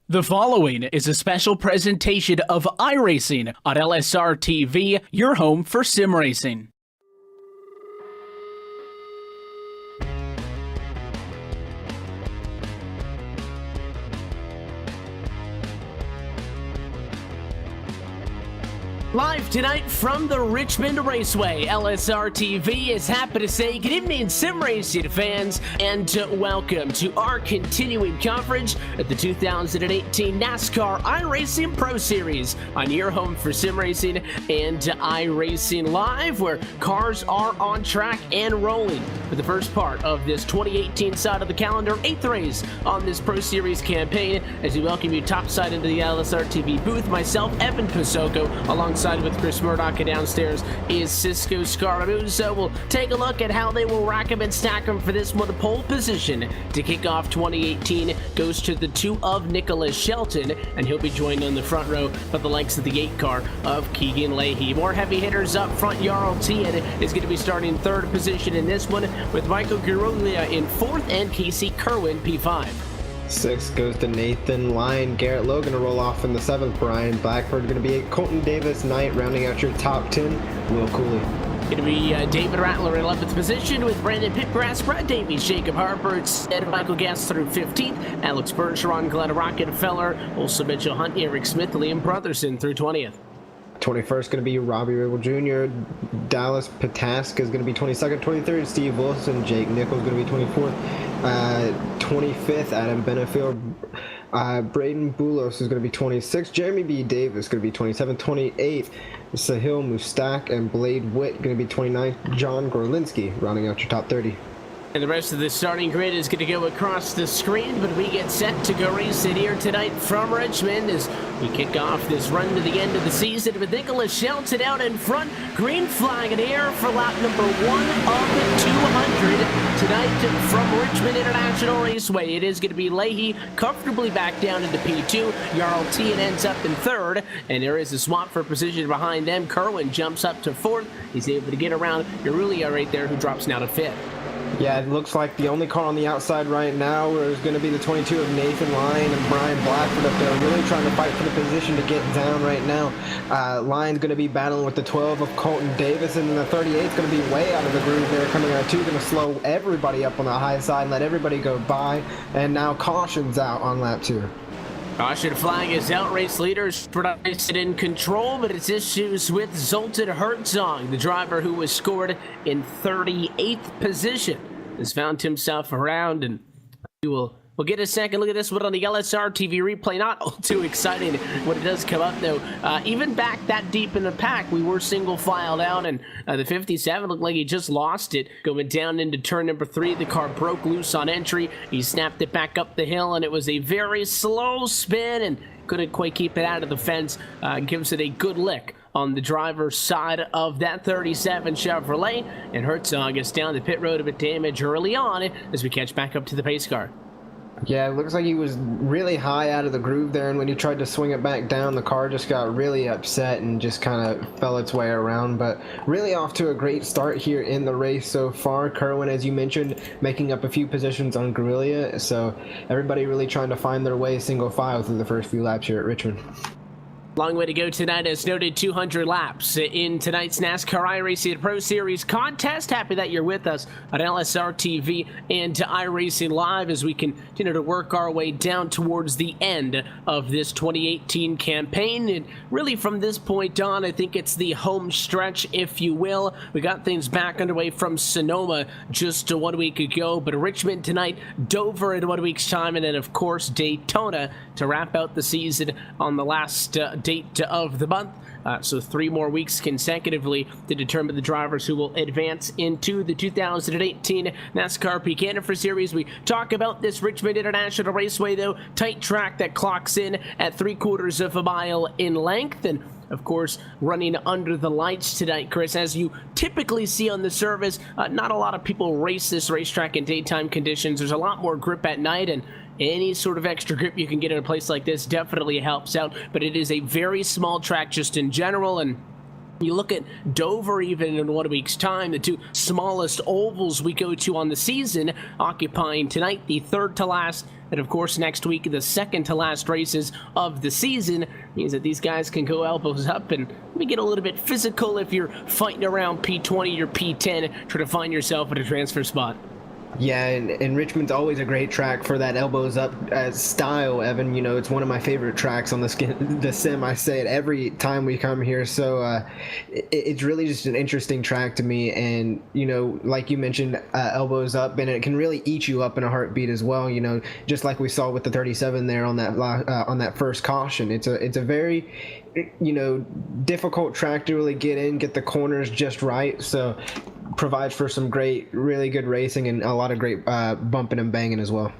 The following is a special presentation of iRacing on LSRTV, your home for sim racing. Live tonight from the Richmond Raceway, LSRTV is happy to say good evening, sim racing fans, and welcome to our continuing coverage of the 2018 NASCAR iRacing Pro Series on your home for sim racing and iRacing Live, where cars are on track and rolling for the first part of this 2018 side of the calendar, 8th race on this Pro Series campaign. As we welcome you topside into the LSRTV booth, myself, Evan Pasoko, alongside with Chris Murdoch, and downstairs is Cisco Scaraboo. So we'll take a look at how they will rack them and stack them for this one. The pole position to kick off 2018 goes to the 2 of Nicholas Shelton, and he'll be joined on the front row by the likes of the 8 car of Keegan Leahy. More heavy hitters up front. Jarl Tien is going to be starting 3rd position in this one, with Michael Girolia in 4th and Casey Kerwin P5. 6 goes to Nathan Lyon. Garrett Logan to roll off in the 7th. Brian Blackford going to be 8. Colton Davis Knight rounding out your top 10. Will Cooley. Going to be David Rattler in 11th position, with Brandon Pitgrass, Brad Davies, Jacob Harper instead of Michael Gass through 15th. Alex Bergeron, Glenn Rockefeller, also Mitchell Hunt, Eric Smith, Liam Brotherson through 20th. 21st going to be Robbie Riggle Jr. Dallas Pataska is going to be 22nd. 23rd, Steve Wilson. Jake Nichols going to be 24th. 25th, Adam Benefield. Braden Boulos is going to be 26th. Jeremy B. Davis going to be 27th. 28th, Sahil Mustak and Blade Witt going to be 29th. John Gorlinski rounding out your top 30. And the rest of the starting grid is going to go across the screen, but we get set to go race it here tonight from Richmond as we kick off this run to the end of the season with Nicholas Shelton out in front. Green flag in the air for lap number 1 of 200 tonight from Richmond International Raceway. It is going to be Leahy comfortably back down into P2. Jarl Tien ends up in 3rd, and there is a swap for position behind them. Kerwin jumps up to 4th. He's able to get around Girolia right there, who drops now to 5th. Yeah, it looks like the only car on the outside right now is going to be the 22 of Nathan Lyon and Brian Blackford up there, really trying to fight for the position to get down right now. Lyon's going to be battling with the 12 of Colton Davis, and then the 38 is going to be way out of the groove there, coming out 2, going to slow everybody up on the high side, let everybody go by, and now caution's out on lap 2. Caution flag is out. Race leaders in control, but it's issues with Zoltan Herzog, the driver who was scored in 38th position, has found himself around, and we'll get a second look at this one on the LSR TV replay. Not all too exciting when it does come up, though. Even back that deep in the pack, we were single filed out, and the 57 looked like he just lost it. Going down into turn number 3, the car broke loose on entry. He snapped it back up the hill, and it was a very slow spin, and couldn't quite keep it out of the fence. Gives it a good lick on the driver's side of that 37 Chevrolet, and Herzog gets down the pit road a bit damaged early on as we catch back up to the pace car. Yeah, it looks like he was really high out of the groove there, and when he tried to swing it back down, the car just got really upset and just kind of fell its way around. But really off to a great start here in the race so far. Kerwin, as you mentioned, making up a few positions on Girolia, so everybody really trying to find their way single file through the first few laps here at Richmond. Long way to go tonight, as noted, 200 laps in tonight's NASCAR iRacing Pro Series contest. Happy that you're with us on LSR TV and iRacing Live as we continue to work our way down towards the end of this 2018 campaign. And really from this point on, I think it's the home stretch, if you will. We got things back underway from Sonoma just 1 week ago, but Richmond tonight, Dover in 1 week's time, and then of course Daytona to wrap out the season on the last date of the month. So 3 more weeks consecutively to determine the drivers who will advance into the 2018 NASCAR Peak Canada Series. We talk about this Richmond International Raceway, though. Tight track that clocks in at 3/4 of a mile in length, and of course, running under the lights tonight, Chris. As you typically see on the service, not a lot of people race this racetrack in daytime conditions. There's a lot more grip at night, and any sort of extra grip you can get in a place like this definitely helps out. But it is a very small track just in general, and You look at Dover even in 1 week's time, the two smallest ovals we go to on the season, occupying tonight the third to last, and of course next week the second to last races of the season. Means that these guys can go elbows up and maybe get a little bit physical if you're fighting around P20 or P10, trying to find yourself at a transfer spot. Yeah, and Richmond's always a great track for that elbows up style, Evan. You know, it's one of my favorite tracks on the sim. I say it every time we come here. So it's really just an interesting track to me. And, you know, like you mentioned, elbows up, and it can really eat you up in a heartbeat as well. You know, just like we saw with the 37 there on that first caution. It's a very, you know, difficult track to really get the corners just right. So provides for some really good racing and a lot of great bumping and banging as well.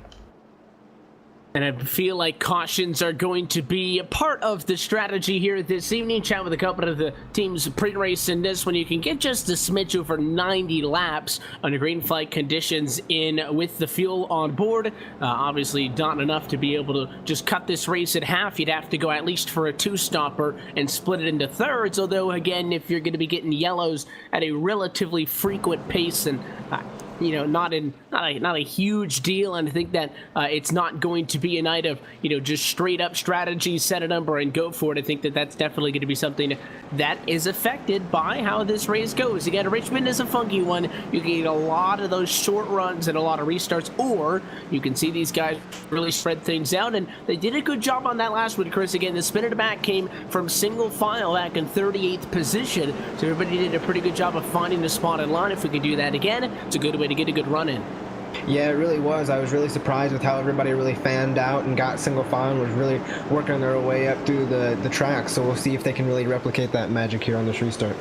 And I feel like cautions are going to be a part of the strategy here this evening. Chat with a couple of the teams pre-race in this one. You can get just a smidge over 90 laps under green flag conditions with the fuel on board. Obviously not enough to be able to just cut this race in half. You'd have to go at least for a two-stopper and split it into thirds. Although, again, if you're going to be getting yellows at a relatively frequent pace, and you know, not a huge deal, and I think that it's not going to be a night of, you know, just straight up strategy, set a number and go for it. I think that that's definitely going to be something that is affected by how this race goes. Again, Richmond is a funky one. You can get a lot of those short runs and a lot of restarts, or you can see these guys really spread things out, and they did a good job on that last one, Chris. Again, the spin at the back came from single file back in 38th position, so everybody did a pretty good job of finding the spot in line. If we could do that again, it's a good way to get a good run in. Yeah, it really was. I was really surprised with how everybody really fanned out and got single file and was really working their way up through the track. So we'll see if they can really replicate that magic here on this restart.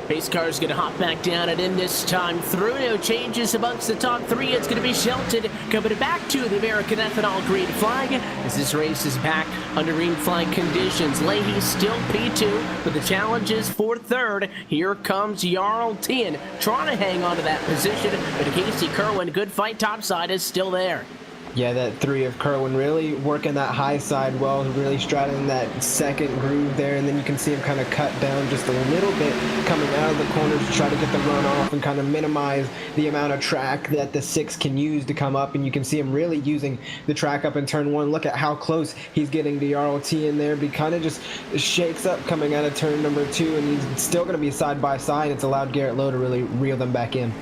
Pace car is going to hop back down and in this time through. No changes amongst the top three. It's going to be Shelton coming back to the American Ethanol green flag as this race is back under green flag conditions. Leahy still P2, but the challenge is for third. Here comes Jarl Tien trying to hang on to that position, but Casey Kerwin, good fight topside, is still there. Yeah, that three of Kerwin really working that high side well, really straddling that second groove there, and then you can see him kind of cut down just a little bit coming out of the corners to try to get the run off and kind of minimize the amount of track that the six can use to come up, and you can see him really using the track up in turn one. Look at how close he's getting to RLT in there, but he kind of just shakes up coming out of turn number two, and he's still going to be side by side. It's allowed Garrett Lowe to really reel them back in.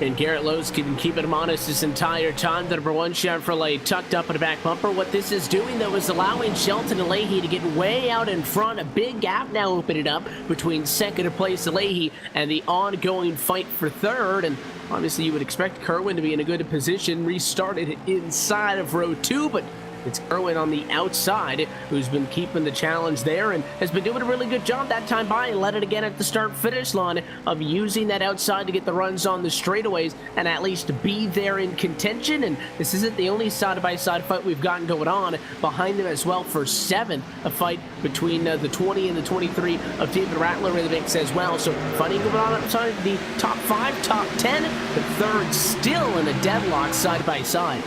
And Garrett Lowe's can keep him honest this entire time. The number one Chevrolet tucked up in the back bumper. What this is doing, though, is allowing Shelton and Leahy to get way out in front. A big gap now opening up between second place Leahy and the ongoing fight for third. And obviously you would expect Kerwin to be in a good position. Restarted inside of row two, but it's Kerwin on the outside who's been keeping the challenge there and has been doing a really good job that time by, and led it again at the start-finish line of using that outside to get the runs on the straightaways and at least be there in contention. And this isn't the only side-by-side fight we've gotten going on. Behind them as well for seventh, a fight between the 20 and the 23 of David Rattler in the mix as well. So fighting going on outside the top 5, top 10, but third still in a deadlock side-by-side.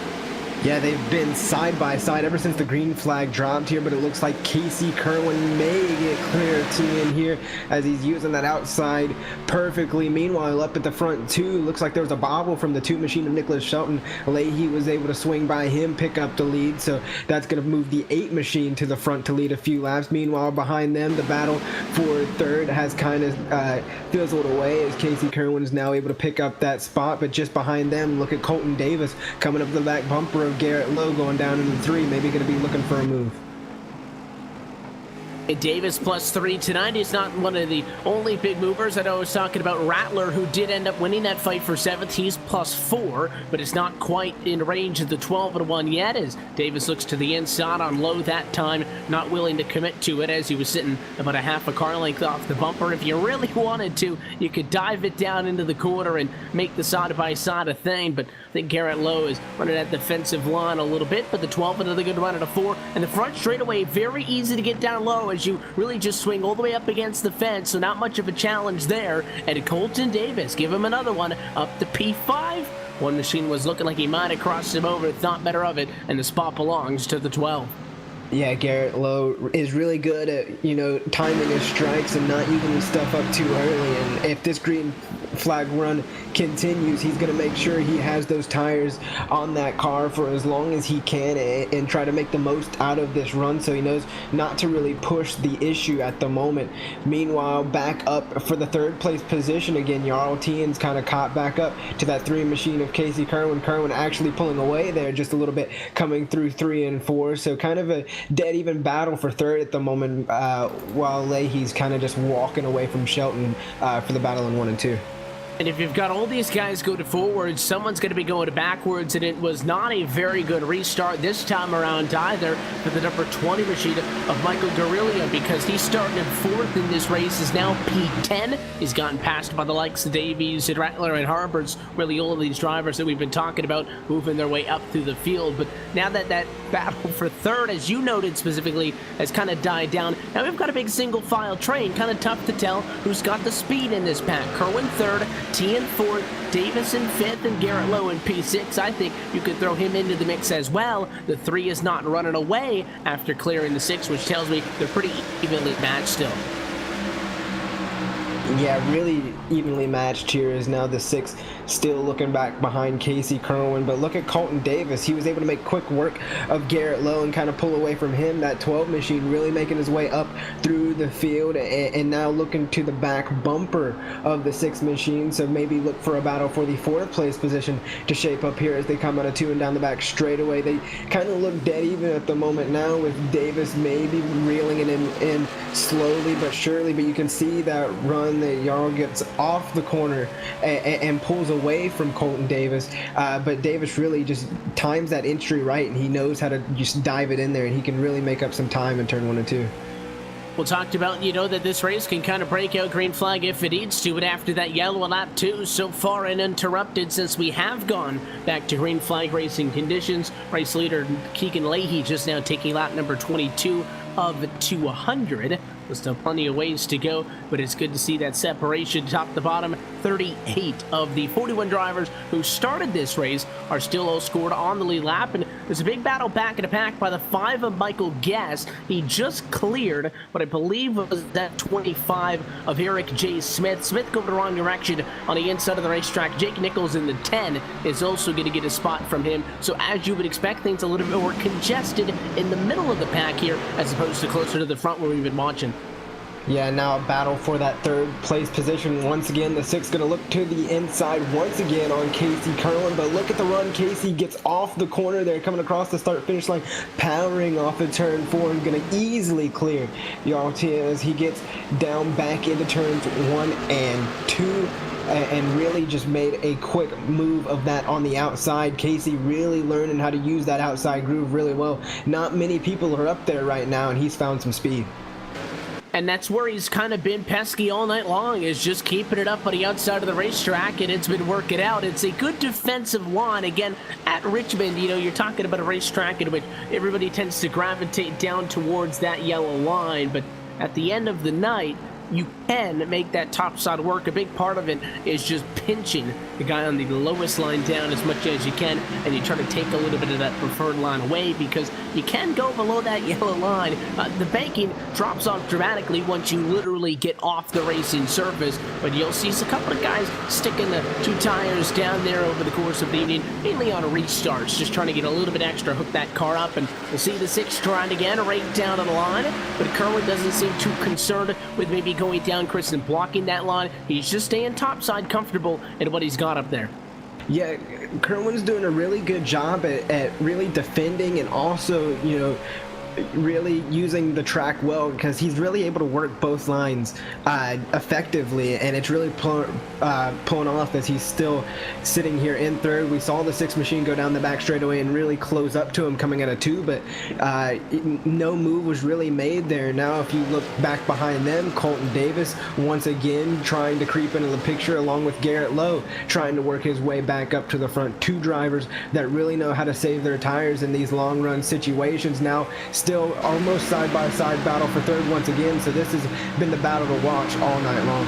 Yeah, they've been side by side ever since the green flag dropped here, but it looks like Casey Kerwin may get clear to in here as he's using that outside perfectly. Meanwhile, up at the front too, looks like there was a bobble from the two machine of Nicholas Shelton. Leahy was able to swing by him, pick up the lead, so that's going to move the 8 machine to the front to lead a few laps. Meanwhile, behind them, the battle for third has kind of fizzled away as Casey Kerwin is now able to pick up that spot, but just behind them, look at Colton Davis coming up the back bumper of Garrett Lowe going down into 3, maybe going to be looking for a move. Davis +3 tonight is not one of the only big movers. I know I was talking about Rattler, who did end up winning that fight for 7th. He's +4, but it's not quite in range of the 12-1 yet, as Davis looks to the inside on Lowe that time, not willing to commit to it as he was sitting about a half a car length off the bumper. If you really wanted to, you could dive it down into the corner and make the side-by-side a thing, but I think Garrett Lowe is running that defensive line a little bit, but the 12 another good run at a 4, and the front straightaway very easy to get down low as you really just swing all the way up against the fence, so not much of a challenge there. And Colton Davis, give him another one up to P5. One machine was looking like he might have crossed him over, thought better of it, and the spot belongs to the 12. Yeah, Garrett Lowe is really good at, timing his strikes and not using his stuff up too early. And if this green flag run continues, he's going to make sure he has those tires on that car for as long as he can and try to make the most out of this run, so he knows not to really push the issue at the moment. Meanwhile, back up for the third place position again, Jarl Tien's kind of caught back up to that 3 machine of Casey Kerwin. Kerwin actually pulling away there just a little bit, coming through 3 and 4, so kind of a dead even battle for third at the moment, while Leahy's kind of just walking away from Shelton for the battle in 1 and 2. And if you've got all these guys go to forwards, someone's going to be going to backwards, and it was not a very good restart this time around either for the number 20 machine of Michael Garillia, because he started in 4th in this race, is now P10. He's gotten passed by the likes of Davies and Rattler and Harbers, really all of these drivers that we've been talking about moving their way up through the field. But now that that battle for third, as you noted specifically, has kind of died down, now we've got a big single file train, kind of tough to tell who's got the speed in this pack. Kerwin 3rd, Tien 4th, Davis in 5th, and Garrett Lowe in P6. I think you could throw him into the mix as well. The 3 is not running away after clearing the 6, which tells me they're pretty evenly matched still. Yeah, really evenly matched here is now the 6 still looking back behind Casey Kerwin. But look at Colton Davis. He was able to make quick work of Garrett Lowe and kind of pull away from him. That 12 machine really making his way up through the field, and now looking to the back bumper of the 6 machine. So maybe look for a battle for the 4th place position to shape up here as they come out of 2 and down the back straightaway. They kind of look dead even at the moment now, with Davis maybe reeling it in slowly but surely. But you can see that run that Jarl gets off the corner and pulls away from Colton Davis, but Davis really just times that entry right, and he knows how to just dive it in there, and he can really make up some time in turn 1 and 2. Well, talked about, that this race can kind of break out green flag if it needs to, but after that yellow on lap 2, so far uninterrupted since we have gone back to green flag racing conditions. Race leader Keegan Leahy just now taking lap number 22 of 200. There's still plenty of ways to go, but it's good to see that separation top to bottom. 38 of the 41 drivers who started this race are still all scored on the lead lap, and there's a big battle back in the pack by the 5 of Michael Guest. He just cleared what I believe was that 25 of Eric J. Smith. Smith going the wrong direction on the inside of the racetrack. Jake Nichols in the 10 is also going to get a spot from him. So as you would expect, things a little bit more congested in the middle of the pack here as opposed to closer to the front where we've been watching. Yeah, now a battle for that 3rd place position. Once again, the 6 going to look to the inside once again on Casey Kerwin, but look at the run. Casey gets off the corner there, coming across the start-finish line, powering off of turn 4, and going to easily clear Jarl Tien as he gets down back into turns 1 and 2. And really just made a quick move of that on the outside. Casey really learning how to use that outside groove really well. Not many people are up there right now, and he's found some speed. And that's where he's kind of been pesky all night long, is just keeping it up on the outside of the racetrack, and it's been working out. It's a good defensive line. Again, at Richmond, you're talking about a racetrack in which everybody tends to gravitate down towards that yellow line, but at the end of the night, you can make that top side work. A big part of it is just pinching the guy on the lowest line down as much as you can, and you try to take a little bit of that preferred line away, because you can go below that yellow line. The banking drops off dramatically once you literally get off the racing surface, but you'll see a couple of guys sticking the 2 tires down there over the course of the evening, mainly on restarts, just trying to get a little bit extra, hook that car up, and we'll see the 6 trying again, right down on the line, but Kerwin doesn't seem too concerned with maybe going down, Chris, and blocking that line. He's just staying topside comfortable in what he's got up there. Yeah, Kerwin's doing a really good job at really defending, and also, really using the track well, because he's really able to work both lines effectively, and it's really pulling off as he's still sitting here in 3rd. We saw the 6 machine go down the back straightaway and really close up to him coming out of 2, but no move was really made there. Now if you look back behind them, Colton Davis once again trying to creep into the picture, along with Garrett Lowe trying to work his way back up to the front. 2 drivers that really know how to save their tires in these long run situations. Now still almost side-by-side battle for 3rd once again, so this has been the battle to watch all night long.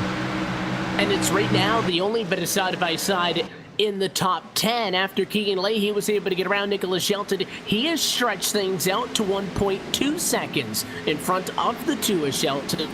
And it's right now the only bit of side-by-side in the top 10 after Keegan Leahy was able to get around Nicholas Shelton. He has stretched things out to 1.2 seconds in front of the two of Shelton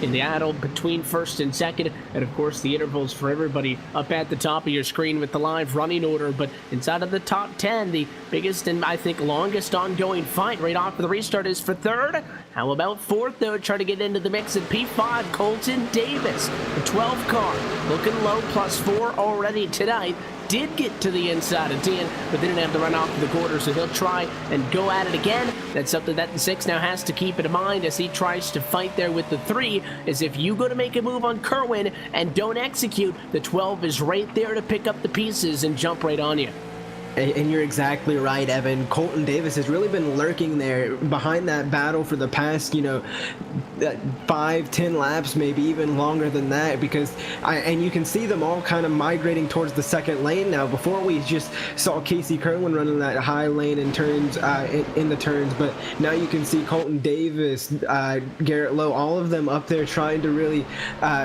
in the battle between first and second. And of course the intervals for everybody up at the top of your screen with the live running order. But inside of the top 10, the biggest and I think longest ongoing fight right off of the restart is for third. How about fourth though? Try to get into the mix at P5, Colton Davis, the 12 car, looking low, +4 already tonight. Did get to the inside of 10, but didn't have to run off the quarter, so he'll try and go at it again. That's something that the 6 now has to keep in mind as he tries to fight there with the 3, is if you go to make a move on Kerwin and don't execute, the 12 is right there to pick up the pieces and jump right on you. And you're exactly right, Evan. Colton Davis has really been lurking there behind that battle for the past, 5-10 laps, maybe even longer than that, because and you can see them all kind of migrating towards the second lane now. Before we just saw Casey Kerwin running that high lane in turns, in the turns, but now you can see Colton Davis, Garrett Lowe, all of them up there trying to really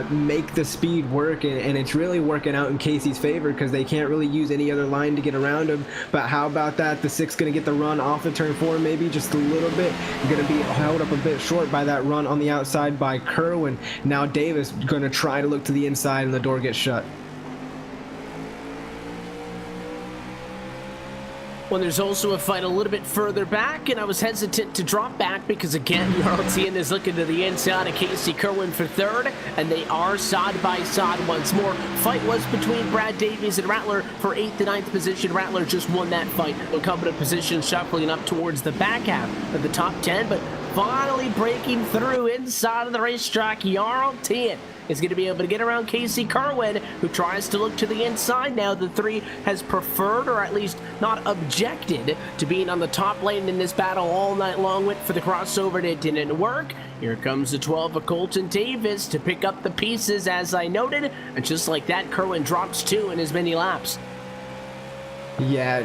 make the speed work, and it's really working out in Casey's favor because they can't really use any other line to get around him. But how about that? The 6 going to get the run off of turn 4, maybe just a little bit. Going to be held up a bit short by that run on the outside by Kerwin. Now Davis going to try to look to the inside, and the door gets shut. Well, there's also a fight a little bit further back, and I was hesitant to drop back because, again, Yarltian is looking to the inside of Casey Kerwin for third, and they are side by side once more. Fight was between Brad Davies and Rattler for 8th and 9th position. Rattler just won that fight. Incumbent position shuffling up towards the back half of the top 10, but finally breaking through inside of the racetrack. Yarltian is going to be able to get around Casey Kerwin, who tries to look to the inside now. The 3 has preferred, or at least not objected, to being on the top lane in this battle all night long. Went for the crossover, and it didn't work. Here comes the 12 of Colton Davis to pick up the pieces, as I noted, and just like that, Kerwin drops 2 in as many laps. Yeah,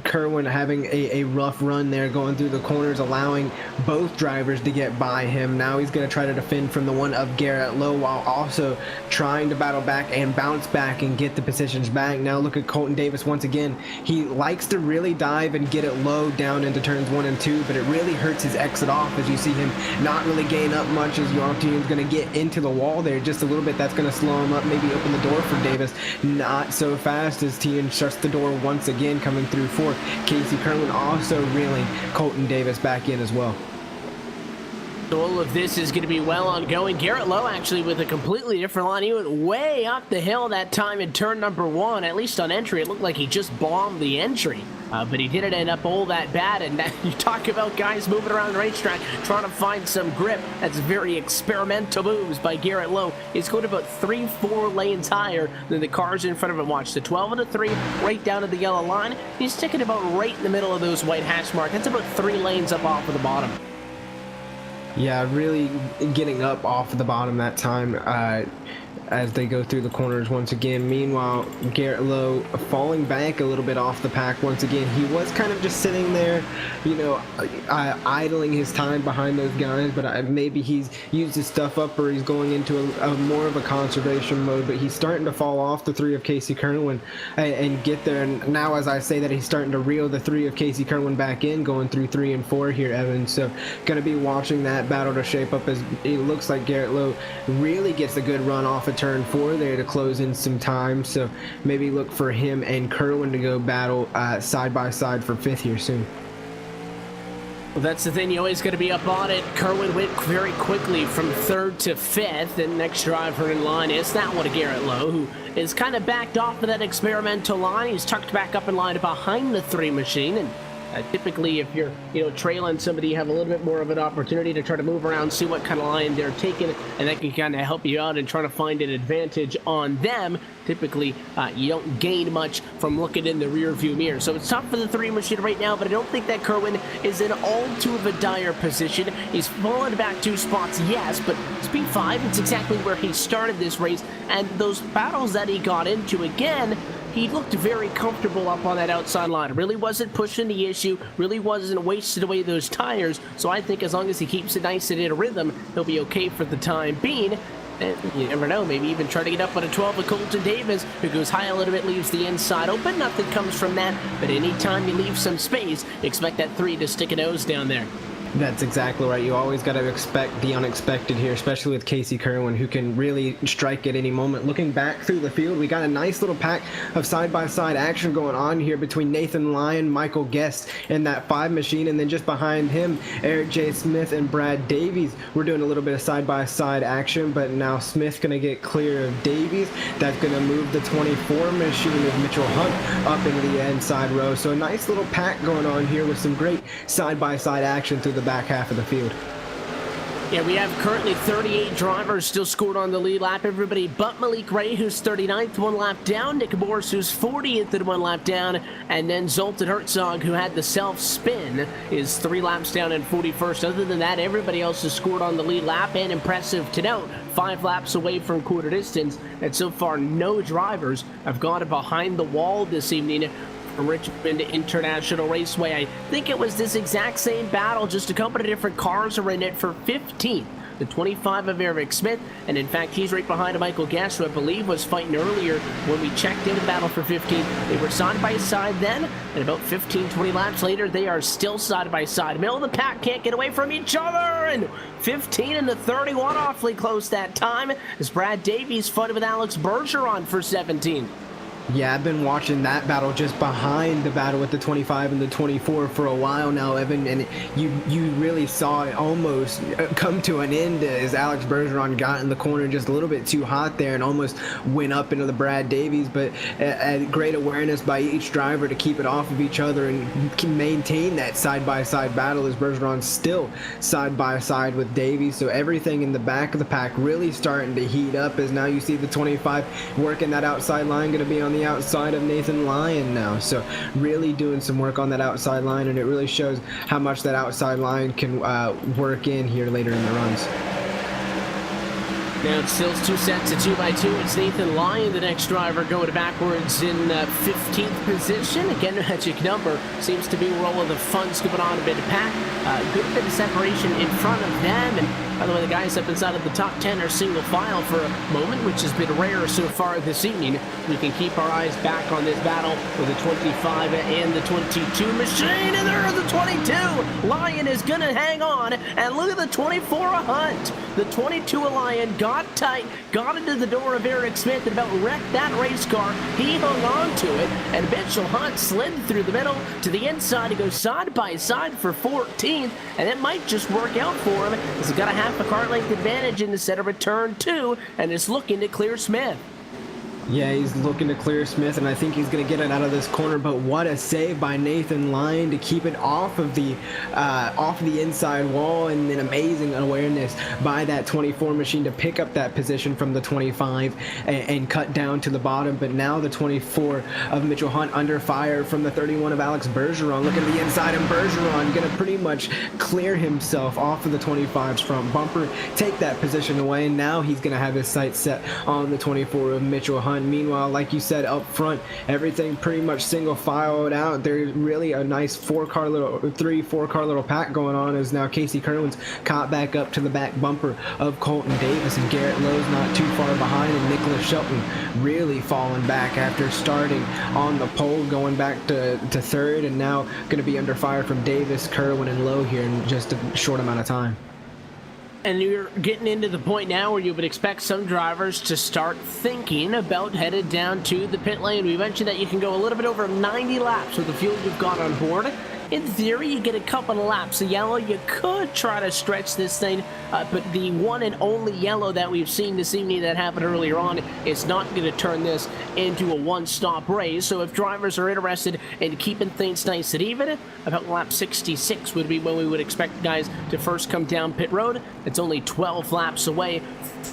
Kerwin having a rough run there, going through the corners, allowing both drivers to get by him. Now he's going to try to defend from the one of Garrett Lowe while also trying to battle back and bounce back and get the positions back. Now look at Colton Davis once again. He likes to really dive and get it low down into turns 1 and 2, but it really hurts his exit off as you see him not really gain up much as Yarltian is going to get into the wall there just a little bit. That's going to slow him up, maybe open the door for Davis. Not so fast as Tian shuts the door once again, coming through 4. Casey Kerwin also reeling Colton Davis back in as well. All of this is going to be well ongoing. Garrett Lowe actually with a completely different line. He went way up the hill that time in turn number 1. At least on entry, it looked like he just bombed the entry. But he didn't end up all that bad. And you talk about guys moving around the racetrack trying to find some grip. That's very experimental moves by Garrett Lowe. He's going about 3-4 lanes higher than the cars in front of him. Watch the 12 and a 3 right down to the yellow line. He's sticking about right in the middle of those white hash marks. That's about 3 lanes up off of the bottom. Yeah, really getting up off of the bottom that time as they go through the corners once again. Meanwhile, Garrett Lowe falling back a little bit off the pack once again. He was kind of just sitting there, idling his time behind those guys, but maybe he's used his stuff up or he's going into a more of a conservation mode, but he's starting to fall off the 3 of Casey Kerwin and get there. And now as I say that, he's starting to reel the 3 of Casey Kerwin back in, going through 3 and 4 here, Evan. So going to be watching that battle to shape up as it looks like Garrett Lowe really gets a good run off of turn 4 there to close in some time. So maybe look for him and Kerwin to go battle side by side for 5th here soon. Well, that's the thing. You always got to be up on it. Kerwin went very quickly from 3rd to 5th, and next driver in line is that one of Garrett Lowe, who is kind of backed off of that experimental line. He's tucked back up in line behind the 3 machine, and typically if you're trailing somebody, you have a little bit more of an opportunity to try to move around, see what kind of line they're taking, and that can kind of help you out and try to find an advantage on them. Typically you don't gain much from looking in the rear view mirror, so it's tough for the 3 machine right now, but I don't think that Kerwin is in all too of a dire position. He's fallen back 2 spots, yes, but speed 5, it's exactly where he started this race, and those battles that he got into, again, he looked very comfortable up on that outside line. Really wasn't pushing the issue, really wasn't wasting away those tires. So I think as long as he keeps it nice and in a rhythm, he'll be okay for the time being. And you never know, maybe even try to get up on a 12 with Colton Davis, who goes high a little bit, leaves the inside open. Nothing comes from that, but anytime you leave some space, expect that 3 to stick a nose down there. That's exactly right. You always got to expect the unexpected here, especially with Casey Kerwin, who can really strike at any moment. Looking back through the field, we got a nice little pack of side-by-side action going on here between Nathan Lyon, Michael Guest, and that 5 machine, and then just behind him, Eric J. Smith and Brad Davies. We're doing a little bit of side-by-side action, but now Smith going to get clear of Davies. That's going to move the 24 machine of Mitchell Hunt up into the inside row. So a nice little pack going on here with some great side-by-side action through the back half of the field. Yeah, we have currently 38 drivers still scored on the lead lap. Everybody but Malik Ray, who's 39th, 1 lap down. Nick Morse, who's 40th and 1 lap down. And then Zoltan Herzog, who had the self-spin, is 3 laps down and 41st. Other than that, everybody else has scored on the lead lap. And impressive to note, 5 laps away from quarter distance. And so far, no drivers have gone behind the wall this evening from Richmond International Raceway. I think it was this exact same battle, just a couple of different cars are in it for 15th. The 25 of Eric Smith, and in fact, he's right behind Michael Guest, who I believe was fighting earlier when we checked into the battle for 15th. They were side by side then, and about 15, 20 laps later, they are still side by side. Middle of the pack can't get away from each other, and 15 and the 31 awfully close that time, as Brad Davies fought with Alex Bergeron for 17. Yeah, I've been watching that battle just behind the battle with the 25 and the 24 for a while now, Evan, and you really saw it almost come to an end as Alex Bergeron got in the corner just a little bit too hot there and almost went up into the Brad Davies, but great awareness by each driver to keep it off of each other and maintain that side-by-side battle as Bergeron's still side-by-side with Davies, so everything in the back of the pack really starting to heat up as now you see the 25 working that outside line, going to be on the outside of Nathan Lyon now, so really doing some work on that outside line, and it really shows how much that outside line can work in here later in the runs. Now it's still 2 sets of 2x2. It's Nathan Lyon, the next driver, going backwards in 15th position. Again, magic number seems to be where all of the fun's going on a bit of pack. Good bit of separation in front of them. And by the way, the guys up inside of the top 10 are single file for a moment, which has been rare so far this evening. We can keep our eyes back on this battle with the 25 and the 22 machine. And there's the 22. Lyon is going to hang on. And look at the 24 a Hunt. The 22 a Lyon got tight, got into the door of Eric Smith and about wrecked that race car. He hung on to it, and Mitchell Hunt slid through the middle to the inside to go side by side for 14th, and it might just work out for him as he's got a half a car length advantage in the center of turn 2 and is looking to clear Smith. Yeah, he's looking to clear Smith, and I think he's going to get it out of this corner, but what a save by Nathan Lyon to keep it off of the inside wall, and then amazing awareness by that 24 machine to pick up that position from the 25 and cut down to the bottom. But now the 24 of Mitchell Hunt under fire from the 31 of Alex Bergeron. Look at the inside, and Bergeron going to pretty much clear himself off of the 25's front bumper, take that position away, and now he's going to have his sights set on the 24 of Mitchell Hunt. Meanwhile, like you said, up front, everything pretty much single filed out. There's really a nice 4-car little pack going on as now Casey Kerwin's caught back up to the back bumper of Colton Davis, and Garrett Lowe's not too far behind, and Nicholas Shelton really falling back after starting on the pole, going back to third, and now going to be under fire from Davis, Kerwin, and Lowe here in just a short amount of time. And you're getting into the point now where you would expect some drivers to start thinking about headed down to the pit lane. We mentioned that you can go a little bit over 90 laps with the fuel you've got on board. In theory, you get a couple of laps of yellow. You could try to stretch this thing, but the one and only yellow that we've seen this evening that happened earlier on is not going to turn this into a one-stop race. So if drivers are interested in keeping things nice and even, about lap 66 would be when we would expect guys to first come down pit road. It's only 12 laps away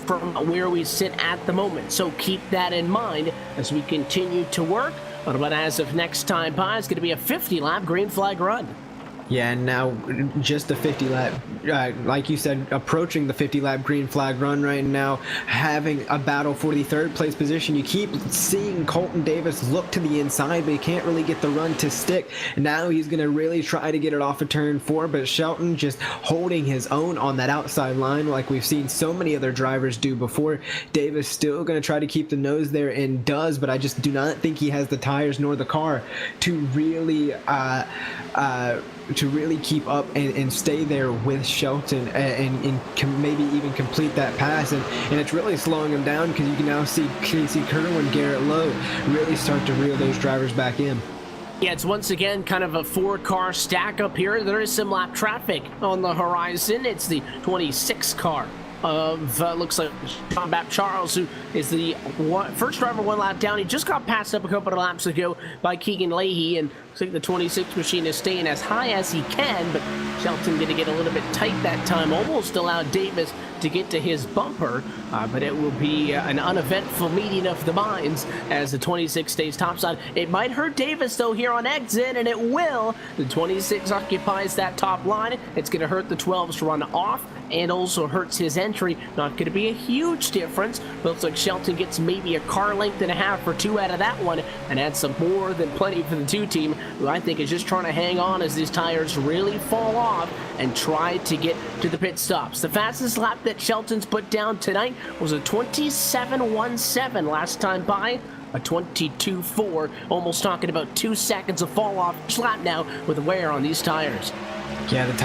from where we sit at the moment. So keep that in mind as we continue to work. But as of next time by, it's going to be a 50-lap green flag run. Yeah, and now just the 50 lap, like you said, approaching the 50 lap green flag run right now, having a battle for the third place position. You keep seeing Colton Davis look to the inside, but he can't really get the run to stick. Now he's going to really try to get it off of turn 4, but Shelton just holding his own on that outside line like we've seen so many other drivers do before. Davis still going to try to keep the nose there and does, but I just do not think he has the tires nor the car to really keep up and stay there with Shelton and maybe even complete that pass. And it's really slowing him down because you can now see Casey Kerwin, Garrett Lowe really start to reel those drivers back in. Yeah, it's once again kind of a 4-car stack up here. There is some lap traffic on the horizon. It's the 26 car of looks like John Bap Charles, who is the first driver 1 lap down. He just got passed up a couple of laps ago by Keegan Leahy, and looks like the 26 machine is staying as high as he can, but Shelton going to get a little bit tight that time, almost allowed Davis to get to his bumper, but it will be an uneventful meeting of the minds as the 26 stays topside. It might hurt Davis though here on exit, and it will. The 26 occupies that top line. It's going to hurt the 12's run off and also hurts his entry. Not going to be a huge difference, but looks like Shelton gets maybe a car length and a half or 2 out of that one, and that's some more than plenty for the 2 team, who I think is just trying to hang on as these tires really fall off and try to get to the pit stops. The fastest lap that Shelton's put down tonight was a 27.17 last time by, a 22.4, almost talking about 2 seconds of fall off each lap now with wear on these tires. Yeah, the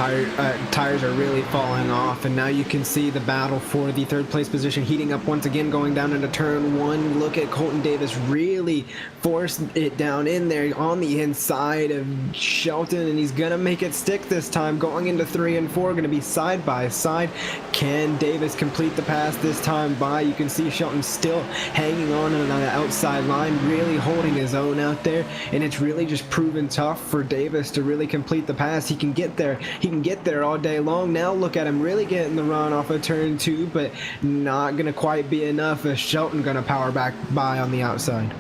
tires are really falling off, and now you can see the battle for the 3rd place position heating up once again, going down into turn 1. Look at Colton Davis really force it down in there on the inside of Shelton, and he's gonna make it stick this time. Going into 3 and 4, gonna be side by side. Can Davis complete the pass this time by? You can see Shelton still hanging on the outside line, really holding his own out there, and it's really just proven tough for Davis to really complete the pass. He can get there. He can get there all day long. Now look at him really getting the run off of turn 2, but not going to quite be enough as Shelton going to power back by on the outside.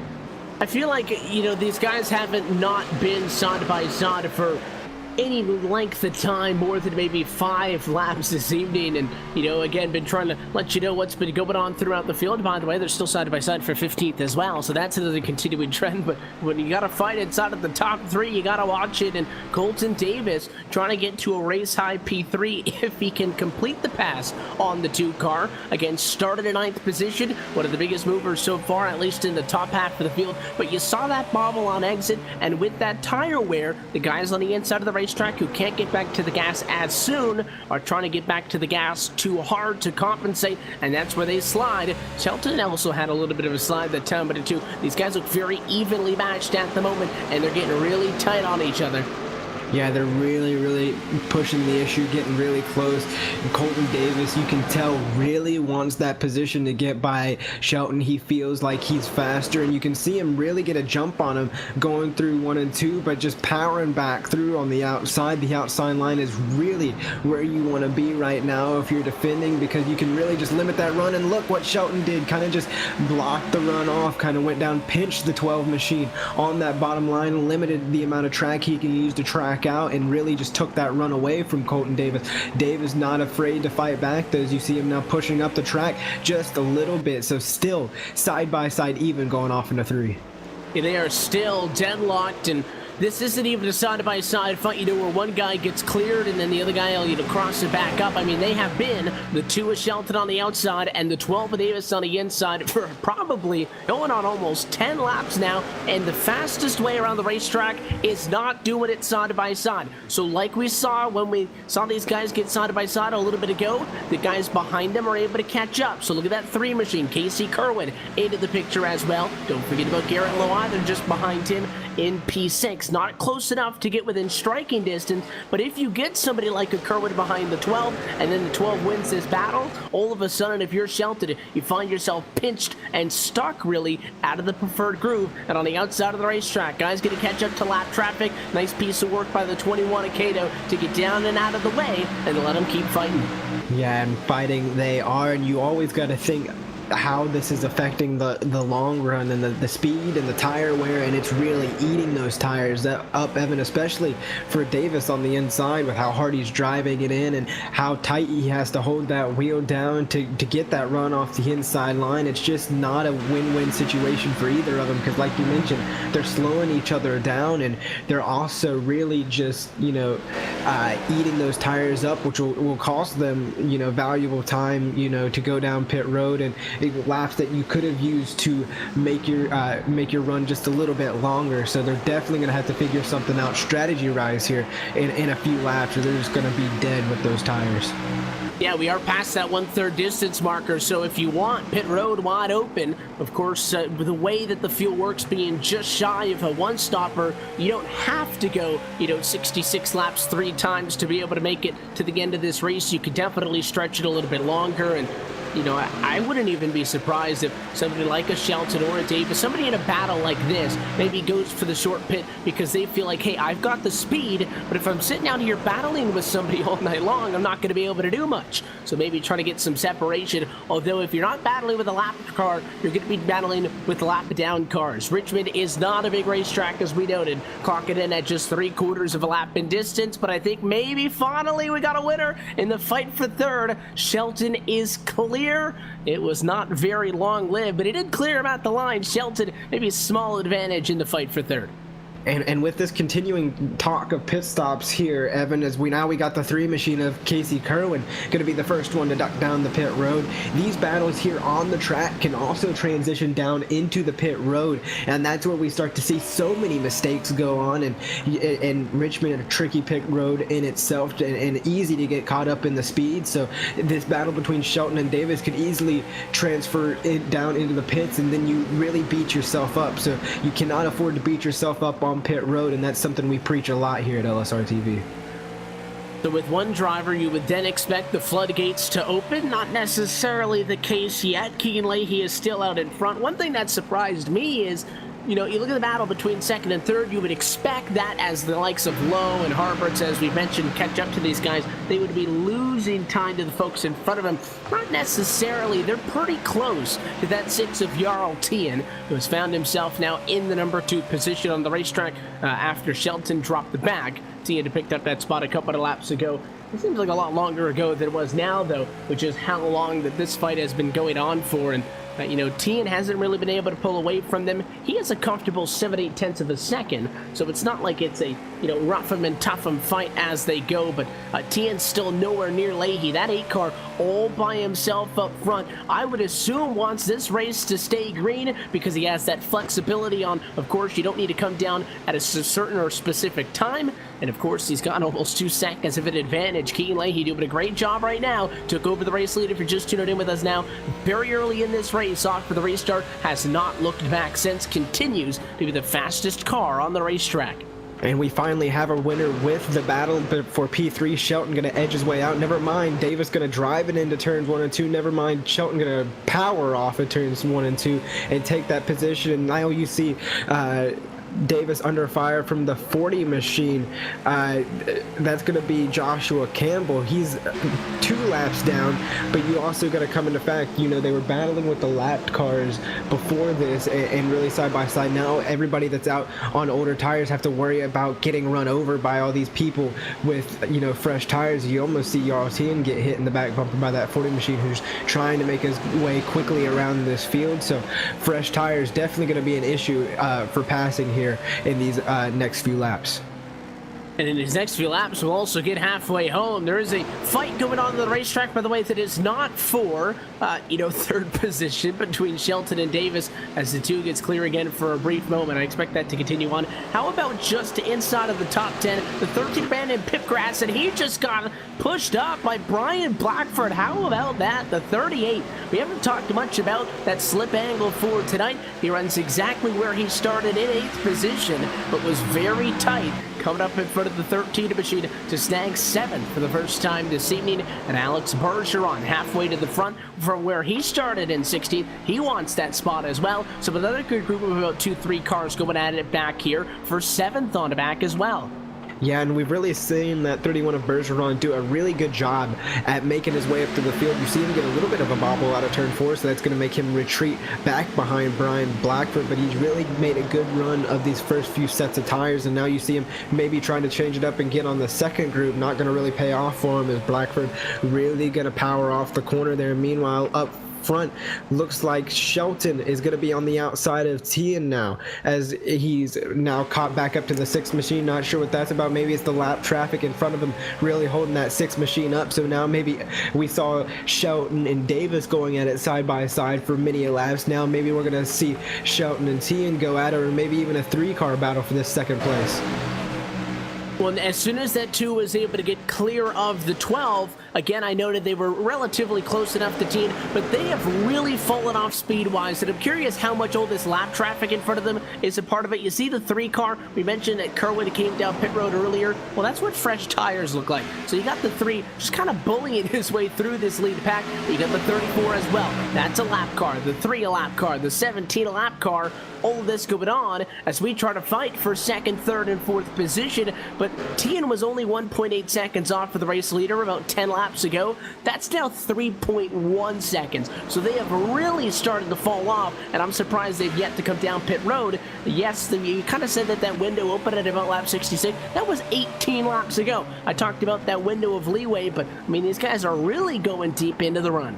I feel like, you know, these guys haven't not been side by side for any length of time, more than maybe 5 laps this evening, and you know, again, been trying to let you know what's been going on throughout the field. By the way, they're still side by side for 15th as well, so that's another continuing trend. But when you gotta fight inside of the top 3, you gotta watch it. And Colton Davis trying to get to a race high P3 if he can complete the pass on the 2 car. Again, started in 9th position, one of the biggest movers so far, at least in the top half of the field. But you saw that bobble on exit, and with that tire wear, the guys on the inside of the racetrack who can't get back to the gas as soon are trying to get back to the gas too hard to compensate, and that's where they slide. Shelton also had a little bit of a slide that time, but these guys look very evenly matched at the moment, and they're getting really tight on each other. Yeah, they're really pushing the issue, getting really close. And Colton Davis, you can tell, really wants that position to get by Shelton. He feels like he's faster, and you can see him really get a jump on him going through 1 and 2, but just powering back through on the outside. The outside line is really where you want to be right now if you're defending, because you can really just limit that run. And look what Shelton did, kind of just blocked the run off, kind of went down, pinched the 12 machine on that bottom line, limited the amount of track he can use to track out, and really just took that run away from Colton Davis. Davis not afraid to fight back, as you see him now pushing up the track just a little bit. So still side by side, even going off into 3. Yeah, they are still deadlocked, and this isn't even a side-by-side fight, you know, where one guy gets cleared and then the other guy will, you know, cross it back up. I mean, they have been the 2 of Shelton on the outside and the 12 of Davis on the inside for probably going on almost 10 laps now, and the fastest way around the racetrack is not doing it side-by-side. So like we saw when we saw these guys get side-by-side a little bit ago, the guys behind them are able to catch up. So look at that 3 machine. Casey Kerwin into the picture as well. Don't forget about Garrett Lowe either, just behind him in P6. Not close enough to get within striking distance, but if you get somebody like a Kerwin behind the 12, and then the 12 wins this battle, all of a sudden, if you're Shelton, you find yourself pinched and stuck really out of the preferred groove and on the outside of the racetrack. Guys going to catch up to lap traffic. Nice piece of work by the 21 of Cato to get down and out of the way and let them keep fighting. Yeah, and fighting they are, and you always got to think how this is affecting the long run and the speed and the tire wear, and it's really eating those tires up, Evan, especially for Davis on the inside with how hard he's driving it in and how tight he has to hold that wheel down to get that run off the inside line. It's just not a win-win situation for either of them, because like you mentioned, they're slowing each other down, and they're also really just, you know, eating those tires up, which will cost them, you know, valuable time, you know, to go down pit road, and laps that you could have used to make your run just a little bit longer. So they're definitely going to have to figure something out strategy-wise here in a few laps, or they're just going to be dead with those tires. Yeah, we are past that 1/3 distance marker, so if you want pit road wide open, of course, with the way that the fuel works being just shy of a one-stopper, you don't have to go, you know, 66 laps 3 times to be able to make it to the end of this race. You could definitely stretch it a little bit longer, and you know, I wouldn't even be surprised if somebody like a Shelton or a Davis, somebody in a battle like this, maybe goes for the short pit because they feel like, hey, I've got the speed, but if I'm sitting out here battling with somebody all night long, I'm not going to be able to do much. So maybe try to get some separation, although if you're not battling with a lap car, you're going to be battling with lap down cars. Richmond is not a big racetrack, as we noted, clocking in at just 3/4 of a lap in distance, but I think maybe finally we got a winner in the fight for third. Shelton is clear. It was not very long-lived, but he did clear him at the line. Shelton, maybe a small advantage in the fight for third. And with this continuing talk of pit stops here, Evan, as we got the 3 machine of Casey Kerwin going to be the first one to duck down the pit road. These battles here on the track can also transition down into the pit road, and that's where we start to see so many mistakes go on. And Richmond, a tricky pit road in itself, and easy to get caught up in the speed. So this battle between Shelton and Davis could easily transfer it down into the pits, and then you really beat yourself up. So you cannot afford to beat yourself up on pit road, and that's something we preach a lot here at LSRTV. So with one driver, you would then expect the floodgates to open. Not necessarily the case yet. Keegan Leahy is still out in front. One thing that surprised me is, you know, you look at the battle between second and third, you would expect that as the likes of Lowe and Harberts, as we mentioned, catch up to these guys, they would be losing time to the folks in front of them. Not necessarily. They're pretty close to that 6 of Jarl Tien, who has found himself now in the number 2 position on the racetrack after Shelton dropped the bag. Tien had picked up that spot a couple of laps ago. It seems like a lot longer ago than it was now, though, which is how long that this fight has been going on for. And you know, Tien hasn't really been able to pull away from them. He has a comfortable 7/8 of a second, so it's not like it's a, you know, rough 'em and tough 'em fight as they go, but Tien's still nowhere near Leahy. That 8 car all by himself up front, I would assume wants this race to stay green because he has that flexibility on, of course, you don't need to come down at a certain or specific time, and of course, he's got almost 2 seconds of an advantage. Keegan Leahy doing a great job right now, took over the race lead if you're just tuning in with us now. Very early in this race, off for the restart, has not looked back since, continues to be the fastest car on the racetrack. And we finally have a winner with the battle for P3. Shelton going to edge his way out. Never mind, Davis going to drive it into turns 1 and 2. Never mind, Shelton going to power off at turns 1 and 2 and take that position. And now you see Davis under fire from the 40 machine. That's going to be Joshua Campbell. He's 2 laps down, but you also got to come into fact, you know, they were battling with the lapped cars before this and really side by side. Now everybody that's out on older tires have to worry about getting run over by all these people with, you know, fresh tires. You almost see Jarl Tien get hit in the back bumper by that 40 machine who's trying to make his way quickly around this field. So fresh tires definitely going to be an issue for passing here in these next few laps. And in his next few laps, we'll also get halfway home. There is a fight going on the racetrack, by the way, that is not for, you know, third position between Shelton and Davis as the 2 gets clear again for a brief moment. I expect that to continue on. How about just inside of the top 10, the 13th man in Pipgrass, and he just got pushed up by Brian Blackford. How about that? The 38. We haven't talked much about that slip angle for tonight. He runs exactly where he started in 8th position, but was very tight, coming up in front of the 13 machine to snag 7th for the first time this evening. And Alex Bergeron halfway to the front from where he started in 16th. He wants that spot as well. So another good group of about 2-3 cars going at it back here for 7th on the back as well. Yeah, and we've really seen that 31 of Bergeron do a really good job at making his way up to the field. You see him get a little bit of a bobble out of turn 4, so that's going to make him retreat back behind Brian Blackford, but he's really made a good run of these first few sets of tires, and now you see him maybe trying to change it up and get on the second group. Not going to really pay off for him as Blackford really going to power off the corner there. Meanwhile, up front, looks like Shelton is going to be on the outside of Tian now, as he's now caught back up to the 6th machine. Not sure what that's about. Maybe it's the lap traffic in front of him really holding that 6th machine up. So now maybe we saw Shelton and Davis going at it side by side for many laps. Now maybe we're going to see Shelton and Tian go at it, or maybe even a 3-car battle for this second place. Well, as soon as that 2 was able to get clear of the 12, again, I noted they were relatively close enough to Teen, but they have really fallen off speed-wise, and I'm curious how much all this lap traffic in front of them is a part of it. You see the 3-car, we mentioned that Kerwin came down pit road earlier. Well, that's what fresh tires look like. So you got the 3 just kind of bullying his way through this lead pack. You got the 34 as well. That's a lap car. The 3 a lap car. The 17 a lap car. All of this going on as we try to fight for 2nd, 3rd, and 4th position, but Tian was only 1.8 seconds off for the race leader about 10 laps ago. That's now 3.1 seconds. So they have really started to fall off, and I'm surprised they've yet to come down pit road. Yes, you kind of said that that window opened at about lap 66. That was 18 laps ago. I talked about that window of leeway, but I mean, these guys are really going deep into the run.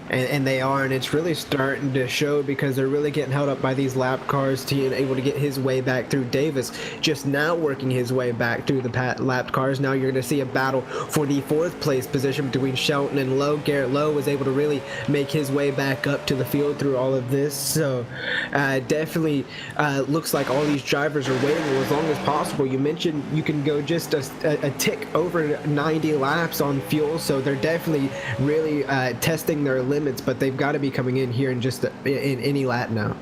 And they are, and it's really starting to show because they're really getting held up by these lap cars. Tian able to get his way back through. Davis just now working his way back through the lap cars. Now you're going to see a battle for the 4th place position between Shelton and Lowe. Garrett Lowe was able to really make his way back up to the field through all of this. So definitely looks like all these drivers are waiting as long as possible. You mentioned you can go just a tick over 90 laps on fuel, so they're definitely really testing their limits, but they've got to be coming in here in just in any lap now.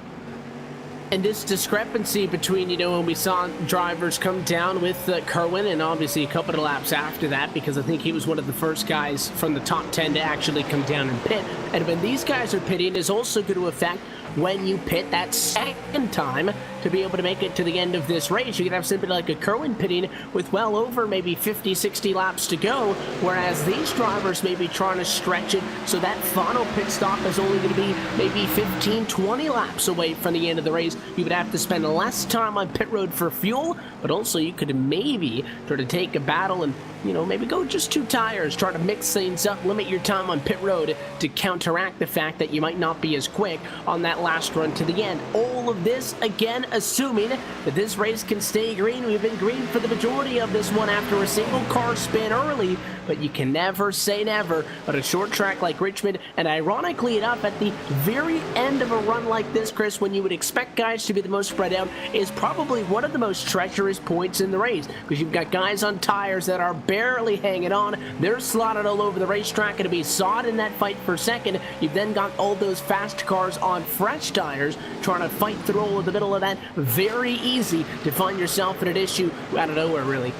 And this discrepancy between, you know, when we saw drivers come down with Kerwin, and obviously a couple of laps after that, because I think he was one of the first guys from the top 10 to actually come down and pit. And when these guys are pitting, is also going to affect when you pit that second time to be able to make it to the end of this race. You could have somebody like a Kerwin pitting with well over maybe 50, 60 laps to go, whereas these drivers may be trying to stretch it so that final pit stop is only going to be maybe 15, 20 laps away from the end of the race. You would have to spend less time on pit road for fuel, but also you could maybe try to take a battle and, you know, maybe go just 2 tires, try to mix things up, limit your time on pit road to counteract the fact that you might not be as quick on that last run to the end. All of this, again, assuming that this race can stay green. We've been green for the majority of this one after a single car spin early, but you can never say never. But a short track like Richmond, and ironically enough, at the very end of a run like this, Chris, when you would expect guys to be the most spread out, is probably one of the most treacherous points in the race, because you've got guys on tires that are barely hanging on. They're slotted all over the racetrack and to be sawed in that fight for second. You've then got all those fast cars on fresh tires trying to fight through all of the middle of that. Very easy to find yourself in an issue out of nowhere, really.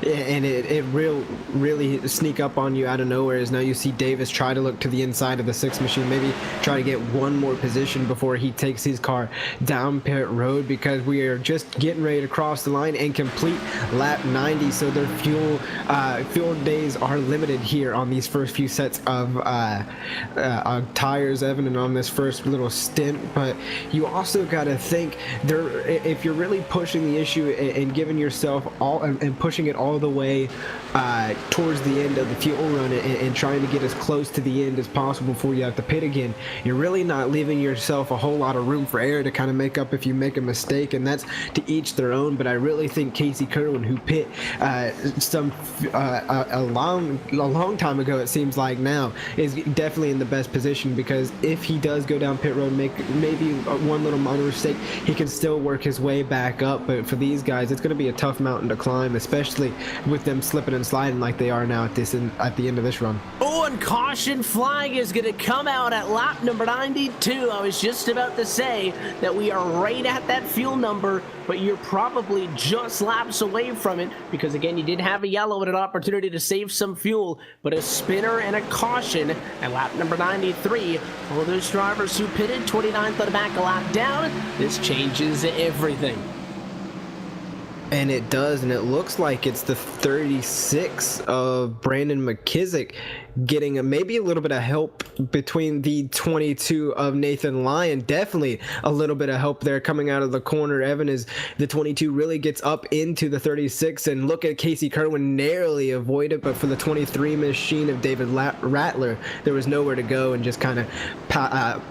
And it really sneak up on you out of nowhere as now you see Davis try to look to the inside of the 6th machine, maybe try to get one more position before he takes his car down pit road, because we are just getting ready to cross the line and complete lap 90. So their fuel days are limited here on these first few sets of tires, Evan, and on this first little stint. But you also got to think if you're really pushing the issue and giving yourself all and pushing it all the way towards the end of the fuel run and trying to get as close to the end as possible before you have to pit again, you're really not leaving yourself a whole lot of room for error to kind of make up if you make a mistake, and that's to each their own. But I really think Casey Kerwin, who pit a long time ago, it seems like now, is definitely in the best position, because if he does go down pit road and make maybe one little minor mistake, he can still work his way back up. But for these guys, it's going to be a tough mountain to climb, especially with them slipping and sliding like they are now at the end of this run. Oh, and caution flag is going to come out at lap number 92. I was just about to say that we are right at that fuel number, but you're probably just laps away from it, because again, you did have a yellow and an opportunity to save some fuel, but a spinner and a caution at lap number 93. All those drivers who pitted 29th on the back, a lap down, this changes everything. And it does, and it looks like it's the 36 of Brandon McKissick getting maybe a little bit of help between the 22 of Nathan Lyon. Definitely a little bit of help there coming out of the corner. Evan, is the 22 really gets up into the 36, and look at Casey Kerwin narrowly avoided, but for the 23 machine of David Rattler, there was nowhere to go and just kind of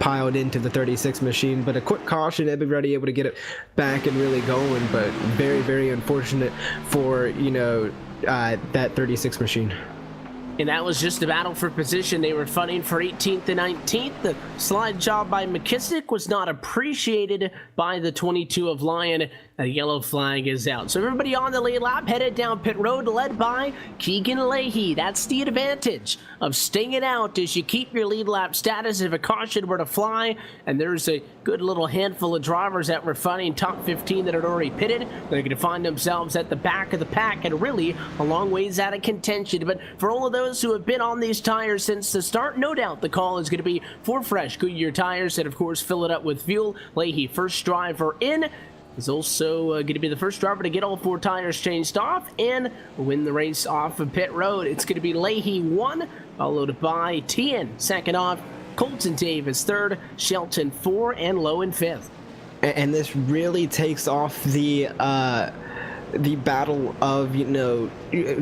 piled into the 36 machine. But a quick caution, everybody able to get it back and really going, but very, very unfortunate for, you know, that 36 machine. And that was just a battle for position. They were fighting for 18th and 19th. The slide job by McKissick was not appreciated by the 22 of Lyon. A yellow flag is out. So everybody on the lead lap headed down pit road, led by Keegan Leahy. That's the advantage of staying it out as you keep your lead lap status if a caution were to fly. And there's a good little handful of drivers that were fighting top 15 that had already pitted. They're going to find themselves at the back of the pack and really a long ways out of contention. But for all of those who have been on these tires since the start, no doubt the call is going to be for fresh Goodyear tires and, of course, fill it up with fuel. Leahy, first driver in, is also going to be the first driver to get all 4 tires changed off and win the race off of pit road. It's going to be Leahy 1, followed by Tien second off, Colton Davis third, Shelton 4, and Lowe in 5th. And this really takes off the battle of, you know,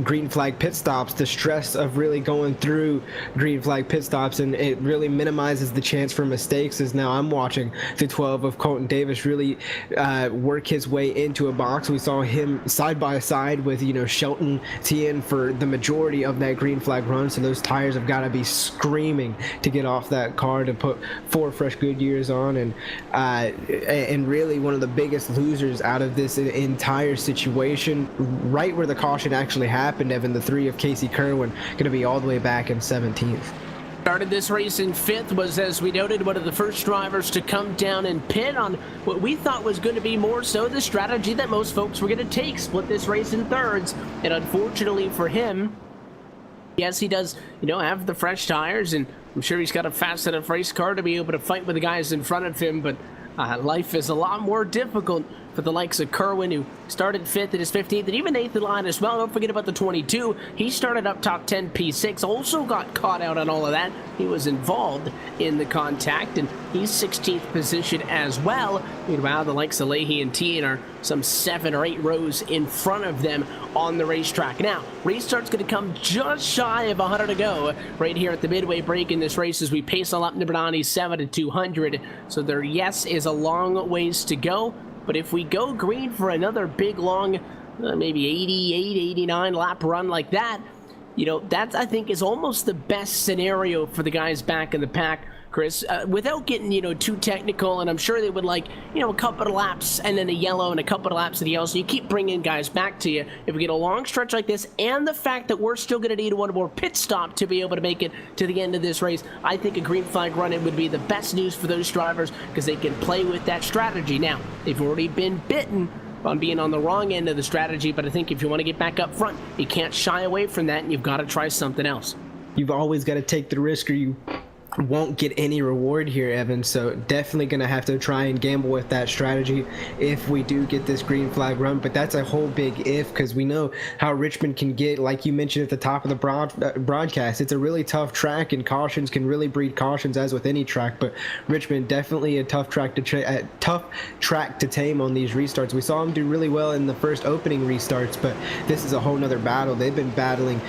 green flag pit stops, the stress of really going through green flag pit stops, and it really minimizes the chance for mistakes. As now I'm watching the 12 of Colton Davis really work his way into a box. We saw him side by side with, you know, Shelton Tien for the majority of that green flag run, so those tires have got to be screaming to get off that car to put 4 fresh Goodyears on. And really one of the biggest losers out of this entire situation, right where the caution actually happened, Evan, the 3 of Casey Kerwin, going to be all the way back in 17th. Started this race in 5th, was, as we noted, one of the first drivers to come down and pit on what we thought was going to be more so the strategy that most folks were going to take, split this race in thirds. And unfortunately for him, yes, he does, you know, have the fresh tires, and I'm sure he's got a fast enough race car to be able to fight with the guys in front of him, but life is a lot more difficult for the likes of Kerwin, who started 5th in his 15th, and even Nathan Lyon as well. Don't forget about the 22. He started up top 10 P6, also got caught out on all of that. He was involved in the contact, and he's 16th position as well. Meanwhile, the likes of Leahy and Tien are some 7 or 8 rows in front of them on the racetrack. Now, restart's going to come just shy of 100 to go right here at the midway break in this race as we pace on lap number 97 to 200. So there, yes, is a long ways to go. But if we go green for another big, long, maybe 88, 89 lap run like that, you know, that I think is almost the best scenario for the guys back in the pack, Chris, without getting, you know, too technical. And I'm sure they would like, you know, a couple of laps and then a yellow and a couple of laps of the yellow. So you keep bringing guys back to you. If we get a long stretch like this, and the fact that we're still going to need one more pit stop to be able to make it to the end of this race, I think a green flag run-in would be the best news for those drivers because they can play with that strategy. Now, they've already been bitten on being on the wrong end of the strategy, but I think if you want to get back up front, you can't shy away from that, and you've got to try something else. You've always got to take the risk or you won't get any reward here, Evan, so definitely gonna have to try and gamble with that strategy if we do get this green flag run. But that's a whole big if, because we know how Richmond can get, like you mentioned at the top of the broadcast. It's a really tough track, and cautions can really breed cautions, as with any track. But Richmond definitely a tough track to tame on these restarts. We saw them do really well in the first opening restarts, but this is a whole nother battle. They've been battling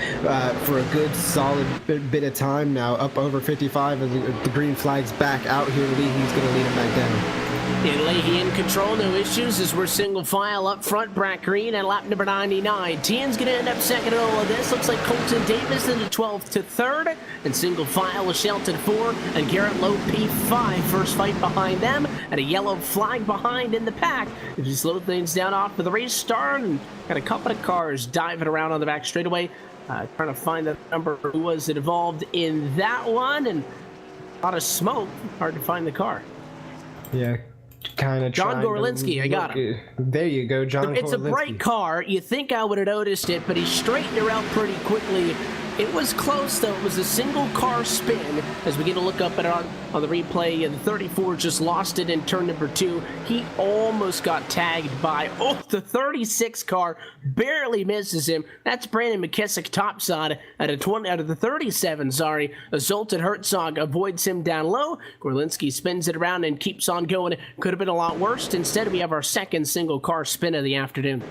for a good solid bit of time now, up over 55. The green flag's back out here. Leahy's going to lead him back down. And Leahy in control, no issues as we're single file up front. Brack Green at lap number 99. Tien's going to end up second in all of this. Looks like Colton Davis in the 12th to 3rd. And single file with Shelton 4 and Garrett Lowe P5. First fight behind them, and a yellow flag behind in the pack. If you slow things down off for the race start, and got a couple of cars diving around on the back straightaway. Trying to find the number who was involved in that one, and a lot of smoke. Hard to find the car. Yeah, kind of. John Gorlinski, I got him. There you go, John. It's a bright car. You think I would have noticed it, but he straightened her out pretty quickly. It was close, though. It was a single car spin. As we get a look up at it on the replay, the 34 just lost it in turn number 2. He almost got tagged by, the 36 car barely misses him. That's Brandon McKissick topside at a 20 out of the 37, sorry. Zoltan Herzog avoids him down low. Gorlinski spins it around and keeps on going. Could have been a lot worse. Instead, we have our second single car spin of the afternoon.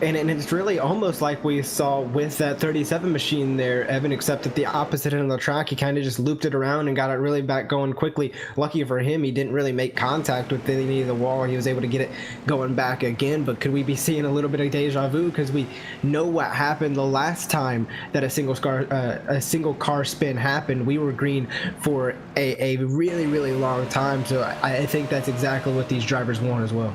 And it's really almost like we saw with that 37 machine there, Evan, except at the opposite end of the track. He kind of just looped it around and got it really back going quickly. Lucky for him, he didn't really make contact with any of the wall. He was able to get it going back again. But could we be seeing a little bit of deja vu? Because we know what happened the last time that a single car spin happened. We were green for a really, really long time. So I think that's exactly what these drivers want as well.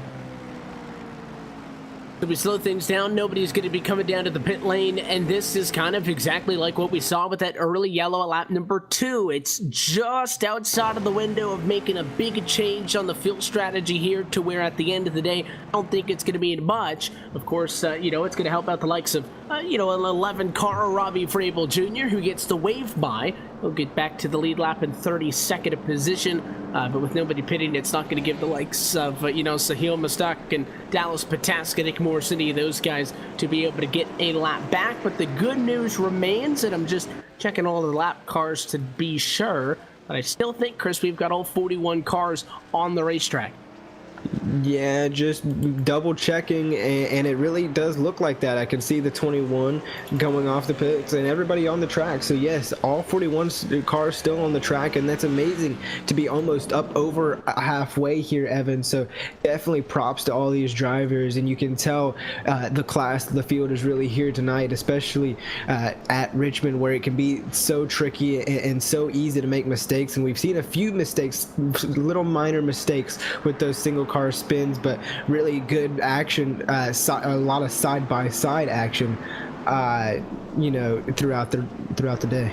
So we slow things down. Nobody's going to be coming down to the pit lane, and this is kind of exactly like what we saw with that early yellow at lap number 2. It's just outside of the window of making a big change on the field strategy here, to where at the end of the day, I don't think it's going to be much. Of course, it's going to help out the likes of, an 11 car Robbie Frabel Jr., who gets the wave by. He'll get back to the lead lap in 32nd position, but with nobody pitting, it's not going to give the likes of, Sahil Mustak and Dallas Pataska, Nick Morris, any of those guys to be able to get a lap back. But the good news remains, and I'm just checking all the lap cars to be sure, but I still think, Chris, we've got all 41 cars on the racetrack. Yeah, just double checking, and it really does look like that. I can see the 21 going off the pits and everybody on the track. So yes, all 41 cars still on the track, and that's amazing to be almost up over halfway here, Evan. So definitely props to all these drivers, and you can tell the field is really here tonight, especially at Richmond, where it can be so tricky and so easy to make mistakes. And we've seen a few mistakes, little minor mistakes with those single car spins, but really good action, a lot of side-by-side action, throughout the day.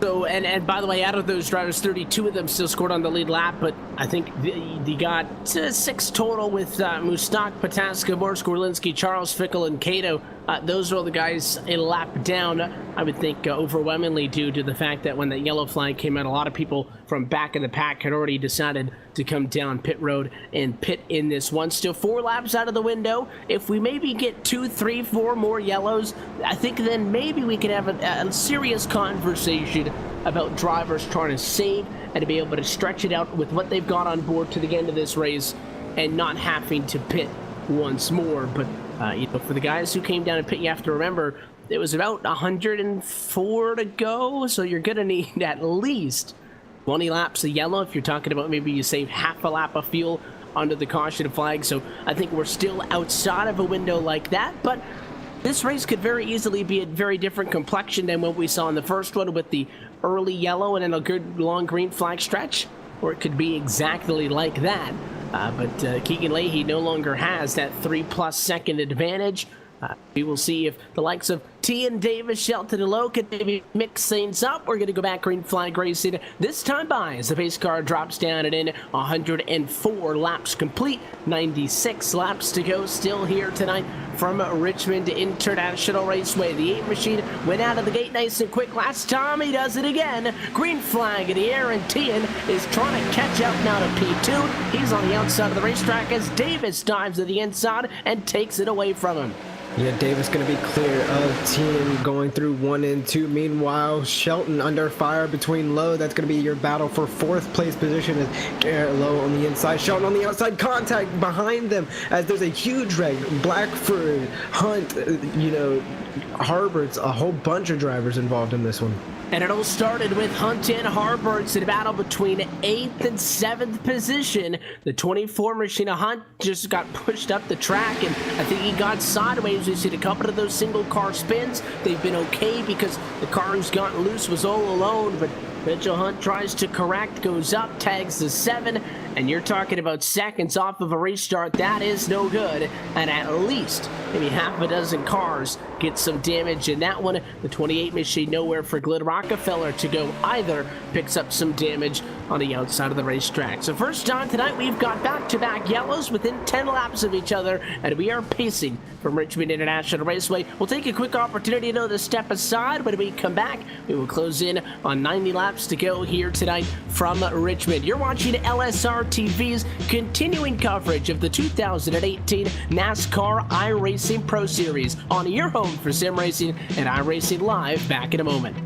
So, and by the way, out of those drivers, 32 of them still scored on the lead lap, but I think they got 6 total with Mustak, Pataska, Morris, Gorlinski, Charles, Fickle, and Cato. Those are all the guys a lap down, I would think, overwhelmingly due to the fact that when that yellow flag came out, a lot of people from back in the pack had already decided to come down pit road and pit in this one. Still 4 laps out of the window. If we maybe get 2, 3, 4 more yellows, I think then maybe we could have a serious conversation about drivers trying to save and to be able to stretch it out with what they've got on board to the end of this race and not having to pit once more. But for the guys who came down and pit, you have to remember it was about 104 to go, so you're going to need at least 20 laps of yellow if you're talking about maybe you save half a lap of fuel under the caution flag. So I think we're still outside of a window like that, but this race could very easily be a very different complexion than what we saw in the first one with the early yellow and then a good long green flag stretch, or it could be exactly like that. But Keegan Leahy no longer has that 3+ second advantage. We will see if the likes of T and Davis, Shelton, and Lowe can maybe mix things up. We're going to go back green flag racing this time by as the pace car drops down and in 104 laps complete. 96 laps to go still here tonight from Richmond International Raceway. The 8 machine went out of the gate nice and quick last time. He does it again. Green flag in the air, and Tian is trying to catch up now to P2. He's on the outside of the racetrack as Davis dives to the inside and takes it away from him. Yeah, Davis going to be clear of Team going through 1 and 2. Meanwhile, Shelton under fire between Lowe. That's going to be your battle for 4th place position as Garrett Lowe on the inside, Shelton on the outside, contact behind them as there's a huge wreck. Blackford, Hunt, Harbert's, a whole bunch of drivers involved in this one. And it all started with Hunt and Harberts in a battle between 8th and 7th position. The 24 machine of Hunt just got pushed up the track, and I think he got sideways. We've seen a couple of those single car spins. They've been okay because the car who's gotten loose was all alone, but Mitchell Hunt tries to correct, goes up, tags the 7, and you're talking about seconds off of a restart. That is no good, and at least maybe half a dozen cars get some damage in that one. The 28 machine nowhere for Glenn Rockefeller to go either, picks up some damage on the outside of the racetrack. So first time tonight, we've got back-to-back yellows within 10 laps of each other, and we are pacing from Richmond International Raceway. We'll take a quick opportunity to step aside. When we come back, we will close in on 90 laps to go here tonight from Richmond. You're watching LSRTV's continuing coverage of the 2018 NASCAR iRacing Pro Series on your home for sim racing and iRacing Live. Back in a moment.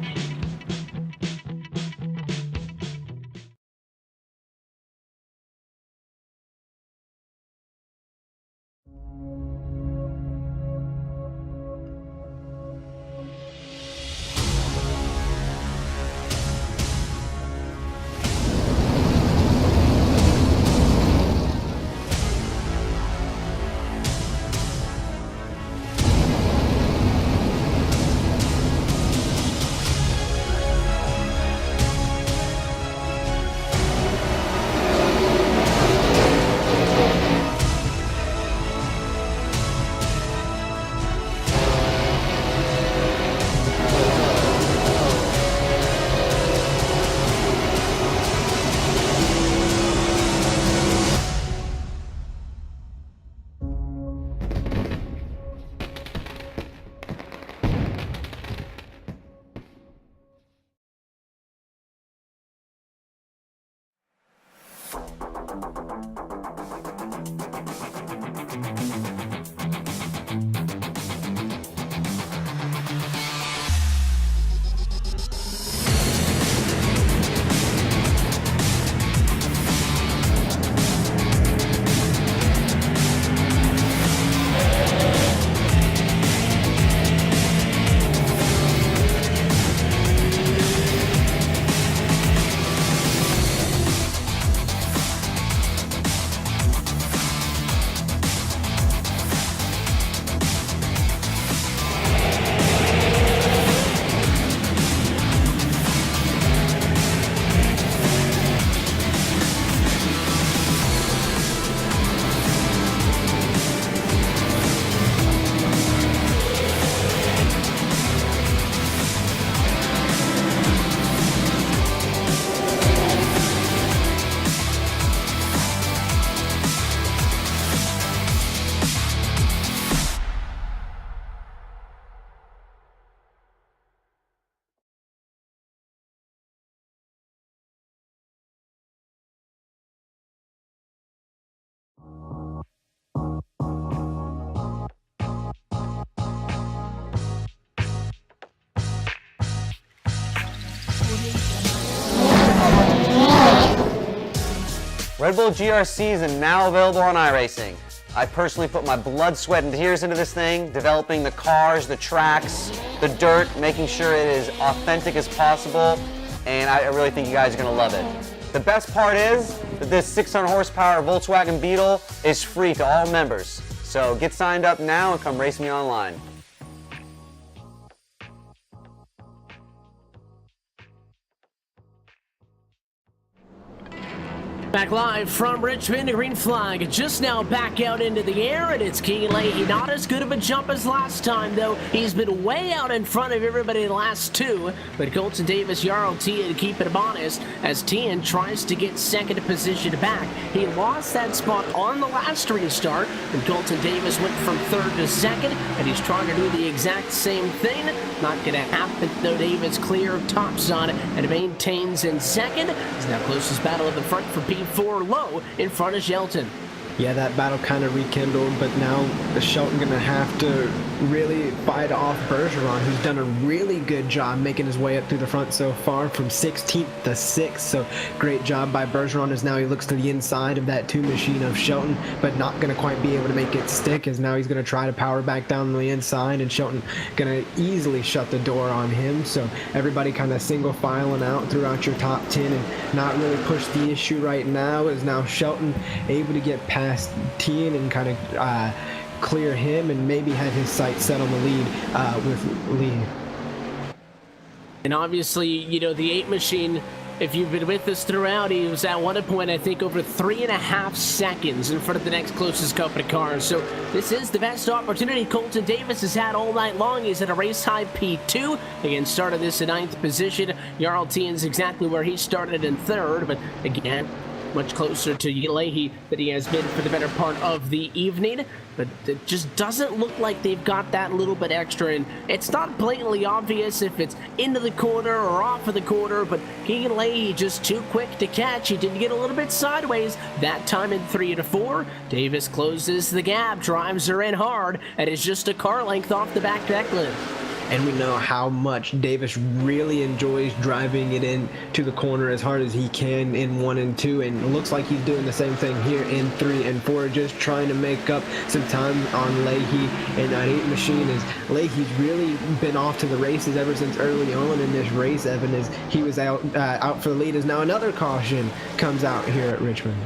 Red Bull GRCs are now available on iRacing. I personally put my blood, sweat, and tears into this thing, developing the cars, the tracks, the dirt, making sure it is authentic as possible, and I really think you guys are going to love it. The best part is that this 600 horsepower Volkswagen Beetle is free to all members. So get signed up now and come race me online. Back live from Richmond, the green flag just now back out into the air, and it's Keegan Leahy. Not as good of a jump as last time, though. He's been way out in front of everybody the last two, but Colton Davis, Jarl Tian keeping him honest as Tian tries to get second position back. He lost that spot on the last restart, and Colton Davis went from third to second, and he's trying to do the exact same thing. Not going to happen, though. Davis clear tops on and maintains in second. He's now closest battle at the front for P4 low in front of Shelton. Yeah, that battle kind of rekindled, but now Shelton going to have to really fight off Bergeron, who's done a really good job making his way up through the front so far from 16th to 6th. So great job by Bergeron as now he looks to the inside of that 2 machine of Shelton, but not going to quite be able to make it stick, as now he's going to try to power back down the inside, and Shelton going to easily shut the door on him. So everybody kind of single filing out throughout your top 10 and not really push the issue right now, is now Shelton able to get past Tien and kind of clear him and maybe have his sights set on the lead with Lee. And obviously, you know, the 8 machine, if you've been with us throughout, he was at one point, I think, over 3.5 seconds in front of the next closest company car. So this is the best opportunity Colton Davis has had all night long. He's at a race-high P2. Again, started this in 9th position. Jarl Tien's exactly where he started in 3rd, but again, much closer to Leahy than he has been for the better part of the evening. But it just doesn't look like they've got that little bit extra, and it's not blatantly obvious if it's into the corner or off of the corner, but Keegan Leahy just too quick to catch. He did get a little bit sideways that time in 3 to 4. Davis closes the gap, drives her in hard, and is just a car length off the back Declan. And we know how much Davis really enjoys driving it in to the corner as hard as he can in 1 and 2, and it looks like he's doing the same thing here in 3 and 4, just trying to make up some time on Leahy and that 8 machine. Is Leahy's really been off to the races ever since early on in this race, Evan, as he was out for the lead. As now another caution comes out here at Richmond.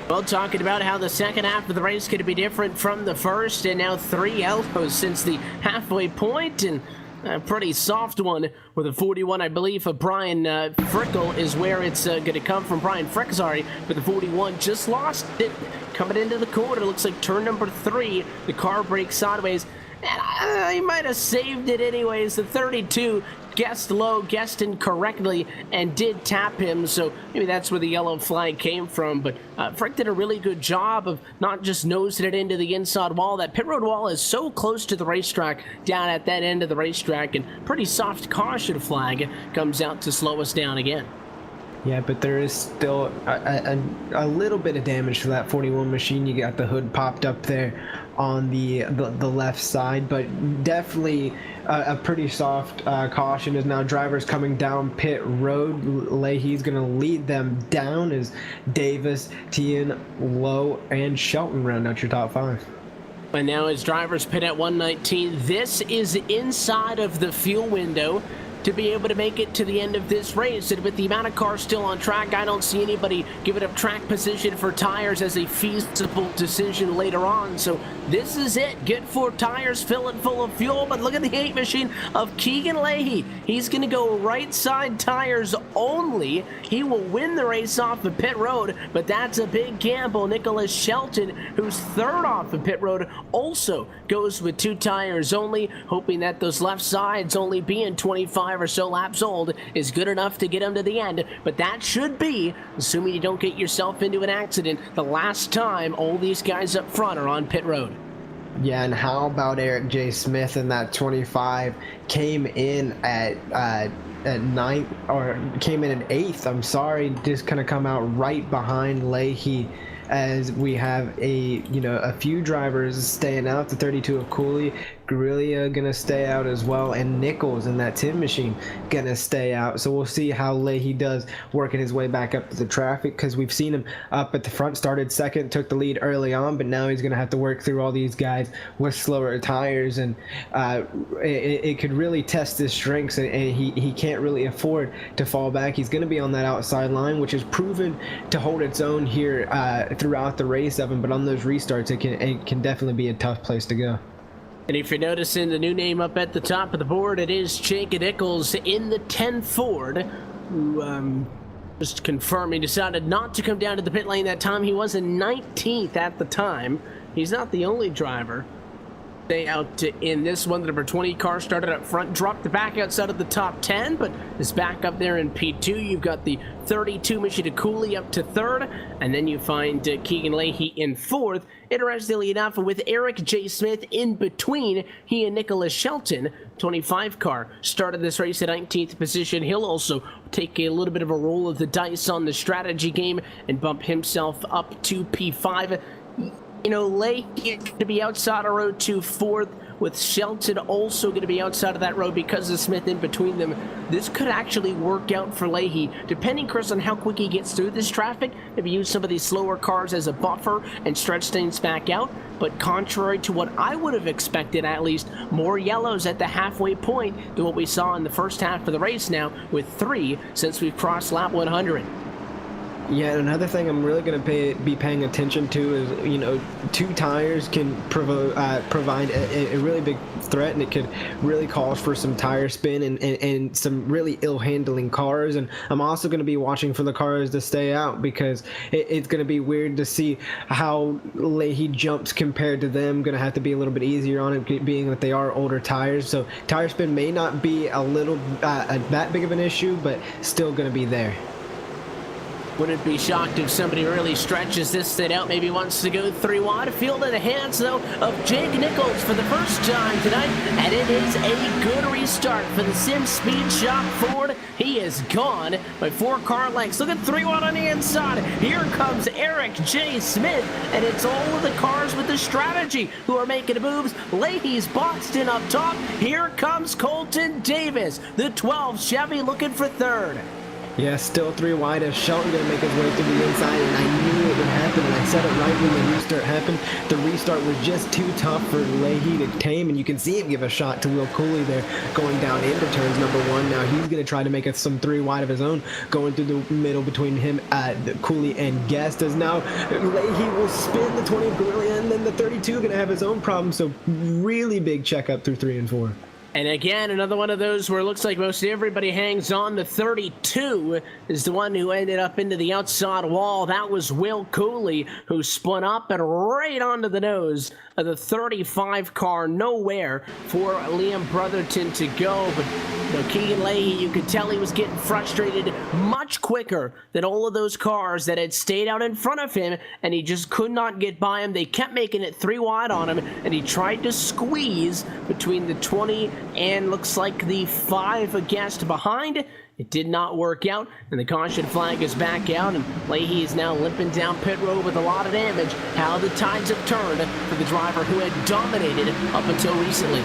Well, talking about how the second half of the race could be different from the first, and now 3 yellows since the halfway point, and a pretty soft one with a 41, I believe, of Brian Frickel is where it's going to come from. Brian Frick, sorry, but the 41 just lost it coming into the corner. Looks like turn number 3. The car brakes sideways, and he might have saved it anyways. The 32 guessed low, guessed incorrectly, and did tap him, so maybe that's where the yellow flag came from. But Frick did a really good job of not just nosing it into the inside wall. That pit road wall is so close to the racetrack, down at that end of the racetrack, and pretty soft caution flag comes out to slow us down again. Yeah, but there is still a little bit of damage to that 41 machine. You got the hood popped up there on the left side, but definitely a pretty soft caution. As now drivers coming down pit road. Leahy's going to lead them down as Davis, Tien, Lowe, and Shelton round out your top 5. And now as drivers pit at 119, this is inside of the fuel window to be able to make it to the end of this race. And with the amount of cars still on track, I don't see anybody giving up track position for tires as a feasible decision later on. So this is it. Get 4 tires, fill it full of fuel. But look at the 8 machine of Keegan Leahy. He's going to go right side tires only. He will win the race off of pit road, but that's a big gamble. Nicholas Shelton, who's 3rd off of pit road, also goes with 2 tires only, hoping that those left sides, only being 25 or so laps old, is good enough to get him to the end. But that should be, assuming you don't get yourself into an accident, the last time all these guys up front are on pit road. Yeah, and how about Eric J. Smith in that 25? Came in at 9th, or came in at 8th, I'm sorry, just kind of come out right behind Leahy, as we have a few drivers staying out. The 32 of Cooley, Guerrilla gonna stay out as well, and Nichols in that 10 machine gonna stay out. So we'll see how Leahy does working his way back up to the traffic, because we've seen him up at the front, started 2nd, took the lead early on, but now he's gonna have to work through all these guys with slower tires, and it could really test his strengths, and he can't really afford to fall back. He's gonna be on that outside line, which is proven to hold its own here throughout the race, Evan, but on those restarts it can definitely be a tough place to go. And if you're noticing the new name up at the top of the board, it is Jake Nichols in the 10 Ford, who just confirming decided not to come down to the pit lane that time. He was in 19th at the time. He's not the only driver. Stay out in this one. The number 20 car started up front, dropped the back outside of the top 10, but is back up there in P2. You've got the 32 Michita Cooley up to 3rd, and then you find Keegan Leahy in 4th. Interestingly enough, with Eric J. Smith in between, he and Nicholas Shelton, 25 car, started this race at 19th position. He'll also take a little bit of a roll of the dice on the strategy game and bump himself up to P5. You know, Leahy is going to be outside of road to 4th, with Shelton also going to be outside of that road because of Smith in between them. This could actually work out for Leahy, depending, Chris, on how quick he gets through this traffic. Maybe use some of these slower cars as a buffer and stretch things back out. But contrary to what I would have expected, at least, more yellows at the halfway point than what we saw in the first half of the race now, with 3 since we've crossed lap 100. Yeah, and another thing I'm really going to be paying attention to is, you know, 2 tires can provide a really big threat, and it could really cause for some tire spin and some really ill-handling cars. And I'm also going to be watching for the cars to stay out, because it's going to be weird to see how Leahy jumps compared to them. Going to have to be a little bit easier on it, being that they are older tires. So tire spin may not be a little that big of an issue, but still going to be there. Wouldn't be shocked if somebody really stretches this thing out, maybe wants to go 3 wide. Field in the hands, though, of Jake Nichols for the first time tonight, and it is a good restart for the Sim Speed Shop Ford. He is gone by 4 car lengths. Look at 3 wide on the inside. Here comes Eric J. Smith, and it's all of the cars with the strategy who are making moves. Leahy's boxed in up top. Here comes Colton Davis, the 12 Chevy, looking for 3rd. Yeah, still 3 wide as Shelton going to make his way through the inside, and I knew it would happen, and I said it right when the restart happened. The restart was just too tough for Leahy to tame, and you can see him give a shot to Will Cooley there going down into turns number 1. Now he's going to try to make some 3 wide of his own, going through the middle between him, Cooley and Guest, as now Leahy will spin the 20 of Gorilla, and then the 32 going to have his own problem. So really big checkup through 3 and 4. And again, another one of those where it looks like most everybody hangs on. The 32 is the one who ended up into the outside wall. That was Will Cooley, who spun up and right onto the nose of the 35 car. Nowhere for Liam Brotherton to go. But you know, Keegan Leahy, you could tell he was getting frustrated much quicker than all of those cars that had stayed out in front of him, and he just could not get by him. They kept making it 3 wide on him, and he tried to squeeze between the 20 and looks like the 5 a guest behind. It did not work out, and the caution flag is back out, and Leahy is now limping down pit road with a lot of damage. How the tides have turned for the driver who had dominated up until recently.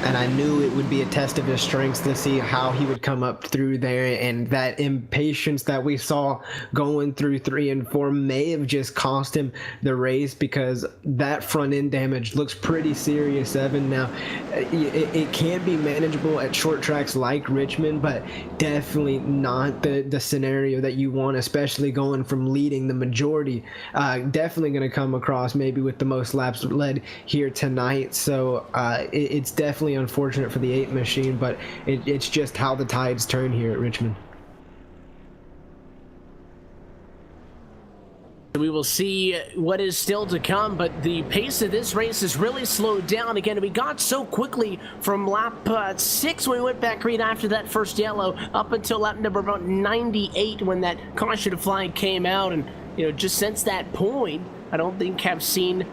And I knew it would be a test of his strengths to see how he would come up through there, and that impatience that we saw going through 3 and 4 may have just cost him the race, because that front end damage looks pretty serious, Evan. Now, it can be manageable at short tracks like Richmond, but definitely not the scenario that you want, especially going from leading the majority. Definitely going to come across maybe with the most laps led here tonight. So it's definitely unfortunate for the 8 machine, but it's just how the tides turn here at Richmond. We will see what is still to come, but the pace of this race has really slowed down again. We got so quickly from lap 6 when we went back green after that first yellow up until lap number about 98 when that caution flag came out, and you know, just since that point I don't think have seen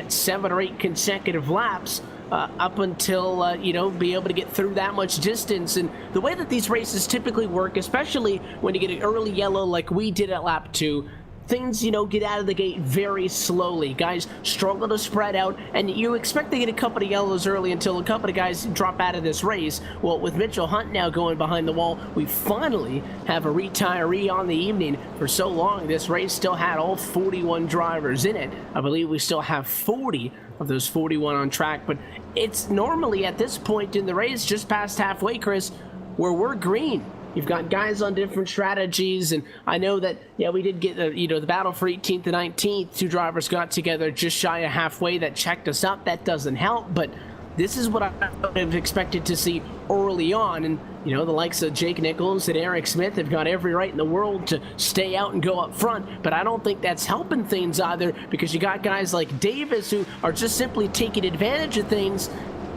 7 or 8 consecutive laps up until, you know, be able to get through that much distance. And the way that these races typically work, especially when you get an early yellow like we did at lap 2, things, you know, get out of the gate very slowly. Guys struggle to spread out, and you expect to get a couple of yellows early until a couple of guys drop out of this race. Well, with Mitchell Hunt now going behind the wall, we finally have a retiree on the evening. For so long, this race still had all 41 drivers in it. I believe we still have 40 of those 41 on track, but it's normally at this point in the race, just past halfway, Chris, where we're green. You've got guys on different strategies, and I know that, yeah, we did get the battle for 18th and 19th. 2 drivers got together just shy of halfway. That checked us up. That doesn't help, but this is what I would have expected to see early on. And you know, the likes of Jake Nichols and Eric Smith have got every right in the world to stay out and go up front, but I don't think that's helping things either, because you got guys like Davis who are just simply taking advantage of things,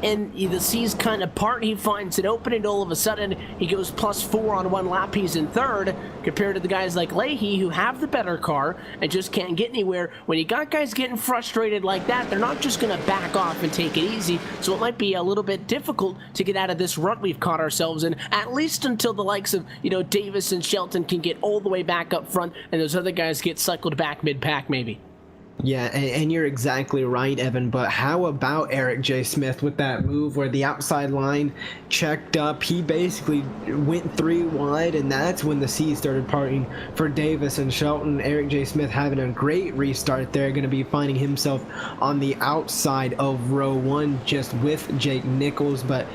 and the seas kind of part. He finds it open, and all of a sudden he goes +4 on 1 lap. He's in 3rd, compared to the guys like Leahy who have the better car and just can't get anywhere. When you got guys getting frustrated like that, they're not just going to back off and take it easy, so it might be a little bit difficult to get out of this rut we've caught ourselves in, at least until the likes of, you know, Davis and Shelton can get all the way back up front and those other guys get cycled back mid-pack maybe. Yeah, and you're exactly right, Evan, but how about Eric J. Smith with that move where the outside line checked up? He basically went 3 wide, and that's when the seas started parting for Davis and Shelton. Eric J. Smith having a great restart there, going to be finding himself on the outside of row 1 just with Jake Nichols, but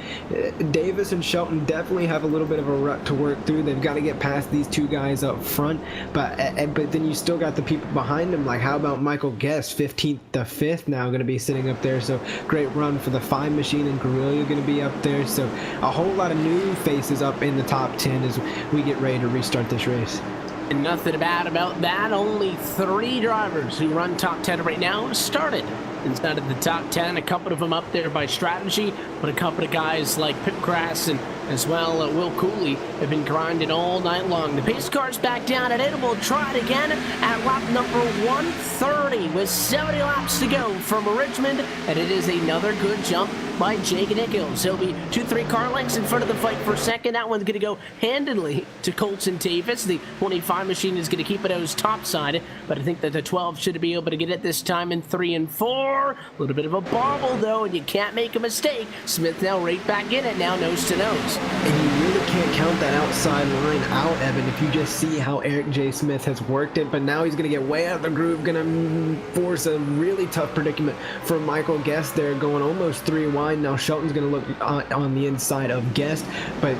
Davis and Shelton definitely have a little bit of a rut to work through. They've got to get past these 2 guys up front, but then you still got the people behind them. Like, how about Michael Guest, 15th to 5th now, going to be sitting up there, so great run for the 5 machine, and Guerrilla going to be up there, so a whole lot of new faces up in the top 10 as we get ready to restart this race. And nothing bad about that. Only 3 drivers who run top 10 right now started inside of the top 10. A couple of them up there by strategy, but a couple of guys like Pip Grass and as well Will Cooley have been grinding all night long. The pace car's back down at it, and we'll try it again at lap number 130 with 70 laps to go from Richmond, and it is another good jump by Jake Nichols. He'll be 2-3 car lengths in front of the fight for second. That one's going to go handedly to Colton Davis. The 25 machine is going to keep it as topside, but I think that the 12 should be able to get it this time in 3 and 4. A little bit of a bobble, though, and you can't make a mistake. Smith now right back in it, now nose to nose. And you really can't count that outside line out, Evan, if you just see how Eric J. Smith has worked it, but now he's going to get way out of the groove, going to force a really tough predicament for Michael Guest there, going almost 3 wide. Now Shelton's going to look on the inside of Guest, but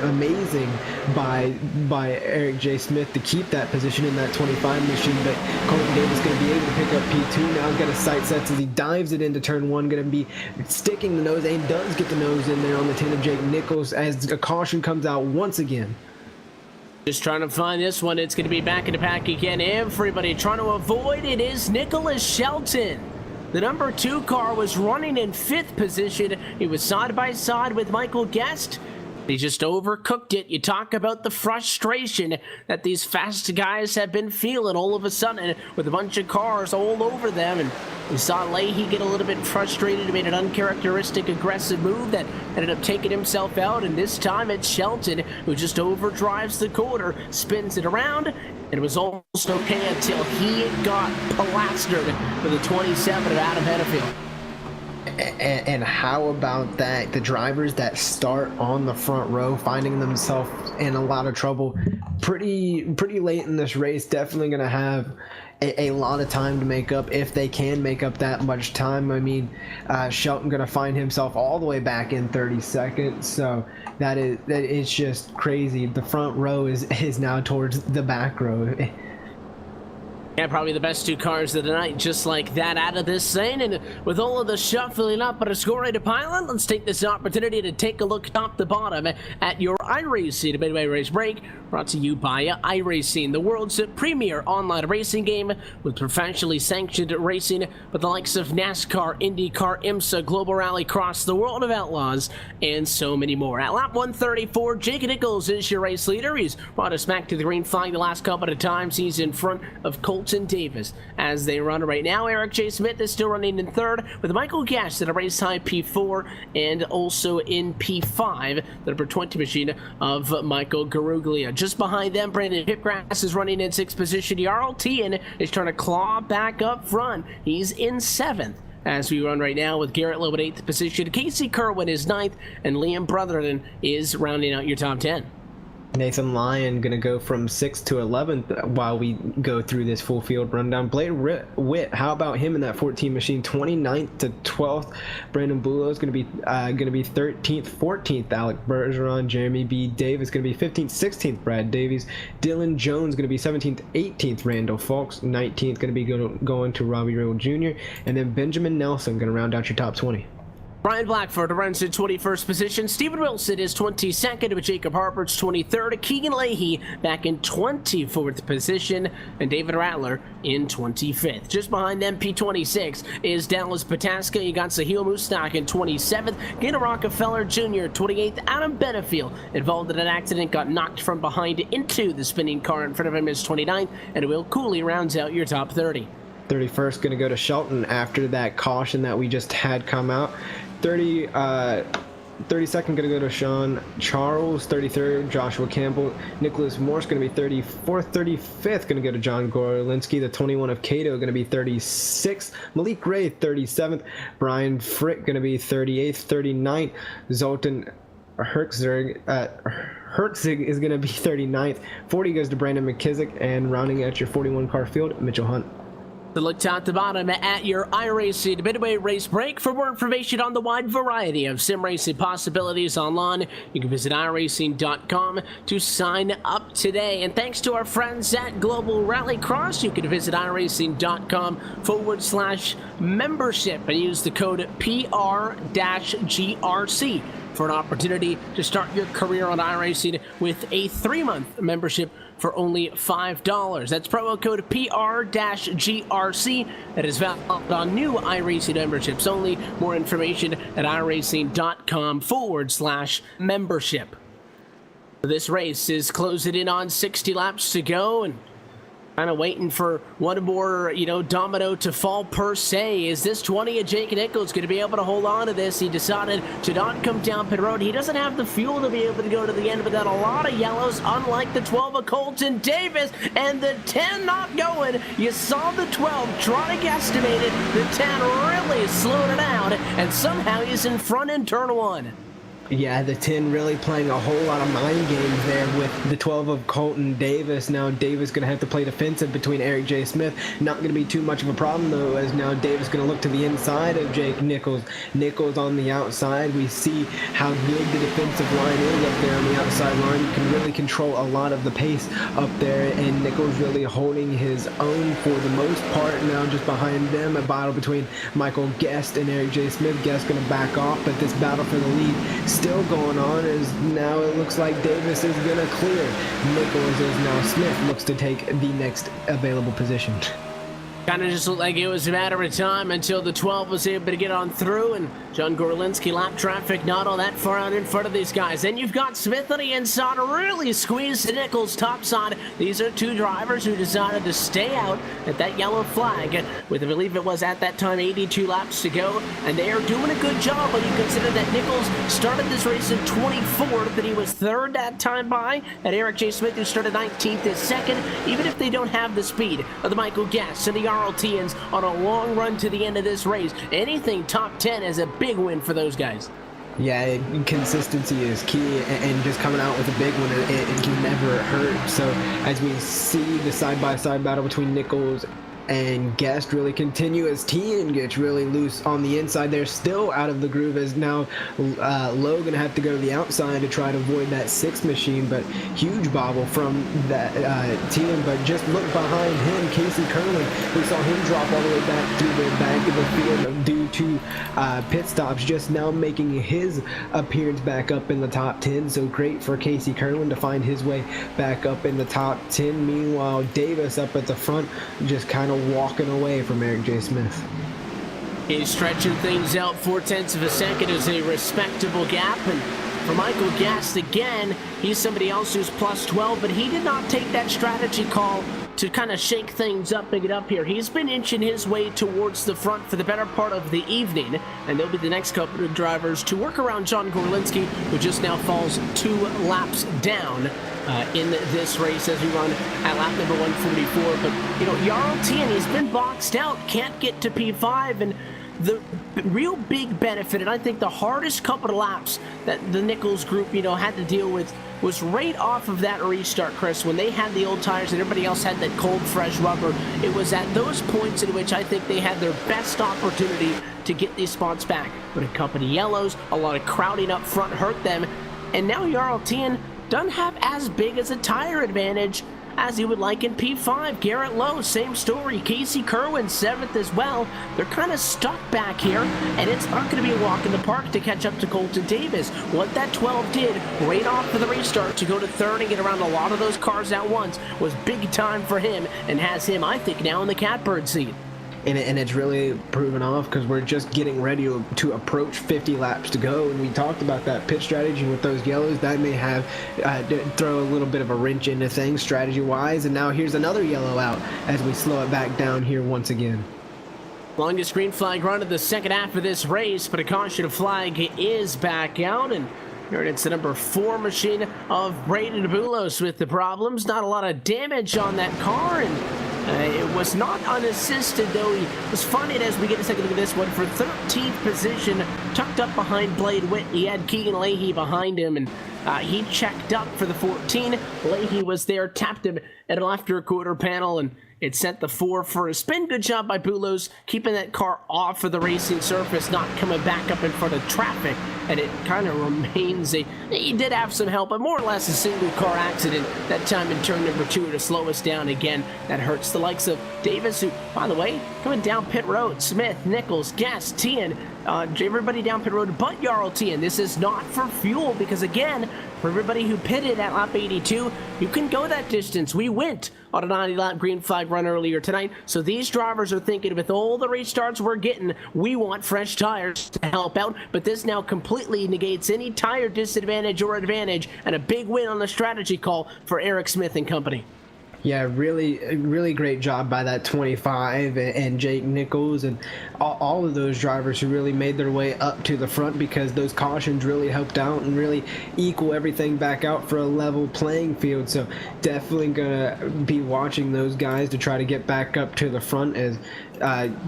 amazing by Eric J. Smith to keep that position in that 25 machine, but Colton Davis going to be able to pick up P2. Now he's got a sight set as he dives it into turn 1, going to be sticking the nose, and does get the nose in there on the 10 of Jake Nichols as a caution comes out once again. Just trying to find this one. It's going to be back in the pack again. Everybody trying to avoid it is Nicholas Shelton. The number 2 car was running in 5th position. He was side by side with Michael Guest. He just overcooked it. You talk about the frustration that these fast guys have been feeling all of a sudden with a bunch of cars all over them. And we saw Leahy get a little bit frustrated. He made an uncharacteristic aggressive move that ended up taking himself out. And this time it's Shelton who just overdrives the corner, spins it around, and it was almost okay until he got plastered for the 27 of Adam Benefield. And how about that? The drivers that start on the front row finding themselves in a lot of trouble pretty late in this race, definitely going to have a lot of time to make up, if they can make up that much time. I mean, Shelton going to find himself all the way back in 32nd, so that is just crazy. The front row is now towards the back row. Yeah, probably the best 2 cars of the night, just like that out of this thing. And with all of the shuffling up at a score-rated pilot, let's take this opportunity to take a look top to bottom at your iRacing Midway Race Break, brought to you by iRacing, the world's premier online racing game with professionally sanctioned racing with the likes of NASCAR, IndyCar, IMSA, Global Rally Cross, the World of Outlaws, and so many more. At lap 134, Jake Nichols is your race leader. He's brought us back to the green flag the last couple of times. He's in front of Colton Davis as they run right now. Eric J. Smith is still running in 3rd with Michael Guest at a race high P4 and also in P5, the number 20 machine of Michael Garuglia. Just behind them, Brandon Pipgrass is running in 6th position. Jarl Tien is trying to claw back up front. He's in 7th. As we run right now with Garrett Lowe at 8th position. Casey Kerwin is 9th, and Liam Brotherton is rounding out your top 10. Nathan Lyon going to go from 6th to 11th while we go through this full field rundown. Blade Witt, how about him in that 14 machine? 29th to 12th. Brandon Bulow is going to be 13th, 14th. Alec Bergeron, Jeremy B. Davis going to be 15th, 16th. Brad Davies, Dylan Jones going to be 17th, 18th. Randall Falks, 19th, going to be going to Robbie Riddle Jr. And then Benjamin Nelson going to round out your top 20. Brian Blackford runs in 21st position. Stephen Wilson is 22nd, with Jacob Harper's 23rd. Keegan Leahy back in 24th position, and David Rattler in 25th. Just behind them, P26 is Dallas Pataska. You got Sahil Mustak in 27th. Gator Rockefeller Jr. 28th. Adam Benefield, involved in an accident, got knocked from behind into the spinning car in front of him, is 29th, and Will Cooley rounds out your top 30. 31st going to go to Shelton after that caution that we just had come out. 30 32nd going to go to Sean Charles. 33rd, Joshua Campbell. Nicholas Morse going to be 34th. 35th going to go to John Gorlinski. The 21 of Cato going to be 36th. Malik Ray, 37th. Brian Frick going to be 38th. 39th. Zoltan Herzig is going to be 39th. 40 goes to Brandon McKissick. And rounding out your 41 car field, Mitchell Hunt. To look top to bottom at your iRacing midway race break. For more information on the wide variety of sim racing possibilities online, you can visit iRacing.com to sign up today. And thanks to our friends at Global Rallycross, you can visit iRacing.com/membership and use the code PR-GRC for an opportunity to start your career on iRacing with a 3-month membership for only $5. That's promo code PR-GRC. That is valid on new iRacing memberships only. More information at iRacing.com/membership. This race is closing in on 60 laps to go, and kind of waiting for one more, domino to fall per se. Is this 20 of Jake Nichols going to be able to hold on to this? He decided to not come down pit road. He doesn't have the fuel to be able to go to the end, but then a lot of yellows, unlike the 12 of Colton Davis, and the 10 not going. You saw the 12 try to guesstimate it. The 10 really slowed it out, and somehow he's in front in turn 1. Yeah, the 10 really playing a whole lot of mind games there with the 12 of Colton Davis. Now Davis going to have to play defensive between Eric J. Smith. Not going to be too much of a problem, though, as now Davis going to look to the inside of Jake Nichols. Nichols on the outside. We see how good the defensive line is up there on the outside line. You can really control a lot of the pace up there, and Nichols really holding his own for the most part. Now just behind them, a battle between Michael Guest and Eric J. Smith. Guest going to back off, but this battle for the lead still going on, as now it looks like Davis is going to clear. Nichols is now Smith looks to take the next available position. Kind of just looked like it was a matter of time until the 12 was able to get on through, and John Gorlinski lap traffic not all that far out in front of these guys. Then you've got Smith on the inside, really squeezed to Nichols' top side. These are two drivers who decided to stay out at that yellow flag with, I believe it was at that time, 82 laps to go, and they are doing a good job when you consider that Nichols started this race in 24th, that he was third that time by, and Eric J. Smith, who started 19th, is second. Even if they don't have the speed of the Michael Guests and the RLTians on a long run to the end of this race, anything top 10 is a big win for those guys. Yeah, consistency is key, and just coming out with a big one, it can never hurt. So as we see the side-by-side battle between Nichols and Guest really continue, as Tien gets really loose on the inside. They're still out of the groove, as now Logan have to go to the outside to try to avoid that 6th machine, but huge bobble from that Tien. But just look behind him, Casey Kerwin. We saw him drop all the way back through the back of the field due to pit stops, just now making his appearance back up in the top 10. So great for Casey Kerwin to find his way back up in the top 10. Meanwhile, Davis up at the front, just kind of walking away from Eric J. Smith. He's stretching things out 0.4 of a second is a respectable gap. And for Michael Guest, again, he's somebody else who's plus 12, but he did not take that strategy call to kind of shake things up and get up here. He's been inching his way towards the front for the better part of the evening, and they'll be the next couple of drivers to work around John Gorlinski, who just now falls 2 laps down in this race as we run at lap number 144. But, Jarl Tien, he's been boxed out, can't get to P5, and the real big benefit, and I think the hardest couple of laps that the Nichols group, had to deal with was right off of that restart, Chris, when they had the old tires and everybody else had that cold, fresh rubber. It was at those points in which I think they had their best opportunity to get these spots back. But a couple of yellows, a lot of crowding up front hurt them, and now Jarl Tien doesn't have as big as a tire advantage as he would like in P5. Garrett Lowe, same story. Casey Kerwin, 7th as well. They're kind of stuck back here, and it's not going to be a walk in the park to catch up to Colton Davis. What that 12 did right off of the restart to go to 3rd and get around a lot of those cars at once was big time for him, and has him, I think, now in the catbird seat. And it's really proven off, because we're just getting ready to approach 50 laps to go, and we talked about that pit strategy with those yellows. That may have throw a little bit of a wrench into things strategy wise, and now here's another yellow out as we slow it back down here once again. Longest green flag run of the second half of this race, but a caution flag is back out, and here it's the number 4 machine of Braden Boulos with the problems. Not a lot of damage on that car, and it was not unassisted, though. He was finding, as we get a second look at this one, for 13th position, tucked up behind Blade Witt. He had Keegan Leahy behind him, and he checked up for the 14. Leahy was there, tapped him at after a quarter panel, and it sent the 4 for a spin. Good job by Boulos, keeping that car off of the racing surface, not coming back up in front of traffic, and it kind of remains he did have some help, but more or less a single car accident that time in turn number 2 to slow us down again. That hurts the likes of Davis, who, by the way, coming down pit road, Smith, Nichols, Guest, Tian, everybody down pit road but Jarl Tian. This is not for fuel, because again, for everybody who pitted at lap 82, you can go that distance. We went on a 90-lap green flag run earlier tonight, so these drivers are thinking, with all the restarts we're getting, we want fresh tires to help out, but this now completely negates any tire disadvantage or advantage, and a big win on the strategy call for Eric Smith and company. Yeah, really great job by that 25 and Jake Nichols and all of those drivers who really made their way up to the front, because those cautions really helped out and really equal everything back out for a level playing field. So definitely gonna be watching those guys to try to get back up to the front, as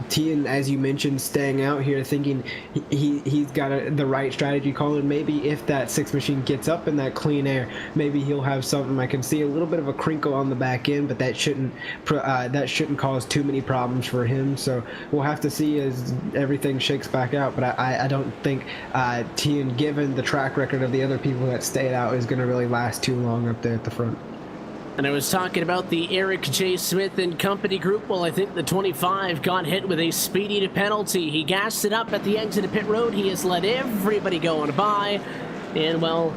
Tian, as you mentioned, staying out here thinking he's got the right strategy call, and maybe if that 6 machine gets up in that clean air, maybe he'll have something. I can see a little bit of a crinkle on the back end, but that shouldn't cause too many problems for him. So we'll have to see as everything shakes back out, but I don't think Tian, given the track record of the other people that stayed out, is going to really last too long up there at the front. And I was talking about the Eric J. Smith and company group. Well, I think the 25 got hit with a speeding penalty. He gassed it up at the exit of pit road. He has let everybody go on by. And, well,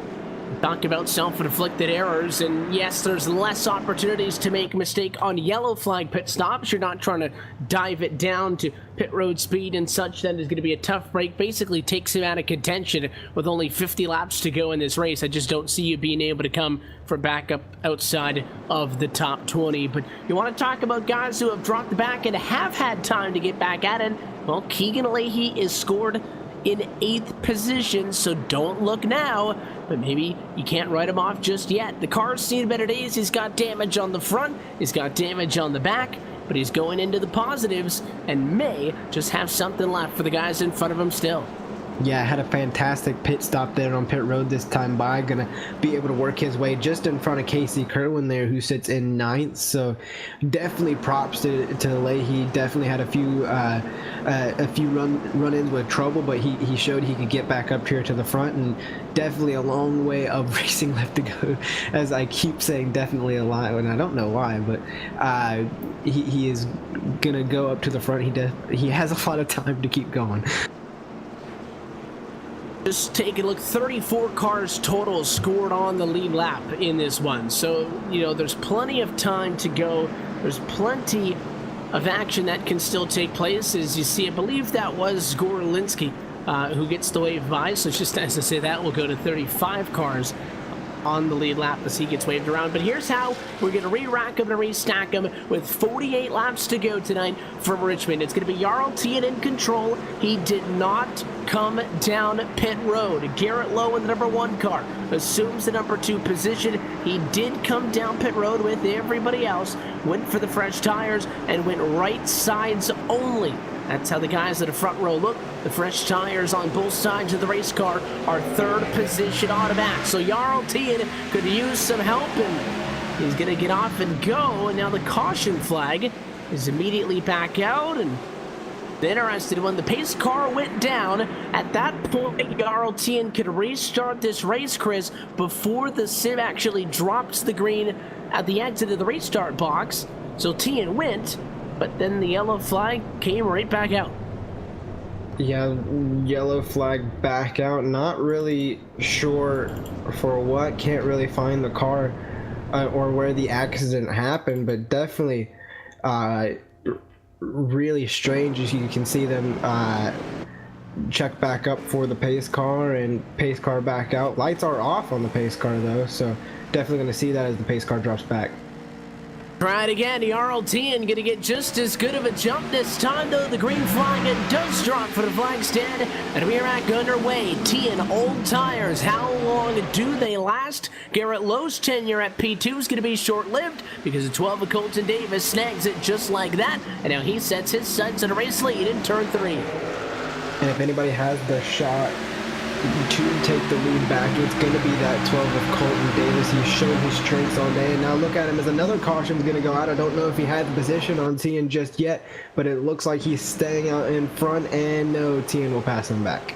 talk about self-inflicted errors, and yes, there's less opportunities to make a mistake on yellow flag pit stops. You're not trying to dive it down to pit road speed and such. That is going to be a tough break. Basically takes him out of contention with only 50 laps to go in this race. I just don't see you being able to come for backup outside of the top 20. But you want to talk about guys who have dropped the back and have had time to get back at it. Well, Keegan Leahy is scored in 8th position, so don't look now, but maybe you can't write him off just yet. The car's seen better days. He's got damage on the front, he's got damage on the back, but he's going into the positives and may just have something left for the guys in front of him still. Yeah, had a fantastic pit stop there on pit road this time by. Gonna be able to work his way just in front of Casey Kerwin there, who sits in 9th. So definitely props to Leahy. Definitely had a few run-ins with trouble, but he showed he could get back up here to the front, and definitely a long way of racing left to go. As I keep saying, definitely a lot, and I don't know why, but he is gonna go up to the front. He has a lot of time to keep going. Just take a look, 34 cars total scored on the lead lap in this one. So, you know, there's plenty of time to go. There's plenty of action that can still take place. As you see, I believe that was Gorlinski who gets the wave by. So just as I say that, we'll go to 35 cars on the lead lap as he gets waved around. But here's how we're going to re-rack them and restack them with 48 laps to go tonight from Richmond. It's going to be Jarl Tian in control. He did not come down pit road. Garrett Lowe in the number 1 car assumes the number 2 position. He did come down pit road with everybody else, went for the fresh tires, and went right sides only. That's how the guys at the front row look. The fresh tires on both sides of the race car are 3rd position automatic. So Jarl Tian could use some help, and he's going to get off and go. And now the caution flag is immediately back out. And interested, when the pace car went down, at that point, Jarl Tian could restart this race, Chris, before the sim actually drops the green at the exit of the restart box. So Tian went, but then the yellow flag came right back out. Yeah, yellow flag back out. Not really sure for what. Can't really find the car or where the accident happened, but definitely really strange as you can see them check back up for the pace car and pace car back out. Lights are off on the pace car though, so definitely going to see that as the pace car drops back. Try it again. The RLT going to get just as good of a jump this time, though. The green flag does drop for the flag stand, and we're back underway. Tian old tires. How long do they last? Garrett Lowe's tenure at P2 is going to be short-lived because the 12 of Colton Davis snags it just like that, and now he sets his sights on a race lead in turn 3. And if anybody has the shot to take the lead back, it's going to be that 12 of Colton Davis. He's shown his strengths all day, and now look at him as another caution is going to go out. I don't know if he had the position on Tian just yet, but it looks like he's staying out in front, and no, Tian will pass him back.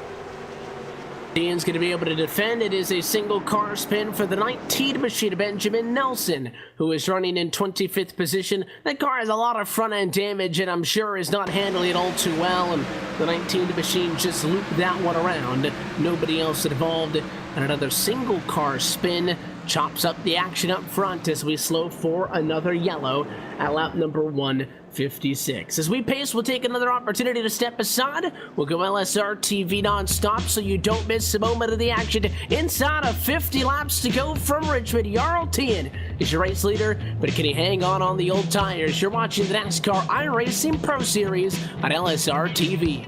Tian's going to be able to defend. It is a single car spin for the 19 machine, Benjamin Nelson, who is running in 25th position. That car has a lot of front end damage, and I'm sure is not handling it all too well, and the 19 machine just looped that one around. Nobody else involved. And another single car spin chops up the action up front as we slow for another yellow at lap number 156. As we pace, we'll take another opportunity to step aside. We'll go LSRTV non-stop so you don't miss a moment of the action. Inside of 50 laps to go from Richmond, Jarl Tian is your race leader, but can he hang on the old tires? You're watching the NASCAR iRacing Pro Series on LSRTV.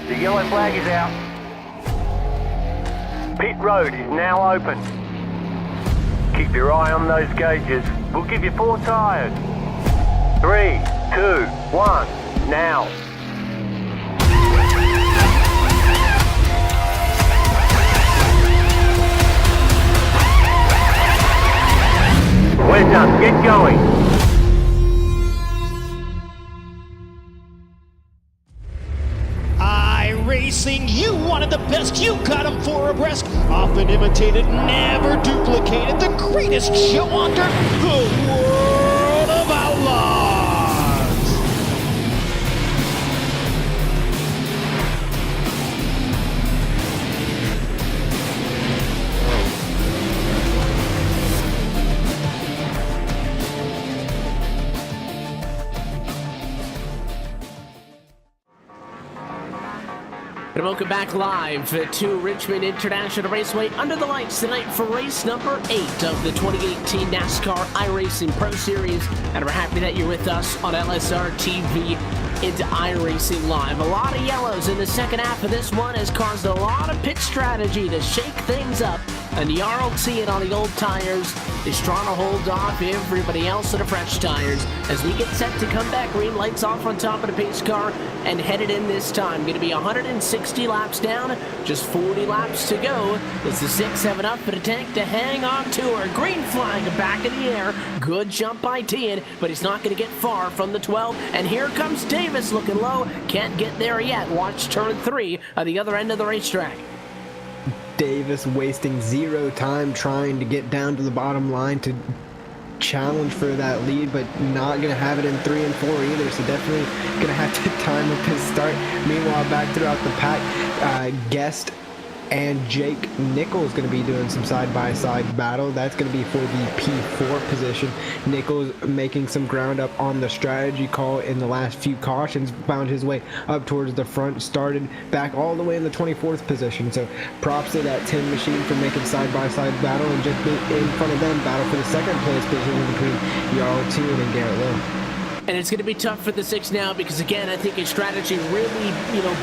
The yellow flag is out. Pit road is now open. Keep your eye on those gauges. We'll give you 4 tyres. 3, 2, 1, now. We're done. Get going. iRacing, you wanted the best, you got them 4 abreast. Often imitated, never duplicated. The greatest show on dirt, the world of outlaws. And welcome back live to Richmond International Raceway under the lights tonight for race number 8 of the 2018 NASCAR iRacing Pro Series. And we're happy that you're with us on LSRTV into iRacing Live. A lot of yellows in the second half of this one has caused a lot of pit strategy to shake things up. And the RLT and on the old tires is trying to hold off everybody else at the fresh tires as we get set to come back. Green lights off on top of the pace car and headed in this time. Going to be 160 laps down, just 40 laps to go. Does the 6 have enough for the tank to hang on to her? Green flag back in the air. Good jump by Tian, but he's not going to get far from the 12. And here comes Davis looking low. Can't get there yet. Watch turn 3 at the other end of the racetrack. Davis wasting zero time trying to get down to the bottom line to challenge for that lead, but not going to have it in 3 and 4 either, so definitely going to have to time up his start. Meanwhile, back throughout the pack, Guest and Jake Nichols going to be doing some side-by-side battle. That's going to be for the P4 position. Nichols making some ground up on the strategy call in the last few cautions, found his way up towards the front, started back all the way in the 24th position. So props to that Tin Machine for making side-by-side battle and just in front of them battle for the second place position between Jarl Tian and Garrett Lowe. And it's going to be tough for the 6 now because, again, I think his strategy really,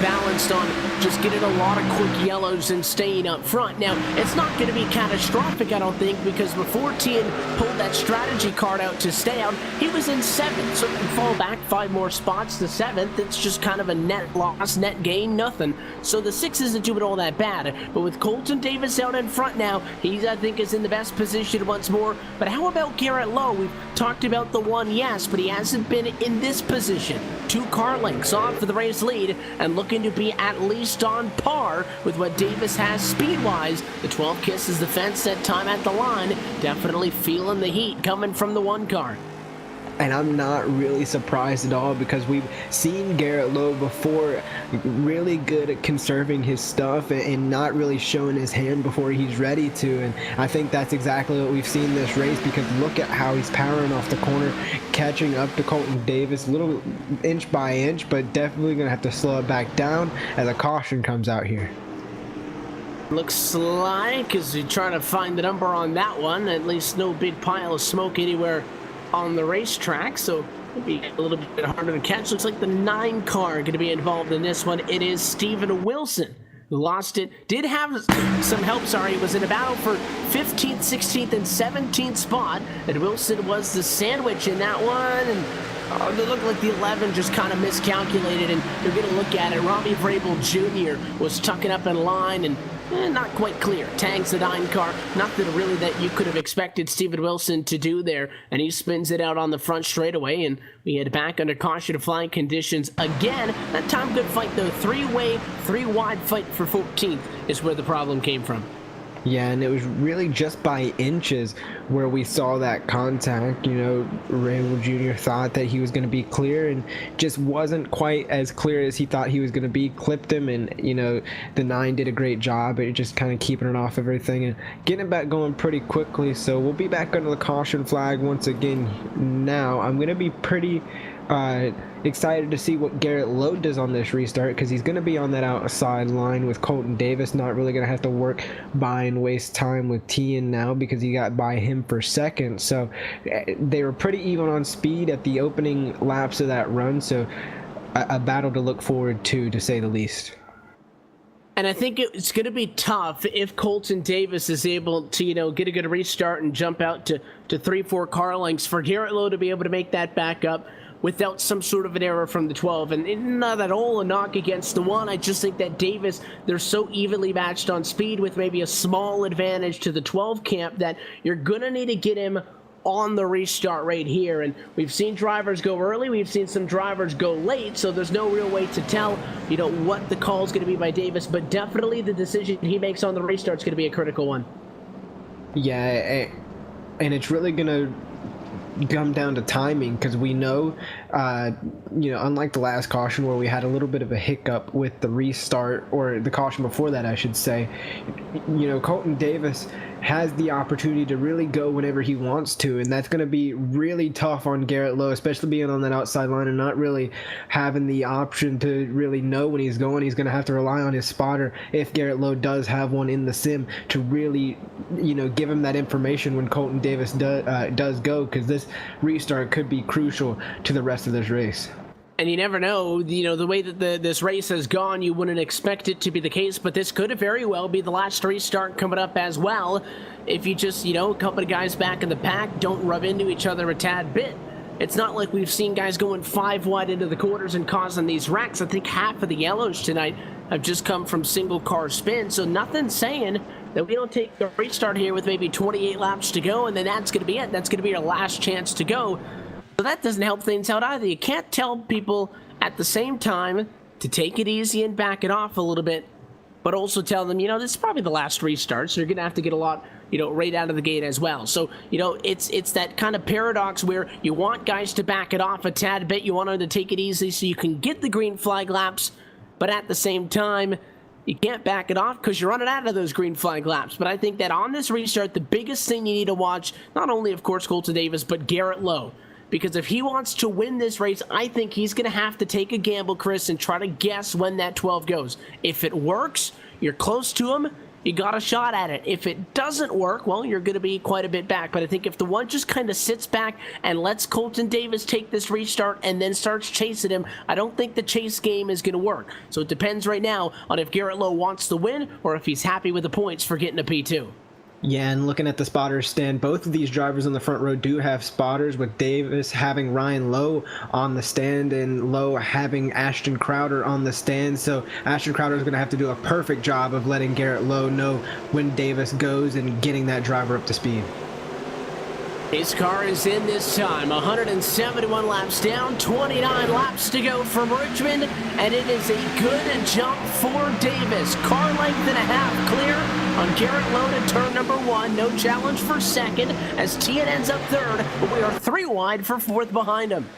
balanced on just getting a lot of quick yellows and staying up front. Now, it's not going to be catastrophic, I don't think, because before Tian pulled that strategy card out to stay out, he was in 7th. So fall back 5 more spots to 7th. It's just kind of a net loss, net gain, nothing. So the 6 isn't doing all that bad. But with Colton Davis out in front now, he, I think, is in the best position once more. But how about Garrett Lowe? We've talked about the 1, yes, but he hasn't been in this position. 2 car lengths on for the race lead and looking to be at least on par with what Davis has speed-wise. The 12 kisses the fence that time at the line. Definitely feeling the heat coming from the 1 car. And I'm not really surprised at all because we've seen Garrett Lowe before really good at conserving his stuff and not really showing his hand before he's ready to. And I think that's exactly what we've seen this race because look at how he's powering off the corner, catching up to Colton Davis, little inch by inch, but definitely going to have to slow it back down as a caution comes out here. Looks like, as you're trying to find the number on that one, at least no big pile of smoke anywhere on the racetrack, so it'll be a little bit harder to catch. Looks like the 9 car going to be involved in this one. It is Steven Wilson who lost it. Did have some help, sorry. Was in a battle for 15th, 16th, and 17th spot, and Wilson was the sandwich in that one, and it looked like the 11 just kind of miscalculated, and you're going to look at it. Robbie Vrabel Jr. was tucking up in line, and not quite clear. Tags the 9 car. Nothing really that you could have expected Steven Wilson to do there. And he spins it out on the front straightaway. And we head back under caution to flying conditions again. That time, good fight though. 3-way, 3-wide fight for 14th is where the problem came from. Yeah, and it was really just by inches where we saw that contact. Rabel Jr. thought that he was going to be clear and just wasn't quite as clear as he thought he was going to be. Clipped him, and, the 9 did a great job at just kind of keeping it off everything and getting it back going pretty quickly. So we'll be back under the caution flag once again now. I'm going to be pretty excited to see what Garrett Lowe does on this restart because he's going to be on that outside line with Colton Davis, not really going to have to work by and waste time with Tian now because he got by him for second. So they were pretty even on speed at the opening laps of that run, so a battle to look forward to say the least. And I think it's going to be tough if Colton Davis is able to, get a good restart and jump out to 3-4 car lengths for Garrett Lowe to be able to make that back up without some sort of an error from the 12. And not at all a knock against the 1. I just think that Davis, they're so evenly matched on speed with maybe a small advantage to the 12 camp that you're going to need to get him on the restart right here. And we've seen drivers go early, we've seen some drivers go late, so there's no real way to tell, what the call is going to be by Davis, but definitely the decision he makes on the restart is going to be a critical one. Yeah, and it's really going to come down to timing because we know, unlike the last caution where we had a little bit of a hiccup with the restart, or the caution before that, I should say, Colton Davis has the opportunity to really go whenever he wants to, and that's going to be really tough on Garrett Lowe, especially being on that outside line and not really having the option to really know when he's going. He's going to have to rely on his spotter, if Garrett Lowe does have one in the sim, to really, give him that information when Colton Davis does go, because this restart could be crucial to the rest of this race. And you never know, the way that this race has gone, you wouldn't expect it to be the case, but this could very well be the last restart coming up as well. If you just, a couple of guys back in the pack don't rub into each other a tad bit. It's not like we've seen guys going 5 wide into the quarters and causing these wrecks. I think half of the yellows tonight have just come from single car spin, so nothing saying that we don't take a restart here with maybe 28 laps to go, and then that's going to be it. That's going to be our last chance to go. So that doesn't help things out either. You can't tell people at the same time to take it easy and back it off a little bit, but also tell them, this is probably the last restart, so you're going to have to get a lot, right out of the gate as well. So, it's that kind of paradox where you want guys to back it off a tad bit. You want them to take it easy so you can get the green flag laps, but at the same time, you can't back it off because you're running out of those green flag laps. But I think that on this restart, the biggest thing you need to watch, not only, of course, Colton Davis, but Garrett Lowe. Because if he wants to win this race, I think he's going to have to take a gamble, Chris, and try to guess when that 12 goes. If it works, you're close to him, you got a shot at it. If it doesn't work, well, you're going to be quite a bit back. But I think if the one just kind of sits back and lets Colton Davis take this restart and then starts chasing him, I don't think the chase game is going to work. So it depends right now on if Garrett Lowe wants to win or if he's happy with the points for getting a P2. Yeah, and looking at the spotters stand, both of these drivers on the front row do have spotters, with Davis having Ryan Lowe on the stand and Lowe having Ashton Crowder on the stand. So Ashton Crowder is going to have to do a perfect job of letting Garrett Lowe know when Davis goes and getting that driver up to speed. His car is in this time, 171 laps down, 29 laps to go from Richmond, and it is a good jump for Davis. Car length and a half clear on Garrett Lowe to turn number 1. No challenge for second as Tien ends up third, but we are 3 wide for 4th behind him.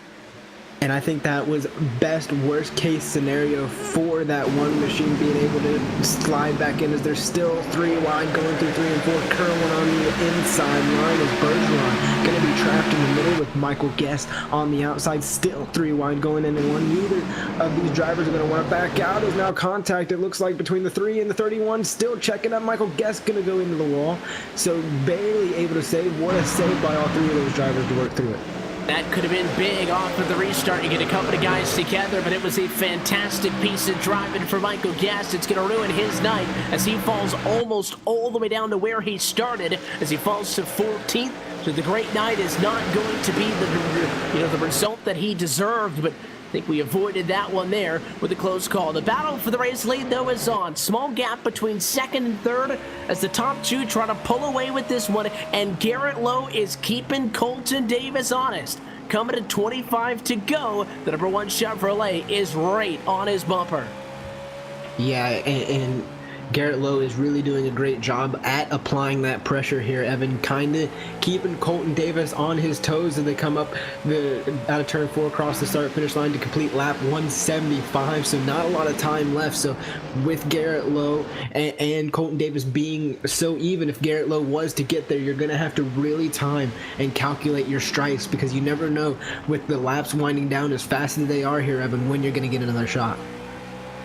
And I think that was best worst case scenario for that one machine being able to slide back in, as there's still 3 wide going through 3 and 4. Kerwin on the inside line as Bergeron going to be trapped in the middle with Michael Guest on the outside. Still 3 wide going into 1. Neither of these drivers are going to want to back out. Is now contact, it looks like, between the 3 and the 31. Still checking up. Michael Guest going to go into the wall. So barely able to save. What a save by all 3 of those drivers to work through it. That could have been big off of the restart. You get a couple of guys together, but it was a fantastic piece of driving for Michael Guest. It's going to ruin his night as he falls almost all the way down to where he started, as he falls to 14th. So the great night is not going to be the result that he deserved, but I think we avoided that one there with a close call. The battle for the race lead, though, is on. Small gap between 2nd and 3rd as the top 2 try to pull away with this one, and Garrett Lowe is keeping Colton Davis honest. Coming to 25 to go, the number 1 Chevrolet is right on his bumper. Yeah, and Garrett Lowe is really doing a great job at applying that pressure here, Evan. Kind of keeping Colton Davis on his toes as they come up out of turn 4 across the start-finish line to complete lap 175. So not a lot of time left. So with Garrett Lowe and Colton Davis being so even, if Garrett Lowe was to get there, you're going to have to really time and calculate your strikes, because you never know with the laps winding down as fast as they are here, Evan, when you're going to get another shot.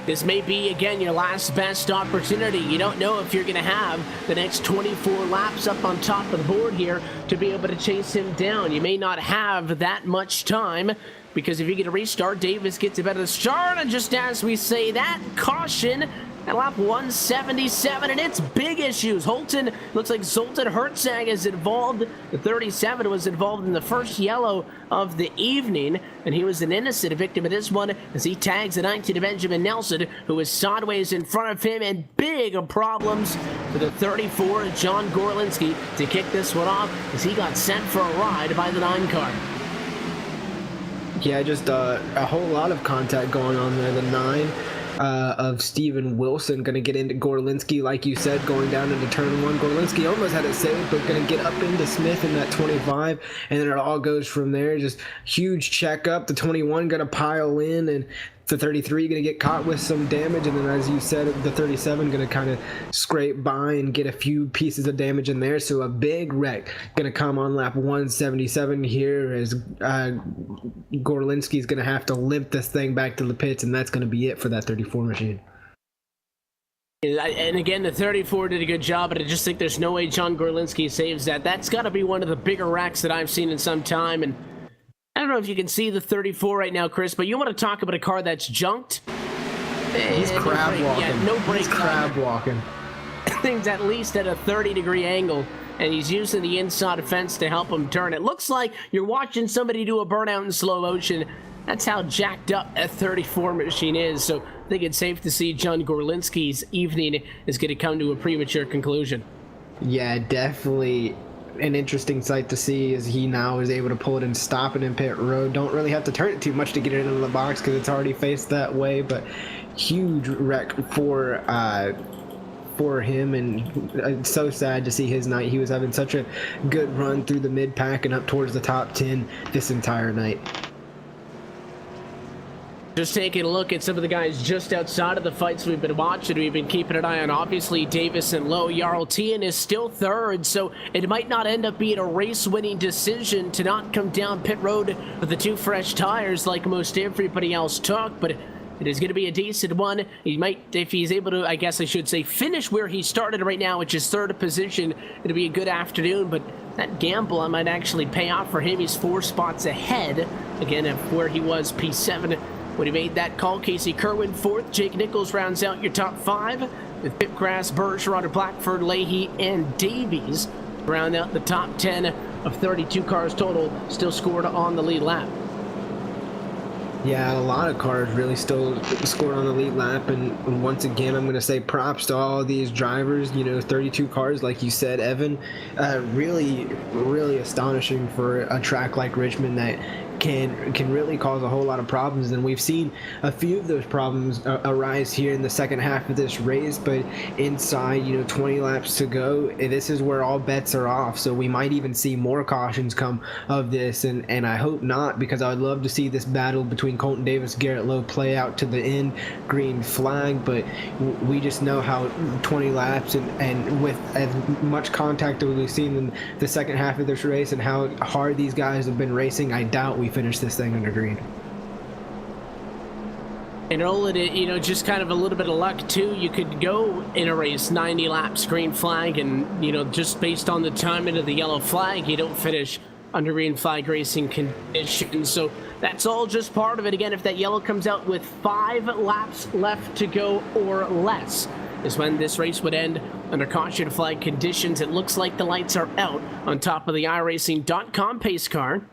This may be, again, your last best opportunity. You don't know if you're going to have the next 24 laps up on top of the board here to be able to chase him down. You may not have that much time, because if you get a restart, Davis gets a better start. And just as we say that, caution at lap 177, and it's big issues. Looks like Zoltan Herzog is involved. The 37 was involved in the first yellow of the evening, and he was an innocent victim of this one as he tags the 19 Benjamin Nelson, who is sideways in front of him, and big problems for the 34, John Gorlinski, to kick this one off as he got sent for a ride by the 9 car. Yeah, just a whole lot of contact going on there. The 9 of Steven Wilson going to get into Gorlinski, like you said, going down into turn 1. Gorlinski almost had it saved, but going to get up into Smith in that 25, and then it all goes from there. Just huge checkup. The 21 going to pile in, and the 33 going to get caught with some damage, and then, as you said, the 37 going to kind of scrape by and get a few pieces of damage in there. So a big wreck going to come on lap 177 here, as Gorlinski is going to have to limp this thing back to the pits, and that's going to be it for that 34 machine. And again, the 34 did a good job, but I just think there's no way John Gorlinski saves that. That's got to be one of the bigger wrecks that I've seen in some time, and I don't know if you can see the 34 right now, Chris, but you want to talk about a car that's junked? He's crab walking. Yeah, no brake. He's crab walking. Things at least at a 30-degree angle, and he's using the inside fence to help him turn. It looks like you're watching somebody do a burnout in slow motion. That's how jacked up that 34 machine is. So I think it's safe to see John Gorlinski's evening is going to come to a premature conclusion. Yeah, definitely an interesting sight to see as he now is able to pull it and stop it in pit road. Don't really have to turn it too much to get it into the box because it's already faced that way, but huge wreck for him, and it's so sad to see his night. He was having such a good run through the mid pack and up towards the top 10 this entire night. Just taking a look at some of the guys just outside of the fights we've been watching, we've been keeping an eye on. Obviously, Davis and Lowe. Jarl Tien is still third, so it might not end up being a race-winning decision to not come down pit road with the 2 fresh tires like most everybody else took, but it is going to be a decent one. He might, if he's able to, I guess I should say, finish where he started right now, which is third position. It'll be a good afternoon, but that gamble might actually pay off for him. He's 4 spots ahead, again, of where he was P7 when he made that call. Casey Kerwin fourth. Jake Nichols rounds out your top 5 with Pipgrass, Bergeron, Blackford, Leahy, and Davies round out the top 10 of 32 cars total still scored on the lead lap. Yeah, a lot of cars really still scored on the lead lap, and once again, I'm going to say props to all these drivers. 32 cars, like you said, Evan. Really, really astonishing for a track like Richmond that can really cause a whole lot of problems, and we've seen a few of those problems arise here in the second half of this race, but inside 20 laps to go, this is where all bets are off. So we might even see more cautions come of this, and I hope not, because I would love to see this battle between Colton Davis, Garrett Lowe play out to the end, green flag, but we just know how 20 laps and with as much contact that we've seen in the second half of this race and how hard these guys have been racing, I doubt we finish this thing under green. And all of it, just kind of a little bit of luck too. You could go in a race 90 laps green flag, and just based on the timing of the yellow flag, you don't finish under green flag racing conditions. So that's all just part of it. Again, if that yellow comes out with 5 laps left to go or less, is when this race would end under caution flag conditions. It looks like the lights are out on top of the iRacing.com pace car.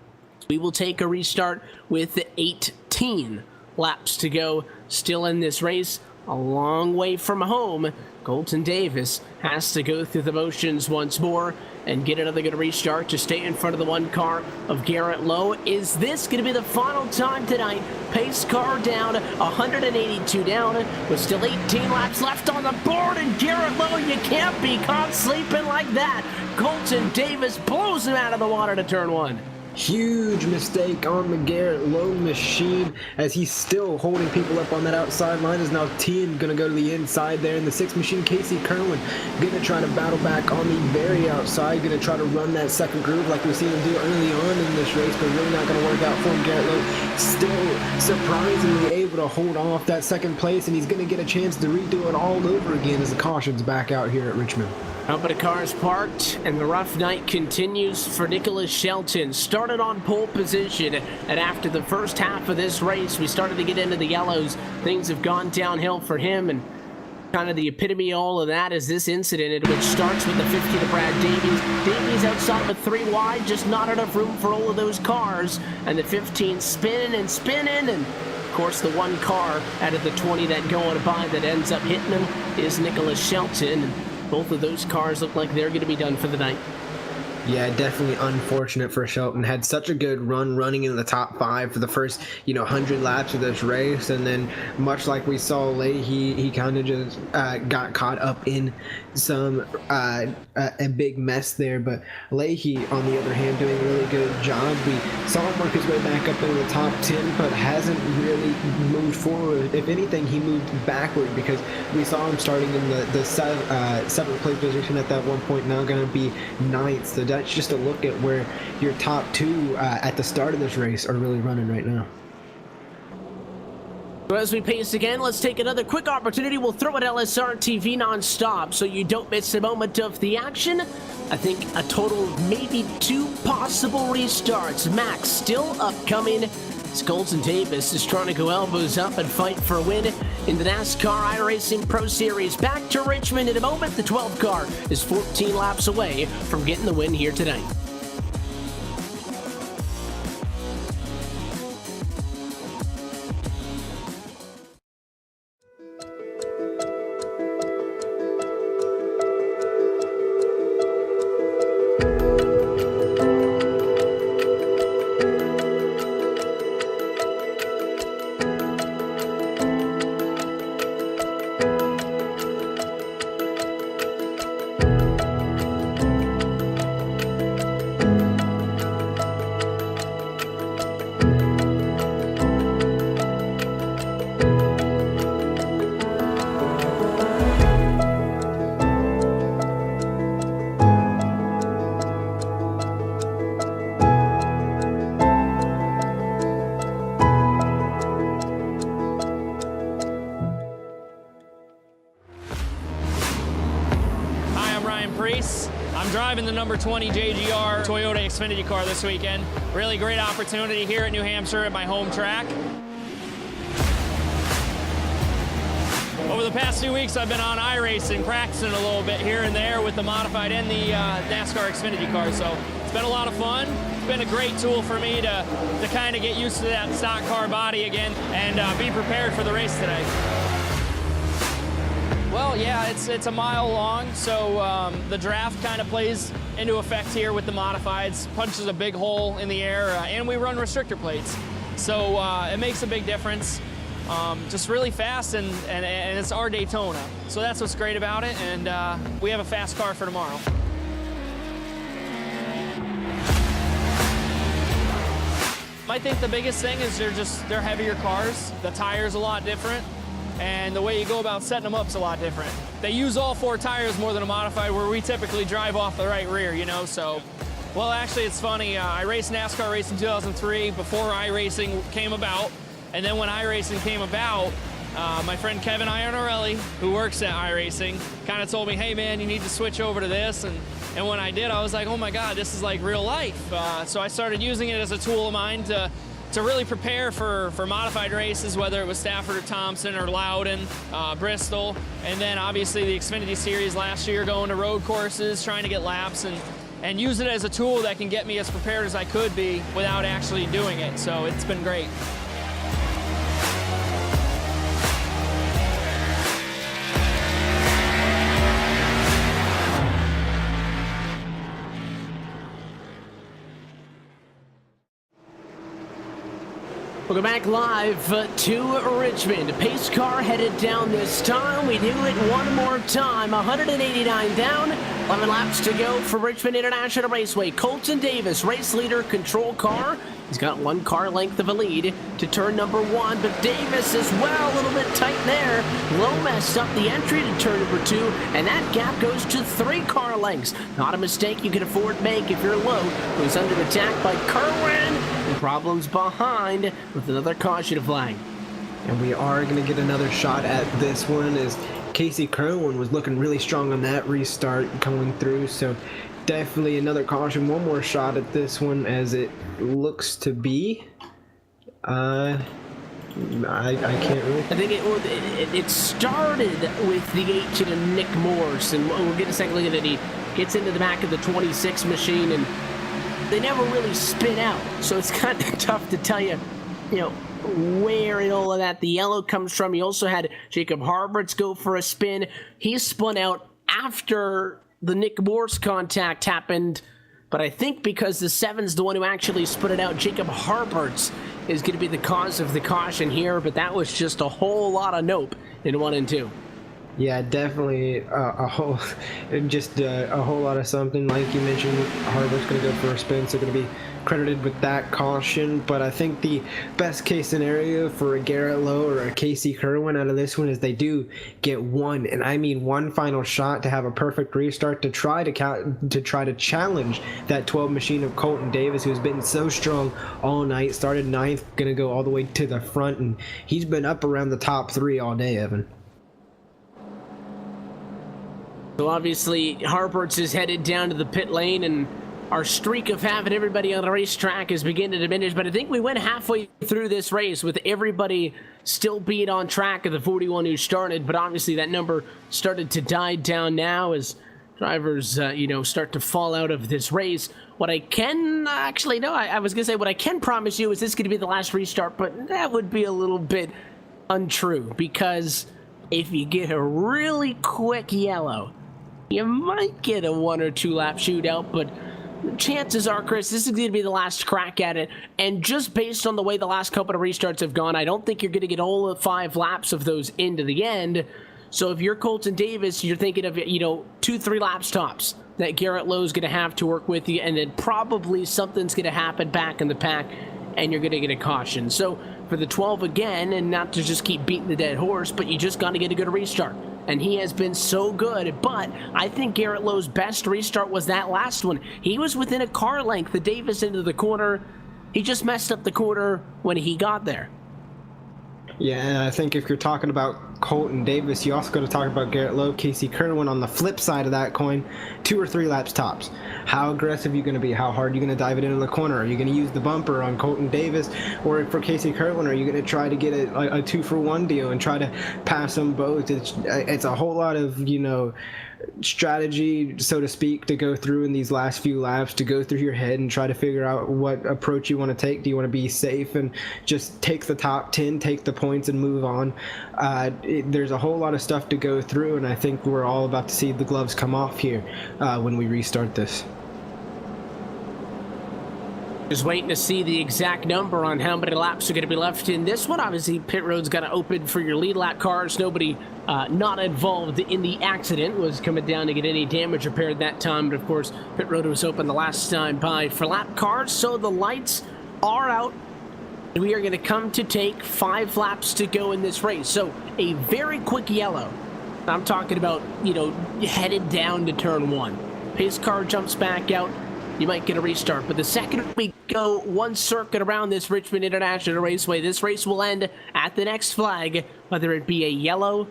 We will take a restart with 18 laps to go still in this race. A long way from home. Colton Davis has to go through the motions once more and get another good restart to stay in front of the 1 car of Garrett Lowe. Is this going to be the final time tonight? Pace car down, 182 down, with still 18 laps left on the board, and Garrett Lowe, you can't be caught sleeping like that. Colton Davis blows him out of the water to turn 1. Huge mistake on the Garrett Lowe machine as he's still holding people up on that outside line. Is now Tien going to go to the inside there in the 6 machine. Casey Kerwin going to try to battle back on the very outside, going to try to run that second groove like we've seen him do early on in this race, but really not going to work out for him. Garrett Lowe still surprisingly able to hold off that second place, and he's going to get a chance to redo it all over again as the caution's back out here at Richmond. But a car's parked, and the rough night continues for Nicholas Shelton. Started on pole position, and after the first half of this race, we started to get into the yellows. Things have gone downhill for him, and kind of the epitome of all of that is this incident, which starts with the 50 to Brad Davies. Davies outside with 3 wide, just not enough room for all of those cars, and the 15 spinning, and of course the 1 car out of the 20 that go on by that ends up hitting him is Nicholas Shelton. Both of those cars look like they're going to be done for the night. Yeah, definitely unfortunate for Shelton. Had such a good run running in the top 5 for the first, 100 laps of this race, and then much like we saw Leahy, he kind of just got caught up in some a big mess there. But Leahy, on the other hand, doing a really good job. We saw him work his way back up into the top 10, but hasn't really moved forward. If anything, he moved backward because we saw him starting in the 7th place position at that one point, now going to be 9th. So that's just a look at where your top 2 at the start of this race are really running right now. But as we pace again, let's take another quick opportunity. We'll throw it LSRTV non-stop so you don't miss a moment of the action. I think a total of maybe 2 possible restarts. Max still upcoming. Colton Davis is trying to go elbows up and fight for a win in the NASCAR iRacing Pro Series. Back to Richmond in a moment. The 12 car is 14 laps away from getting the win here tonight. I'm driving the number 20 JGR Toyota Xfinity car this weekend. Really great opportunity here at New Hampshire at my home track. Over the past 2 weeks, I've been on iRacing, practicing a little bit here and there with the modified and the NASCAR Xfinity car, so it's been a lot of fun. It's been a great tool for me to kind of get used to that stock car body again and be prepared for the race today. Well, yeah, it's a mile long, so the draft kind of plays into effect here with the modifieds. Punches a big hole in the air, and we run restrictor plates. So it makes a big difference. Just really fast, and it's our Daytona. So that's what's great about it, and we have a fast car for tomorrow. I think the biggest thing is they're heavier cars. The tire's a lot different. And the way you go about setting them up is a lot different. They use all 4 tires more than a modified, where we typically drive off the right rear, you know, so. Well, actually, it's funny. I raced NASCAR race in 2003 before iRacing came about. And then when iRacing came about, my friend Kevin Iannarelli, who works at iRacing, kind of told me, hey, man, you need to switch over to this. And when I did, I was like, oh, my God, this is like real life. So I started using it as a tool of mine to really prepare for modified races, whether it was Stafford or Thompson or Loudon, Bristol, and then obviously the Xfinity Series last year, going to road courses, trying to get laps, and use it as a tool that can get me as prepared as I could be without actually doing it. So it's been great. Welcome back live to Richmond. Pace car headed down this time. We do it one more time. 189 down. 11 laps to go for Richmond International Raceway. Colton Davis, race leader, control car. He's got 1 car length of a lead to turn number 1, but Davis as well, a little bit tight there. Low messed up the entry to turn number 2, and that gap goes to 3 car lengths. Not a mistake you can afford to make if you're low. He's under attack by Kerwin, and problems behind with another caution flag. And we are going to get another shot at this one, as Casey Kerwin was looking really strong on that restart coming through, so definitely another caution. One more shot at this one, as it looks to be. I can't really. I think it started with the 18 of Nick Morse, and we'll get a second look at it. He gets into the back of the 26 machine, and they never really spin out, so it's kind of tough to tell you, where in all of that the yellow comes from. You also had Jacob Harberts go for a spin. He spun out after the Nick Morse contact happened, but I think because the 7's the one who actually spun it out, Jacob Harberts is going to be the cause of the caution here, but that was just a whole lot of nope in 1 and 2. Yeah, definitely a whole lot of something. Like you mentioned, Harvick's going to go for a spin, so going to be credited with that caution. But I think the best case scenario for a Garrett Lowe or a Casey Kerwin out of this one is they do get one, and I mean one final shot to have a perfect restart to try to challenge that 12 machine of Colton Davis, who's been so strong all night. Started ninth, going to go all the way to the front, and he's been up around the top 3 all day, Evan. So obviously, Harberts is headed down to the pit lane, and our streak of having everybody on the racetrack is beginning to diminish. But I think we went halfway through this race with everybody still being on track of the 41 who started. But obviously, that number started to die down now as drivers, start to fall out of this race. What I can I was going to say what I can promise you is this is going to be the last restart, but that would be a little bit untrue, because if you get a really quick yellow, you might get a 1 or 2 lap shootout, but chances are, Chris, this is going to be the last crack at it. And just based on the way the last couple of restarts have gone, I don't think you're going to get all 5 laps of those into the end. So if you're Colton Davis, you're thinking of 2-3 laps tops that Garrett Lowe's going to have to work with you, and then probably something's going to happen back in the pack, and you're going to get a caution. So for the 12 again, and not to just keep beating the dead horse, but you just got to get a good restart. And he has been so good, but I think Garrett Lowe's best restart was that last one. He was within a car length of Davis into the corner. He just messed up the corner when he got there. Yeah, and I think if you're talking about Colton Davis, you also got to talk about Garrett Lowe, Casey Kerwin on the flip side of that coin, 2 or 3 laps tops. How aggressive are you going to be? How hard are you going to dive it into the corner? Are you going to use the bumper on Colton Davis? Or for Casey Kerwin, are you going to try to get a 2-for-1 deal and try to pass them both? It's a whole lot of, strategy, so to speak, to go through in these last few laps, to go through your head and try to figure out what approach you want to take. Do you want to be safe and just take the top 10, take the points and move on? There's a whole lot of stuff to go through, and I think we're all about to see the gloves come off here when we restart this. Just waiting to see the exact number on how many laps are going to be left in this one. Obviously, pit road's got to open for your lead lap cars. Nobody not involved in the accident was coming down to get any damage repaired that time. But, of course, pit road was open the last time by for lap cars. So the lights are out. We are going to come to take 5 laps to go in this race. So a very quick yellow. I'm talking about, headed down to turn 1. Pace car jumps back out. You might get a restart. But the second we go one circuit around this Richmond International Raceway, this race will end at the next flag, whether it be a yellow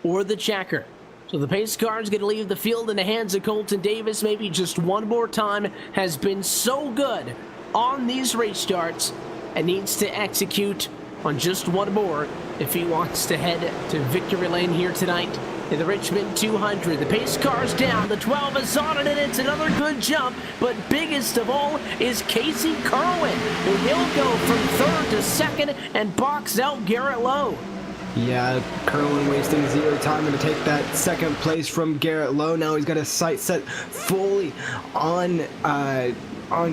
or the checker. So the pace car is going to leave the field in the hands of Colton Davis. Maybe just one more time. Has been so good on these restarts and needs to execute on just one more if he wants to head to victory lane here tonight in the Richmond 200. The pace car's down, the 12 is on it, and it's another good jump, but biggest of all is Casey Kerwin, who he'll go from 3rd to 2nd and box out Garrett Lowe. Yeah, Kerwin wasting 0 time to take that 2nd place from Garrett Lowe. Now he's got his sight set fully on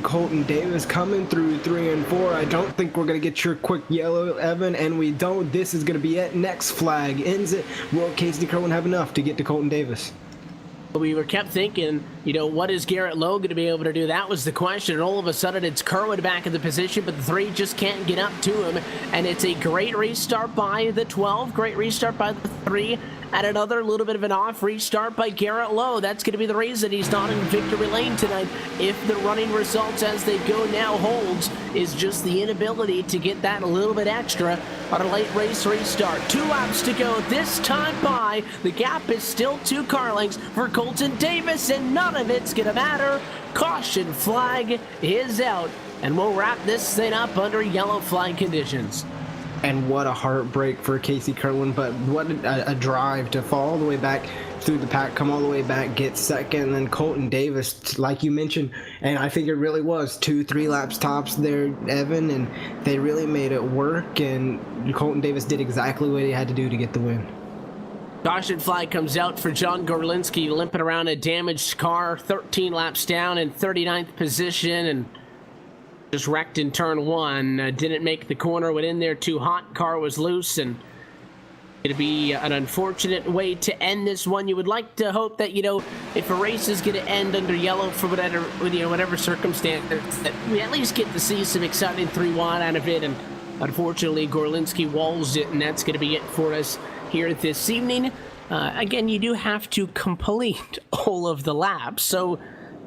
Colton Davis coming through 3 and 4. I don't think we're going to get your quick yellow, Evan, and we don't. This is going to be it. Next flag ends it. Will Casey Kerwin have enough to get to Colton Davis? We were kept thinking, what is Garrett Lowe going to be able to do? That was the question. And all of a sudden, it's Kerwin back in the position, but the 3 just can't get up to him. And it's a great restart by the 12, great restart by the 3, and another little bit of an off restart by Garrett Lowe. That's going to be the reason he's not in victory lane tonight. If the running results as they go now holds, is just the inability to get that a little bit extra on a late race restart. 2 laps to go this time by. The gap is still 2 car lengths for Colton Davis, and none of it's going to matter. Caution flag is out, and we'll wrap this thing up under yellow flag conditions. And what a heartbreak for Casey Kerwin, but what a drive to fall all the way back through the pack, come all the way back, get 2nd, and then Colton Davis, like you mentioned, and I think it really was 2-3 laps tops there, Evan, and they really made it work, and Colton Davis did exactly what he had to do to get the win. Caution flag comes out for John Gorlinski, limping around a damaged car, 13 laps down in 39th position, and just wrecked in turn 1. Didn't make the corner, went in there too hot, car was loose, and It'd be an unfortunate way to end this one. You would like to hope that, if a race is going to end under yellow for whatever circumstance, that we at least get to see some exciting 3-1 out of it. And unfortunately, Gorlinski walls it, and that's going to be it for us here this evening. Again, you do have to complete all of the laps, so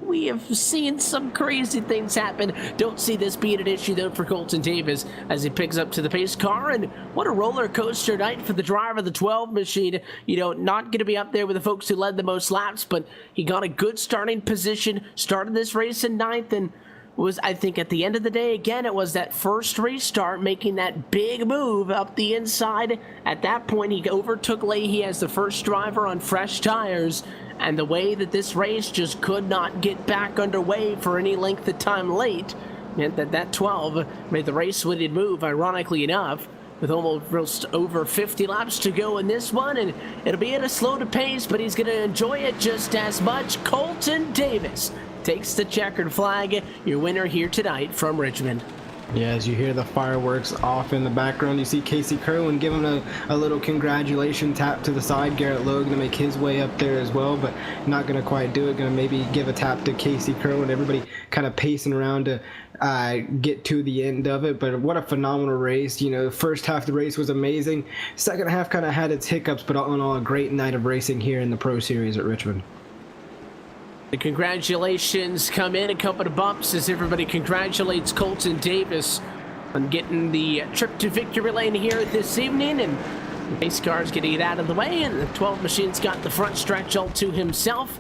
we have seen some crazy things happen. Don't see this being an issue, though, for Colton Davis as he picks up to the pace car. And what a roller coaster night for the driver of the 12 machine. Not going to be up there with the folks who led the most laps, but he got a good starting position, started this race in 9th, and was, I think, at the end of the day, again, it was that first restart making that big move up the inside. At that point, he overtook Leahy as the first driver on fresh tires. And the way that this race just could not get back underway for any length of time late meant that 12 made the race-winning move, ironically enough, with almost over 50 laps to go in this one. And it'll be at a slow pace, but he's going to enjoy it just as much. Colton Davis takes the checkered flag, your winner here tonight from Richmond. Yeah, as you hear the fireworks off in the background, you see Casey Kerwin give him a little congratulation tap to the side. Garrett Lowe going to make his way up there as well, but not going to quite do it. Going to maybe give a tap to Casey Kerwin. Everybody kind of pacing around to get to the end of it. But what a phenomenal race. The first half of the race was amazing. Second half kind of had its hiccups, but all in all, a great night of racing here in the Pro Series at Richmond. The congratulations come in a couple of bumps as everybody congratulates Colton Davis on getting the trip to victory lane here this evening. And the pace car's getting it out of the way, and the 12 machine's got the front stretch all to himself.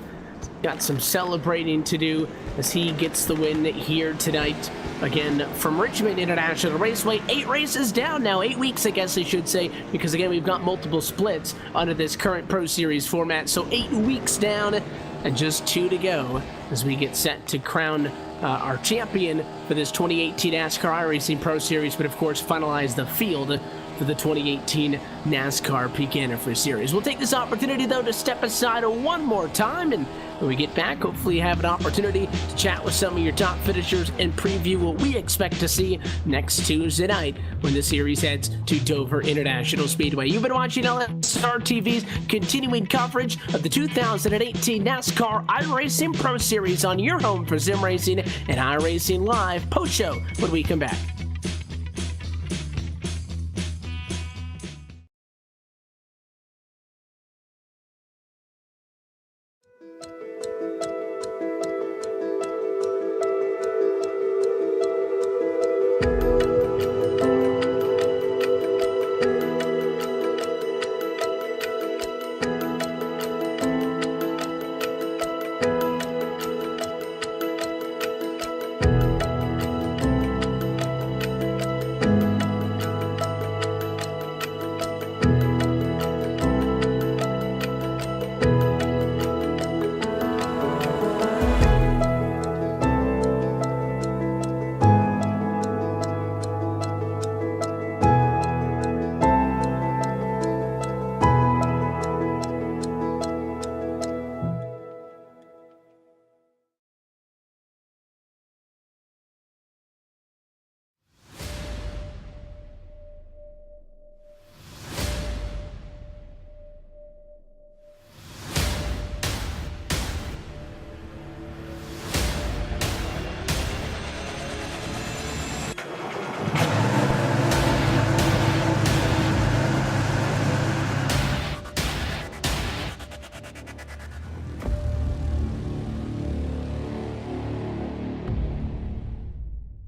Got some celebrating to do as he gets the win here tonight. Again, from Richmond International Raceway, 8 races down now, 8 weeks, I guess I should say, because again, we've got multiple splits under this current Pro Series format. So 8 weeks down and just 2 to go as we get set to crown our champion for this 2018 NASCAR iRacing Pro Series, but of course finalize the field for the 2018 NASCAR Peak Anniversary Series. We'll take this opportunity, though, to step aside one more time, and when we get back, hopefully you have an opportunity to chat with some of your top finishers and preview what we expect to see next Tuesday night when the series heads to Dover International Speedway. You've been watching LSRTV's continuing coverage of the 2018 NASCAR iRacing Pro Series on your home for sim racing and iRacing Live post-show when we come back.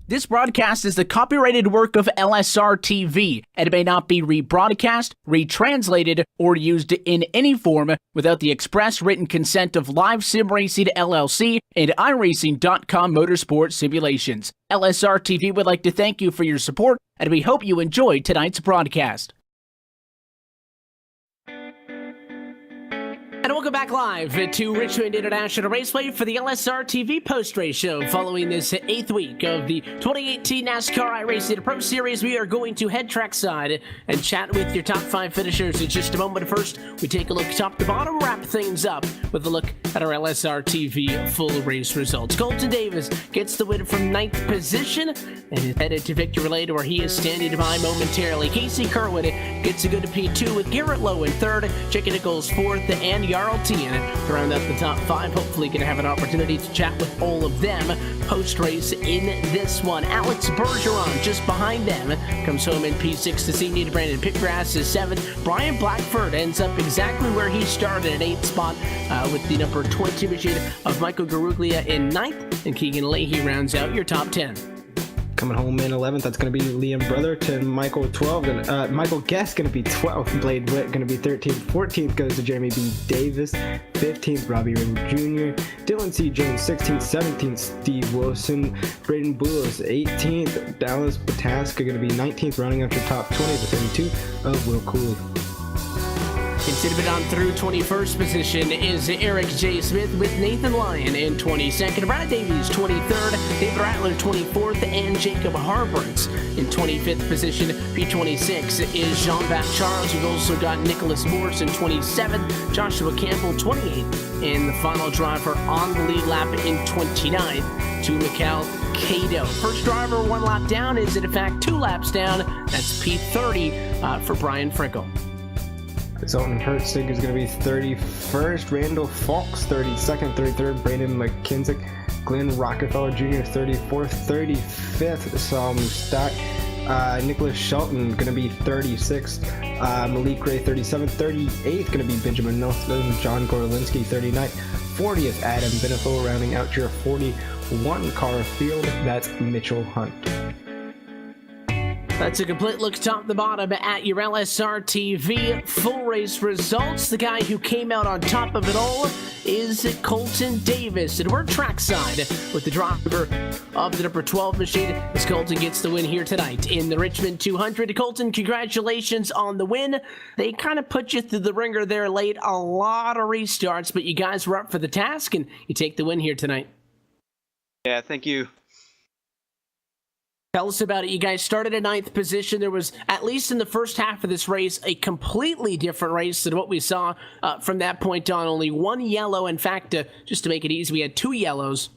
This broadcast is the copyrighted work of LSRTV, and it may not be rebroadcast, retranslated, or used in any form without the express written consent of Live Sim Racing LLC and iRacing.com Motorsport Simulations. LSRTV would like to thank you for your support, and we hope you enjoyed tonight's broadcast. And welcome back live to Richmond International Raceway for the LSRTV post-race show. Following this 8th week of the 2018 NASCAR iRacing Pro Series, we are going to head trackside and chat with your top 5 finishers in just a moment. First, we take a look top to bottom, wrap things up with a look at our LSRTV full race results. Colton Davis gets the win from 9th position and is headed to victory lane where he is standing by momentarily. Casey Kerwin gets a good P2 with Garrett Lowe in 3rd, Jake Nichols 4th, and Jarl Tien to round up the top 5. Hopefully going to have an opportunity to chat with all of them post-race in this one. Alex Bergeron just behind them comes home in P6 to senior. Brandon Pitgrass is 7th. Brian Blackford ends up exactly where he started at 8th spot with the number 20 machine of Michael Garuglia in 9th, and Keegan Leahy rounds out your top 10. Coming home in 11th, that's going to be Liam Brotherton. Michael 12, and Michael Guest going to be 12th. Blade Witt going to be 13th. 14th goes to Jeremy B. Davis. 15th, Robbie Ring Jr. Dylan C. Jones 16th. 17th, Steve Wilson. Braden Boulos 18th. Dallas Pataska going to be 19th, rounding up your top 20 within 2 of Will Cooley. Considered on through 21st position is Eric J. Smith with Nathan Lyon in 22nd. Brad Davies 23rd, David Rattler 24th, and Jacob Harberts in 25th position. P26 is Jean-Baptiste Charles. We've also got Nicholas Morse in 27th, Joshua Campbell 28th, and the final driver on the lead lap in 29th to Mikhail Cato. First driver 1 lap down is in fact 2 laps down. That's P30 for Brian Frickle. Zoltan Herzig is going to be 31st, Randall Fox 32nd, 33rd, Brandon McKinsick, Glenn Rockefeller Jr. 34th, 35th, Sam Stack, Nicholas Shelton going to be 36th, Malik Ray 37th, 38th going to be Benjamin Nelson, John Gorlinski 39th, 40th Adam Benefil, rounding out your 41 car field, that's Mitchell Hunt. That's a complete look top to bottom at your LSRTV full race results. The guy who came out on top of it all is Colton Davis. And we're trackside with the driver of the number 12 machine as Colton gets the win here tonight in the Richmond 200. Colton, congratulations on the win. They kind of put you through the ringer there late. A lot of restarts, but you guys were up for the task and you take the win here tonight. Yeah, thank you. Tell us about it. You guys started at 9th position. There was, at least in the first half of this race, a completely different race than what we saw from that point on. Only 1 yellow. In fact, just to make it easy, we had 2 yellows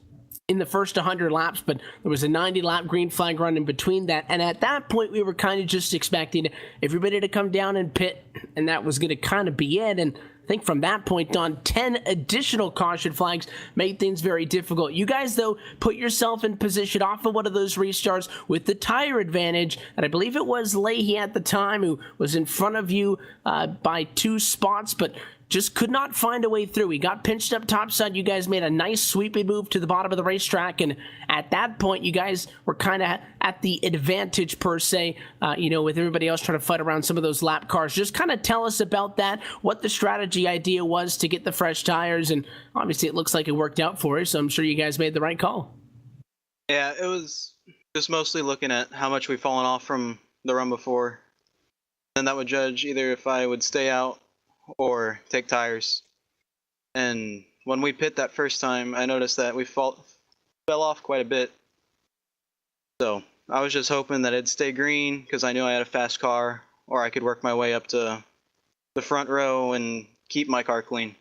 in the first 100 laps, but there was a 90-lap green flag run in between that. And at that point, we were kind of just expecting everybody to come down and pit, and that was going to kind of be it. And I think from that point on, 10 additional caution flags made things very difficult. You guys, though, put yourself in position off of one of those restarts with the tire advantage, and I believe it was Leahy at the time who was in front of you by 2 spots, but just could not find a way through. He got pinched up topside. You guys made a nice sweeping move to the bottom of the racetrack, and at that point, you guys were kind of at the advantage per se, with everybody else trying to fight around some of those lap cars. Just kind of tell us about that, what the strategy idea was to get the fresh tires, and obviously it looks like it worked out for you, so I'm sure you guys made the right call. Yeah, it was just mostly looking at how much we've fallen off from the run before, and that would judge either if I would stay out or take tires. And when we pit that first time, I noticed that we fell off quite a bit. So I was just hoping that it'd stay green because I knew I had a fast car, or I could work my way up to the front row and keep my car clean.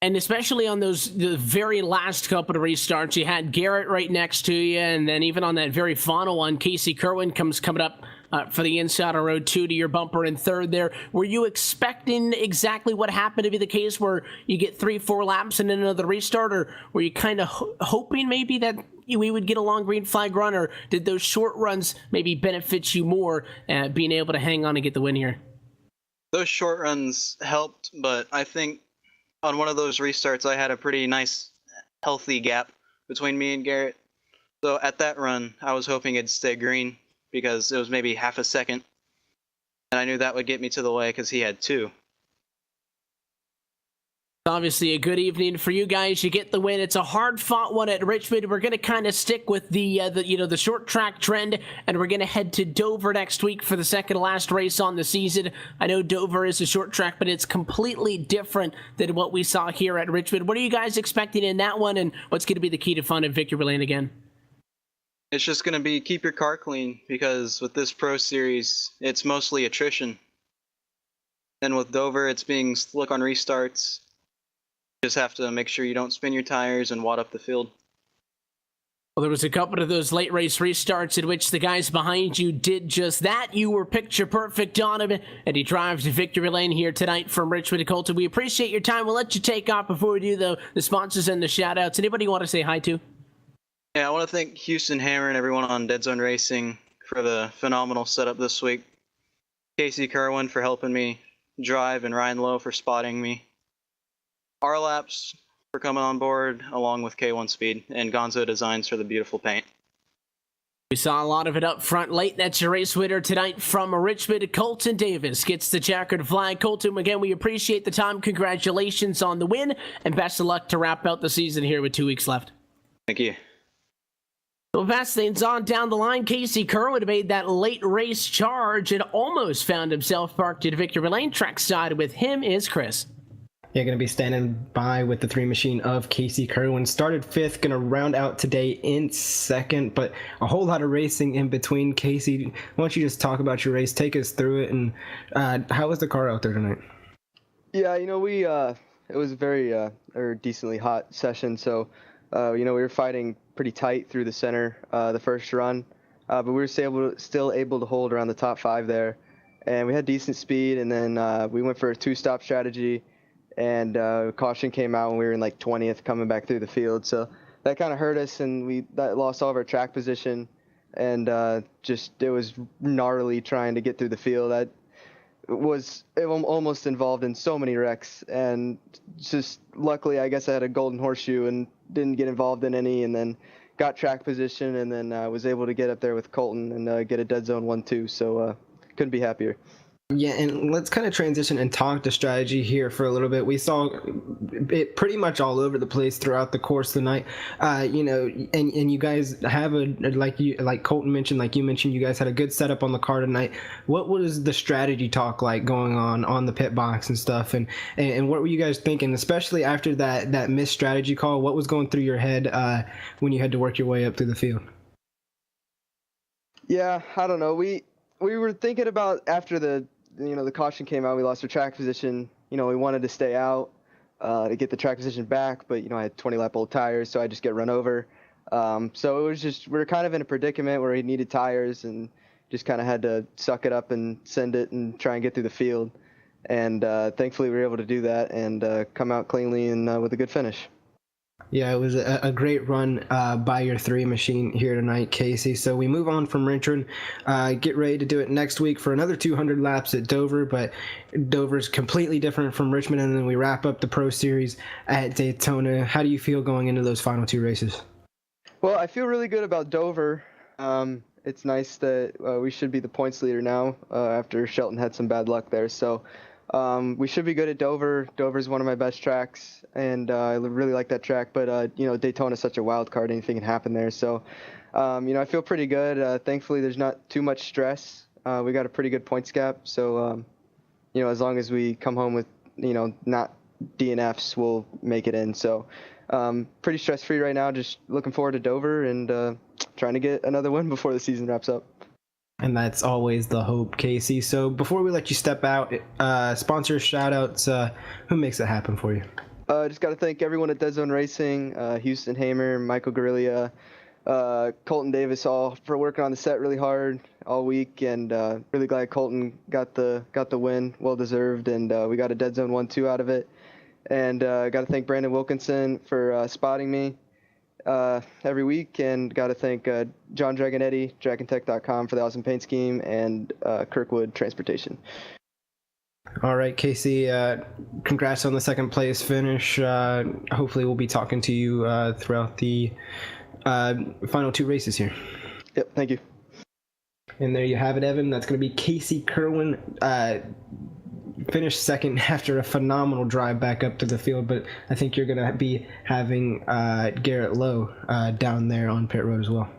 And especially on the very last couple of restarts, you had Garrett right next to you, and then even on that very final one, Casey Kerwin coming up for the inside of road 2 to your bumper in 3rd there. Were you expecting exactly what happened to be the case where you get 3-4 laps and then another restart, or were you kind of hoping maybe that we would get a long green flag run, or did those short runs maybe benefit you more being able to hang on and get the win here? Those short runs helped, but I think on one of those restarts I had a pretty nice healthy gap between me and Garrett. So at that run I was hoping it'd stay green, because it was maybe half a second, and I knew that would get me to the way because he had 2. Obviously a good evening for you guys. You get the win. It's a hard-fought one at Richmond. We're going to kind of stick with the short track trend, and we're going to head to Dover next week for the second to last race on the season. I know Dover is a short track, but it's completely different than what we saw here at Richmond. What are you guys expecting in that one, and what's going to be the key to fun in Victory Lane again? It's just going to be keep your car clean, because with this Pro Series, it's mostly attrition. And with Dover, it's being slick on restarts. Just have to make sure you don't spin your tires and wad up the field. Well, there was a couple of those late race restarts in which the guys behind you did just that. You were picture perfect on him, and he drives to Victory Lane here tonight from Richmond to Colton. We appreciate your time. We'll let you take off before we do the sponsors and the shout-outs. Anybody you want to say hi to? Yeah, I want to thank Houston Hammer and everyone on Dead Zone Racing for the phenomenal setup this week. Casey Kerwin for helping me drive, and Ryan Lowe for spotting me. R-Laps for coming on board, along with K1 Speed, and Gonzo Designs for the beautiful paint. We saw a lot of it up front late. That's your race winner tonight from Richmond. Colton Davis gets the checkered flag. Colton, again, we appreciate the time. Congratulations on the win, and best of luck to wrap out the season here with 2 weeks left. Thank you. Well, pass things on down the line. Casey Kerwin made that late race charge and almost found himself parked at Victory Lane. Trackside with him is Chris. Yeah, going to be standing by with the 3 machine of Casey Kerwin. Started 5th, going to round out today in 2nd, but a whole lot of racing in between. Casey, why don't you just talk about your race, take us through it, and how was the car out there tonight? Yeah, it was a very decently hot session, so we were fighting pretty tight through the center the first run, but we were still able to hold around the top 5 there, and we had decent speed, and then we went for a 2-stop strategy. And caution came out when we were in like 20th coming back through the field. So that kind of hurt us, and we lost all of our track position. And it was gnarly trying to get through the field. It almost involved in so many wrecks. And just luckily, I guess I had a golden horseshoe and didn't get involved in any, and then got track position, and then was able to get up there with Colton and get a dead zone 1-2. So couldn't be happier. Yeah, and let's kind of transition and talk to strategy here for a little bit. We saw it pretty much all over the place throughout the course of the night. And you guys have like Colton mentioned, like you mentioned, you guys had a good setup on the car tonight. What was the strategy talk like going on the pit box and stuff? And what were you guys thinking, especially after that missed strategy call? What was going through your head when you had to work your way up through the field? Yeah, I don't know. We were thinking about after the caution came out, we lost our track position. We wanted to stay out to get the track position back, but, I had 20-lap old tires, so I just get run over. So it was just, we were kind of in a predicament where we needed tires and just kind of had to suck it up and send it and try and get through the field. And thankfully we were able to do that and come out cleanly and with a good finish. Yeah, it was a great run by your 3 machine here tonight, Casey. So we move on from Richmond, get ready to do it next week for another 200 laps at Dover, but Dover's completely different from Richmond, and then we wrap up the Pro Series at Daytona. How do you feel going into those final 2 races? Well, I feel really good about Dover. It's nice that we should be the points leader now after Shelton had some bad luck there. So we should be good at Dover. Dover's one of my best tracks, and I really like that track. But, Daytona is such a wild card. Anything can happen there. So, I feel pretty good. Thankfully, there's not too much stress. We got a pretty good points gap. So, as long as we come home with, not DNFs, we'll make it in. So, pretty stress-free right now. Just looking forward to Dover and trying to get another win before the season wraps up. And that's always the hope, Casey. So before we let you step out, sponsor shout-outs, who makes it happen for you? Just got to thank everyone at Dead Zone Racing, Houston Hammer, Michael Guerrilla, Colton Davis, all for working on the set really hard all week, and really glad Colton got the win, well deserved, and we got a Dead Zone 1-2 out of it. And got to thank Brandon Wilkinson for spotting me every week, and got to thank John Dragonetti, DragonTech.com for the awesome paint scheme, and Kirkwood Transportation. All right, Casey, congrats on the 2nd place finish. Hopefully we'll be talking to you throughout the final 2 races here. Yep, thank you. And there you have it, Evan. That's going to be Casey Kerwin finished second after a phenomenal drive back up to the field, but I think you're going to be having Garrett Lowe down there on pit road as well.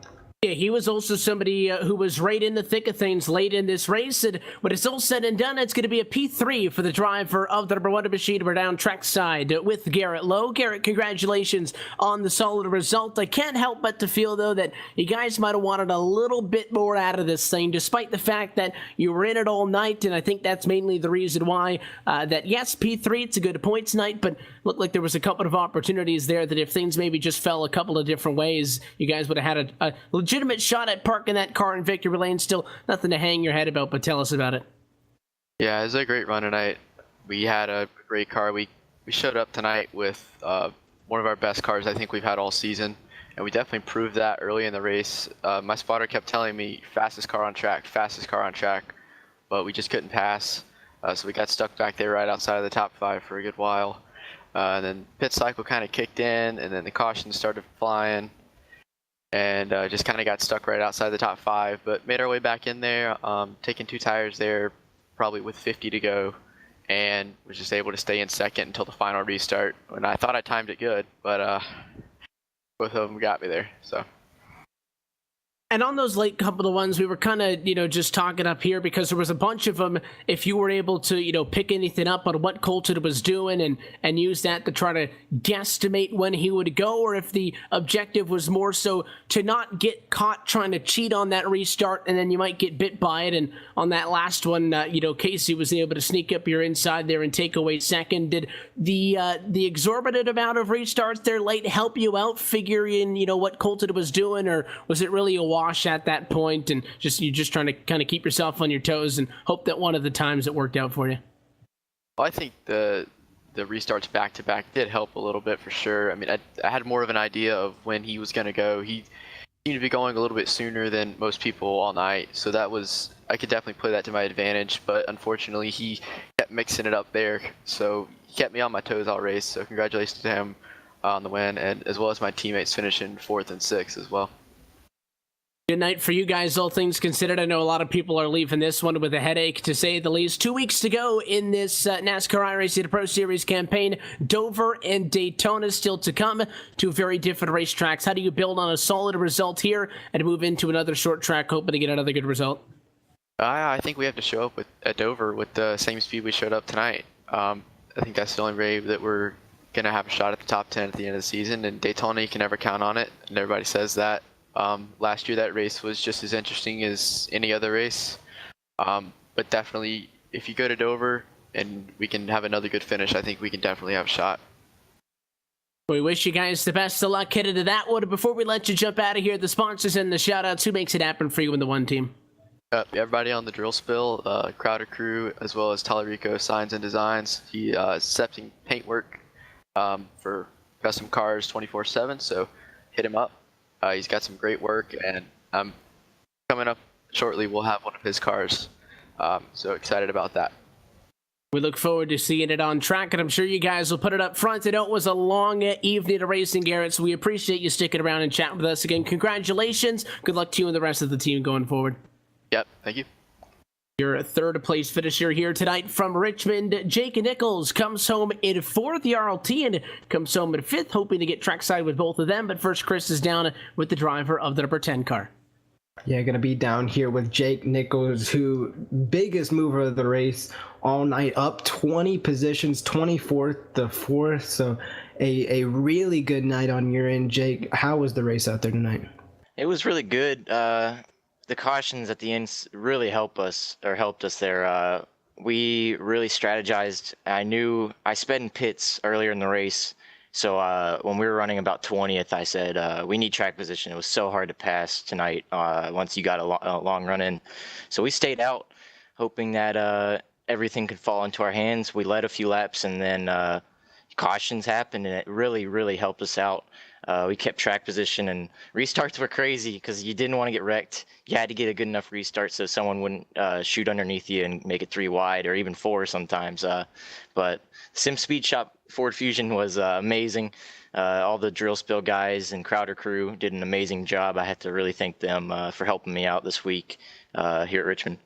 Yeah, he was also somebody who was right in the thick of things late in this race, and when it's all said and done, it's going to be a P3 for the driver of the number 1 machine. We're down trackside with Garrett Lowe. Garrett, congratulations on the solid result. I can't help but to feel, though, that you guys might have wanted a little bit more out of this thing, despite the fact that you were in it all night, and I think that's mainly the reason why that, yes, P3, it's a good points night, but looked like there was a couple of opportunities there that if things maybe just fell a couple of different ways, you guys would have had a legitimate shot at parking that car in victory lane. Still nothing to hang your head about, but tell us about it. Yeah, it was a great run tonight. We had a great car. We showed up tonight with one of our best cars I think we've had all season, and we definitely proved that early in the race. My spotter kept telling me fastest car on track, but we just couldn't pass. So we got stuck back there right outside of the top 5 for a good while. And then pit cycle kind of kicked in, and then the cautions started flying, and just kind of got stuck right outside the top 5, but made our way back in there, taking 2 tires there, probably with 50 to go, and was just able to stay in second until the final restart. And I thought I timed it good, but both of them got me there. So. And on those late couple of ones, we were kind of, just talking up here because there was a bunch of them. If you were able to, pick anything up on what Colton was doing and use that to try to guesstimate when he would go, or if the objective was more so to not get caught trying to cheat on that restart and then you might get bit by it. And on that last one, Casey was able to sneak up your inside there and take away second. Did the exorbitant amount of restarts there late help you out figuring, what Colton was doing, or was it really a wash at that point and you're just trying to kind of keep yourself on your toes and hope that one of the times it worked out for you? Well, I think the restarts back to back did help a little bit for sure. I mean, I had more of an idea of when he was going to go. He seemed to be going a little bit sooner than most people all night, so I could definitely play that to my advantage, but unfortunately he kept mixing it up there, so he kept me on my toes all race. So congratulations to him on the win, and as well as my teammates finishing 4th and 6th as well. Good night for you guys, all things considered. I know a lot of people are leaving this one with a headache, to say the least. 2 weeks to go in this NASCAR iRacing Pro Series campaign. Dover and Daytona still to come. 2 very different racetracks. How do you build on a solid result here and move into another short track, hoping to get another good result? I think we have to show up at Dover with the same speed we showed up tonight. I think that's the only way that we're going to have a shot at the top 10 at the end of the season. And Daytona, you can never count on it, and everybody says that. Last year that race was just as interesting as any other race, but definitely if you go to Dover and we can have another good finish, I think we can definitely have a shot. We wish you guys the best of luck headed to that one. Before we let you jump out of here, the sponsors and the shout outs, who makes it happen for you in the one team? Everybody on the drill spill, Crowder Crew, as well as Tallarico Signs and Designs. He is accepting paint work for custom cars 24/7, so hit him up. He's got some great work, and coming up shortly we'll have one of his cars, so excited about that. We look forward to seeing it on track, and I'm sure you guys will put it up front. I know it was a long evening of racing, Garrett, so we appreciate you sticking around and chatting with us again. Congratulations. Good luck to you and the rest of the team going forward. Yep, thank you. Your third place finisher here tonight from Richmond, Jake Nichols, comes home in 4th. The RLT and comes home in 5th, hoping to get trackside with both of them. But first, Chris is down with the driver of the number 10 car. Yeah, going to be down here with Jake Nichols, who biggest mover of the race all night, up 20 positions, 24th to 4th. So a really good night on your end, Jake. How was the race out there tonight? It was really good. The cautions at the end really helped us there. We really strategized. I sped in pits earlier in the race, so when we were running about 20th, I said we need track position. It was so hard to pass tonight once you got a long run in. So we stayed out, hoping that everything could fall into our hands. We led a few laps, and then cautions happened, and it really, really helped us out. We kept track position, and restarts were crazy because you didn't want to get wrecked. You had to get a good enough restart so someone wouldn't shoot underneath you and make it 3 wide or even 4 sometimes. But Sim Speed Shop Ford Fusion was amazing. All the drill spill guys and Crowder Crew did an amazing job. I have to really thank them for helping me out this week here at Richmond.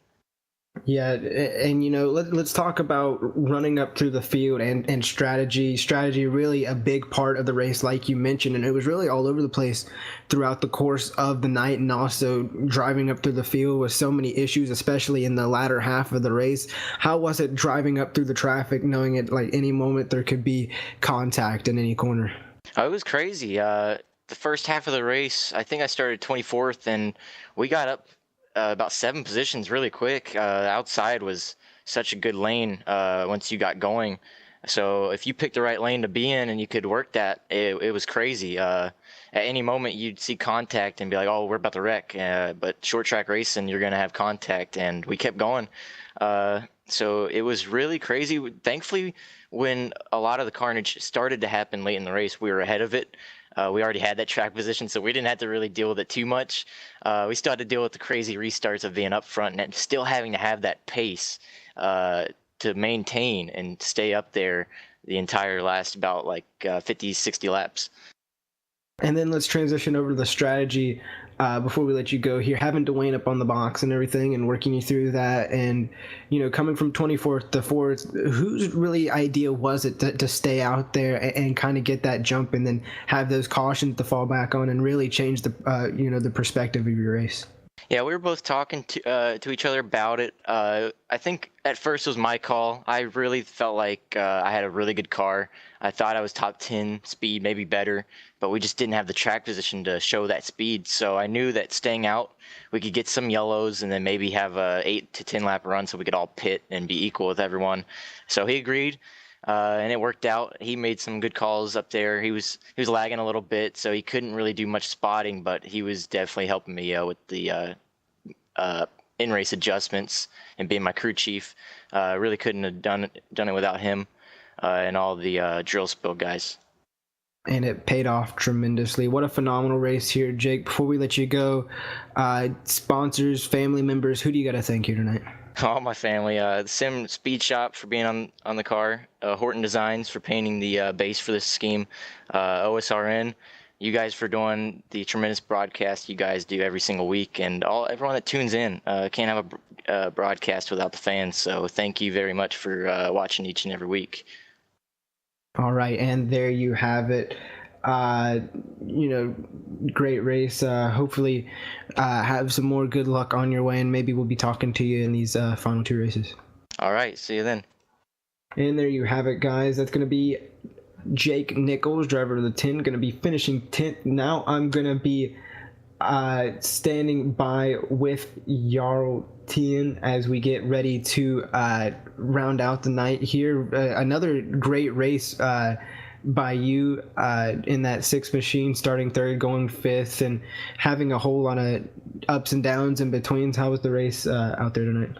Yeah, and let's talk about running up through the field and strategy. Strategy really a big part of the race, like you mentioned, and it was really all over the place throughout the course of the night, and also driving up through the field with so many issues, especially in the latter half of the race. How was it driving up through the traffic, knowing at like any moment there could be contact in any corner? It was crazy. The first half of the race, I think I started 24th, and we got up about 7 positions really quick. Outside was such a good lane once you got going. So if you picked the right lane to be in and you could work that, it was crazy. At any moment you'd see contact and be like, "Oh, we're about to wreck." But short track racing, you're gonna have contact, and we kept going. So it was really crazy. Thankfully, when a lot of the carnage started to happen late in the race, we were ahead of it. We already had that track position, so we didn't have to really deal with it too much. We still had to deal with the crazy restarts of being up front and still having to have that pace to maintain and stay up there the entire last about like 50, 60 laps. And then let's transition over to the strategy before we let you go here. Having Dwayne up on the box and everything and working you through that, and coming from 24th to 4th, whose really idea was it to stay out there and kind of get that jump and then have those cautions to fall back on and really change the the perspective of your race? Yeah, we were both talking to each other about it. I think at first it was my call. I really felt like I had a really good car. I thought I was top 10 speed, maybe better, but we just didn't have the track position to show that speed. So I knew that staying out, we could get some yellows and then maybe have a 8 to 10 lap run so we could all pit and be equal with everyone. So he agreed. And it worked out. He made some good calls up there. He was lagging a little bit, so he couldn't really do much spotting, but he was definitely helping me with the in-race adjustments and being my crew chief. Really couldn't have done it without him and all the drill spill guys. And it paid off tremendously. What a phenomenal race here, Jake. Before we let you go, sponsors, family members, who do you got to thank here tonight? All my family, the Sim Speed Shop for being on the car, Horton Designs for painting the base for this scheme, OSRN, you guys for doing the tremendous broadcast you guys do every single week, and everyone that tunes in. Can't have a broadcast without the fans, so thank you very much for watching each and every week. All right, and there you have it. Great race. Hopefully have some more good luck on your way, and maybe we'll be talking to you in these final 2 races. All right, see you then. And there you have it, guys. That's going to be Jake Nichols, driver of the 10, going to be finishing 10th. Now I'm going to be standing by with Jarl Tien as we get ready to round out the night here. Another great race by you in that 6 machine, starting 3rd, going 5th, and having a whole lot of ups and downs in betweens. How was the race out there tonight?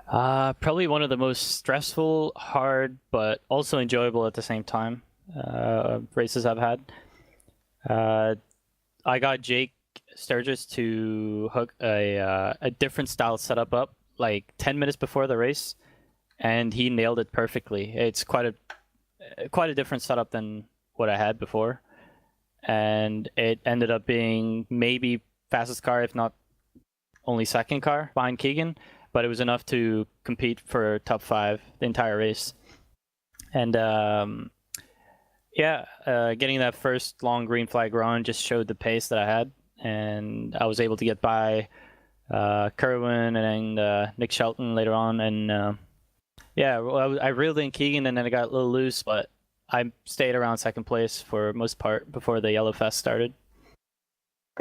Probably one of the most stressful, hard, but also enjoyable at the same time races I've had. I got Jake Sturgis to hook a different style setup up like 10 minutes before the race, and he nailed it perfectly. It's quite a different setup than what I had before, and it ended up being maybe fastest car, if not only second car behind Keegan, but it was enough to compete for top 5 the entire race. And getting that first long green flag run just showed the pace that I had, and I was able to get by Kerwin and Nick Shelton later on, and I reeled in Keegan, and then I got a little loose, but I stayed around second place for most part before the Yellow Fest started.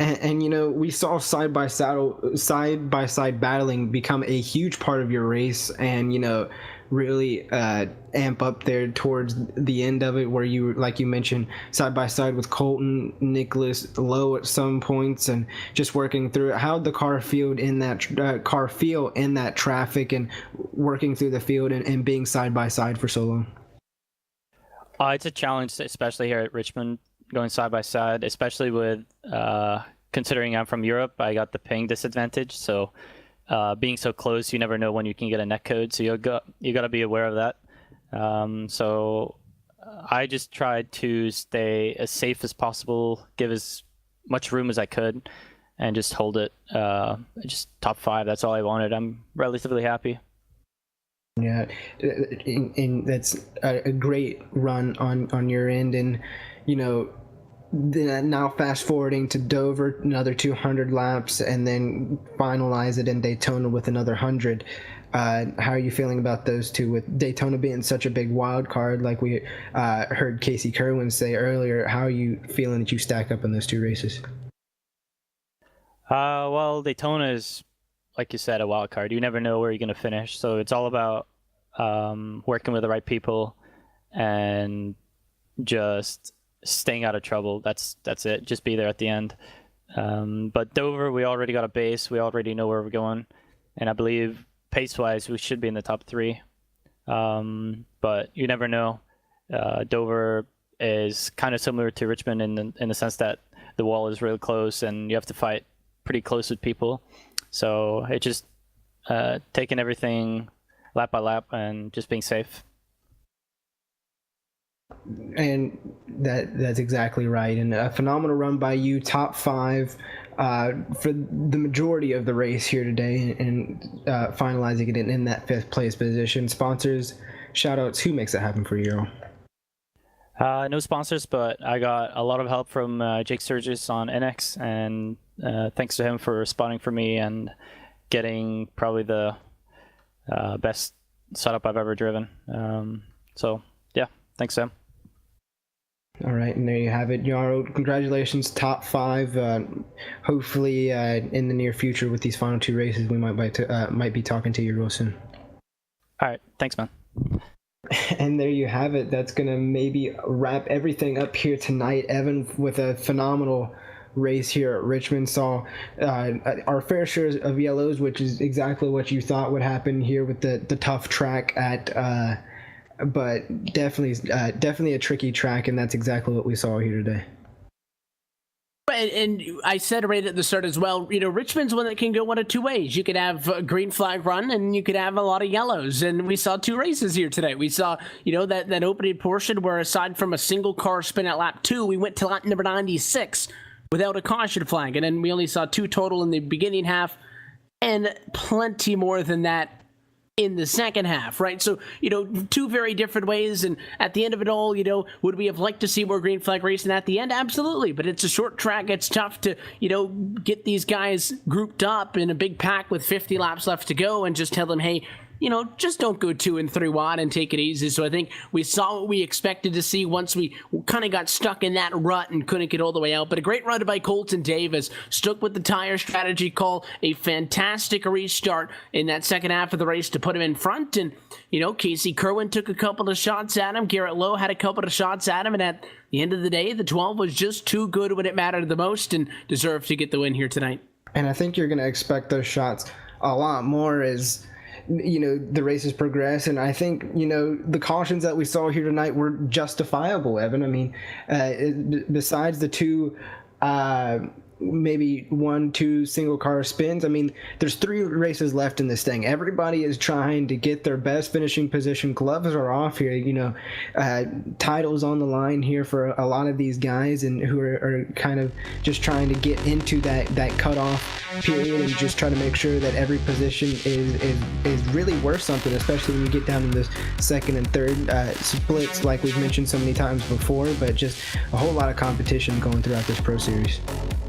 And we saw side by side battling become a huge part of your race, and really amp up there towards the end of it, where you, like you mentioned, side by side with Colton, Nicholas, low at some points, and just working through it. How'd the car feel in that traffic and working through the field and being side by side for so long? It's a challenge, especially here at Richmond, going side by side, especially with considering I'm from Europe. I got the ping disadvantage, so being so close, you never know when you can get a net code, so you got to be aware of that. So I just tried to stay as safe as possible, give as much room as I could, and just hold it. Just top 5. That's all I wanted. I'm relatively happy. Yeah, and that's a great run on your end, and now fast forwarding to Dover, another 200 laps, and then finalize it in Daytona with another 100. How are you feeling about those two, with Daytona being such a big wild card, like we heard Casey Kerwin say earlier? How are you feeling that you stack up in those two races? Well, Daytona is, like you said, a wild card. You never know where you're going to finish. So it's all about working with the right people and just staying out of trouble. That's it. Just be there at the end. But Dover, we already got a base. We already know where we're going. And I believe pace-wise, we should be in the top 3. But you never know. Dover is kind of similar to Richmond in the sense that the wall is really close and you have to fight pretty close with people. So it's just taking everything lap by lap and just being safe. And that's exactly right. And a phenomenal run by you, top 5 for the majority of the race here today, and finalizing it in that 5th place position. Sponsors, shout outs, who makes it happen for you? No sponsors, but I got a lot of help from Jake Sturgis on NX, and thanks to him for spotting for me and getting probably the best setup I've ever driven. So yeah, thanks, Sam. All right, and there you have it, Yarrow. Congratulations, top 5. Hopefully, in the near future with these final 2 races, we might be talking to you real soon. All right, thanks, man. And there you have it. That's gonna maybe wrap everything up here tonight, Evan, with a phenomenal race here at Richmond. Saw our fair share of yellows, which is exactly what you thought would happen here with the tough track at. But definitely a tricky track, and that's exactly what we saw here today. And I said right at the start as well, Richmond's one that can go one of 2 ways. You could have a green flag run, and you could have a lot of yellows. And we saw 2 races here today. We saw, that opening portion where, aside from a single car spin at lap 2, we went to lap number 96 without a caution flag. And then we only saw 2 total in the beginning half, and plenty more than that in the second half, right? So, 2 very different ways, and at the end of it all, would we have liked to see more green flag racing at the end? Absolutely, but it's a short track. It's tough to, get these guys grouped up in a big pack with 50 laps left to go and just tell them, hey, just don't go 2 and 3 wide and take it easy. So I think we saw what we expected to see once we kind of got stuck in that rut and couldn't get all the way out. But a great run by Colton Davis. Stuck with the tire strategy call. A fantastic restart in that second half of the race to put him in front. And, Casey Kerwin took a couple of shots at him. Garrett Lowe had a couple of shots at him. And at the end of the day, the 12 was just too good when it mattered the most and deserved to get the win here tonight. And I think you're going to expect those shots a lot more as the races progress, and I think the cautions that we saw here tonight were justifiable, Evan. I mean, besides the 2 maybe 1-2 single car spins, I mean, there's 3 races left in this thing. Everybody is trying to get their best finishing position. Gloves are off here, titles on the line here for a lot of these guys, and who are kind of just trying to get into that cutoff period and just try to make sure that every position is really worth something, especially when you get down to the second and third splits, like we've mentioned so many times before. But just a whole lot of competition going throughout this Pro Series.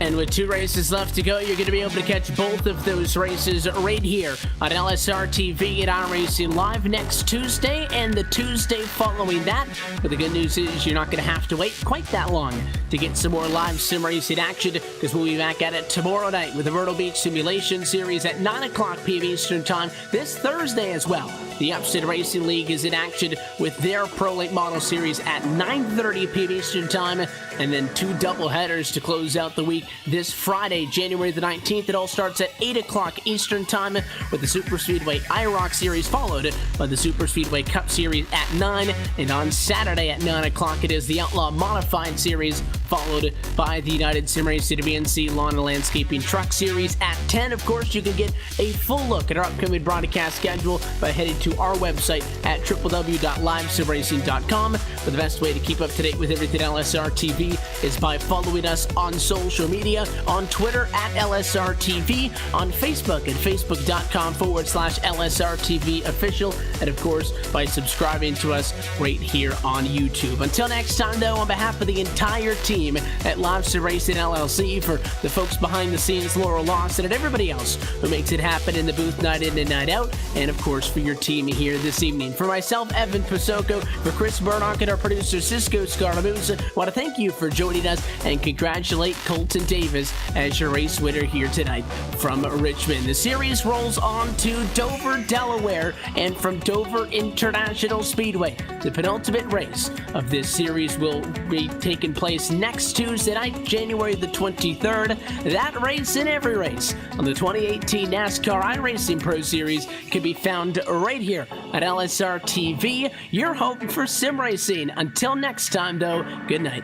And with 2 races left to go, you're going to be able to catch both of those races right here on LSRTV and iRacing Live next Tuesday and the Tuesday following that. But the good news is you're not going to have to wait quite that long to get some more live sim racing action, because we'll be back at it tomorrow night with the Myrtle Beach Simulation Series at 9 o'clock p.m. Eastern Time this Thursday as well. The Upstead Racing League is in action with their Pro Late Model Series at 9:30 p.m. Eastern Time, and then 2 doubleheaders to close out the week this Friday, January the 19th. It all starts at 8 o'clock Eastern Time with the Super Speedway IROC Series, followed by the Super Speedway Cup Series at 9, and on Saturday at 9 o'clock it is the Outlaw Modified Series, followed by the United Sim Racing BNC Lawn and Landscaping Truck Series at 10. Of course, you can get a full look at our upcoming broadcast schedule by heading to our website at www.livesimracing.com, But the best way to keep up to date with everything LSR TV is by following us on social media, on Twitter at LSRTV, on Facebook at facebook.com/LSRTV official, and of course by subscribing to us right here on YouTube. Until next time, though, on behalf of the entire team at Lobster Racing LLC, for the folks behind the scenes, Laurel Lawson, and everybody else who makes it happen in the booth night in and night out, and of course for your team here this evening. For myself, Evan Pasoko, for Chris Burnock and our producer Cisco Scaramuza, I want to thank you for joining us and congratulate Colton Davis as your race winner here tonight from Richmond. The series rolls on to Dover, Delaware, and from Dover International Speedway. The penultimate race of this series will be taking place next Tuesday night, January the 23rd. That race and every race on the 2018 NASCAR iRacing Pro Series can be found right here at LSR TV, your home for sim racing. Until next time, though, good night.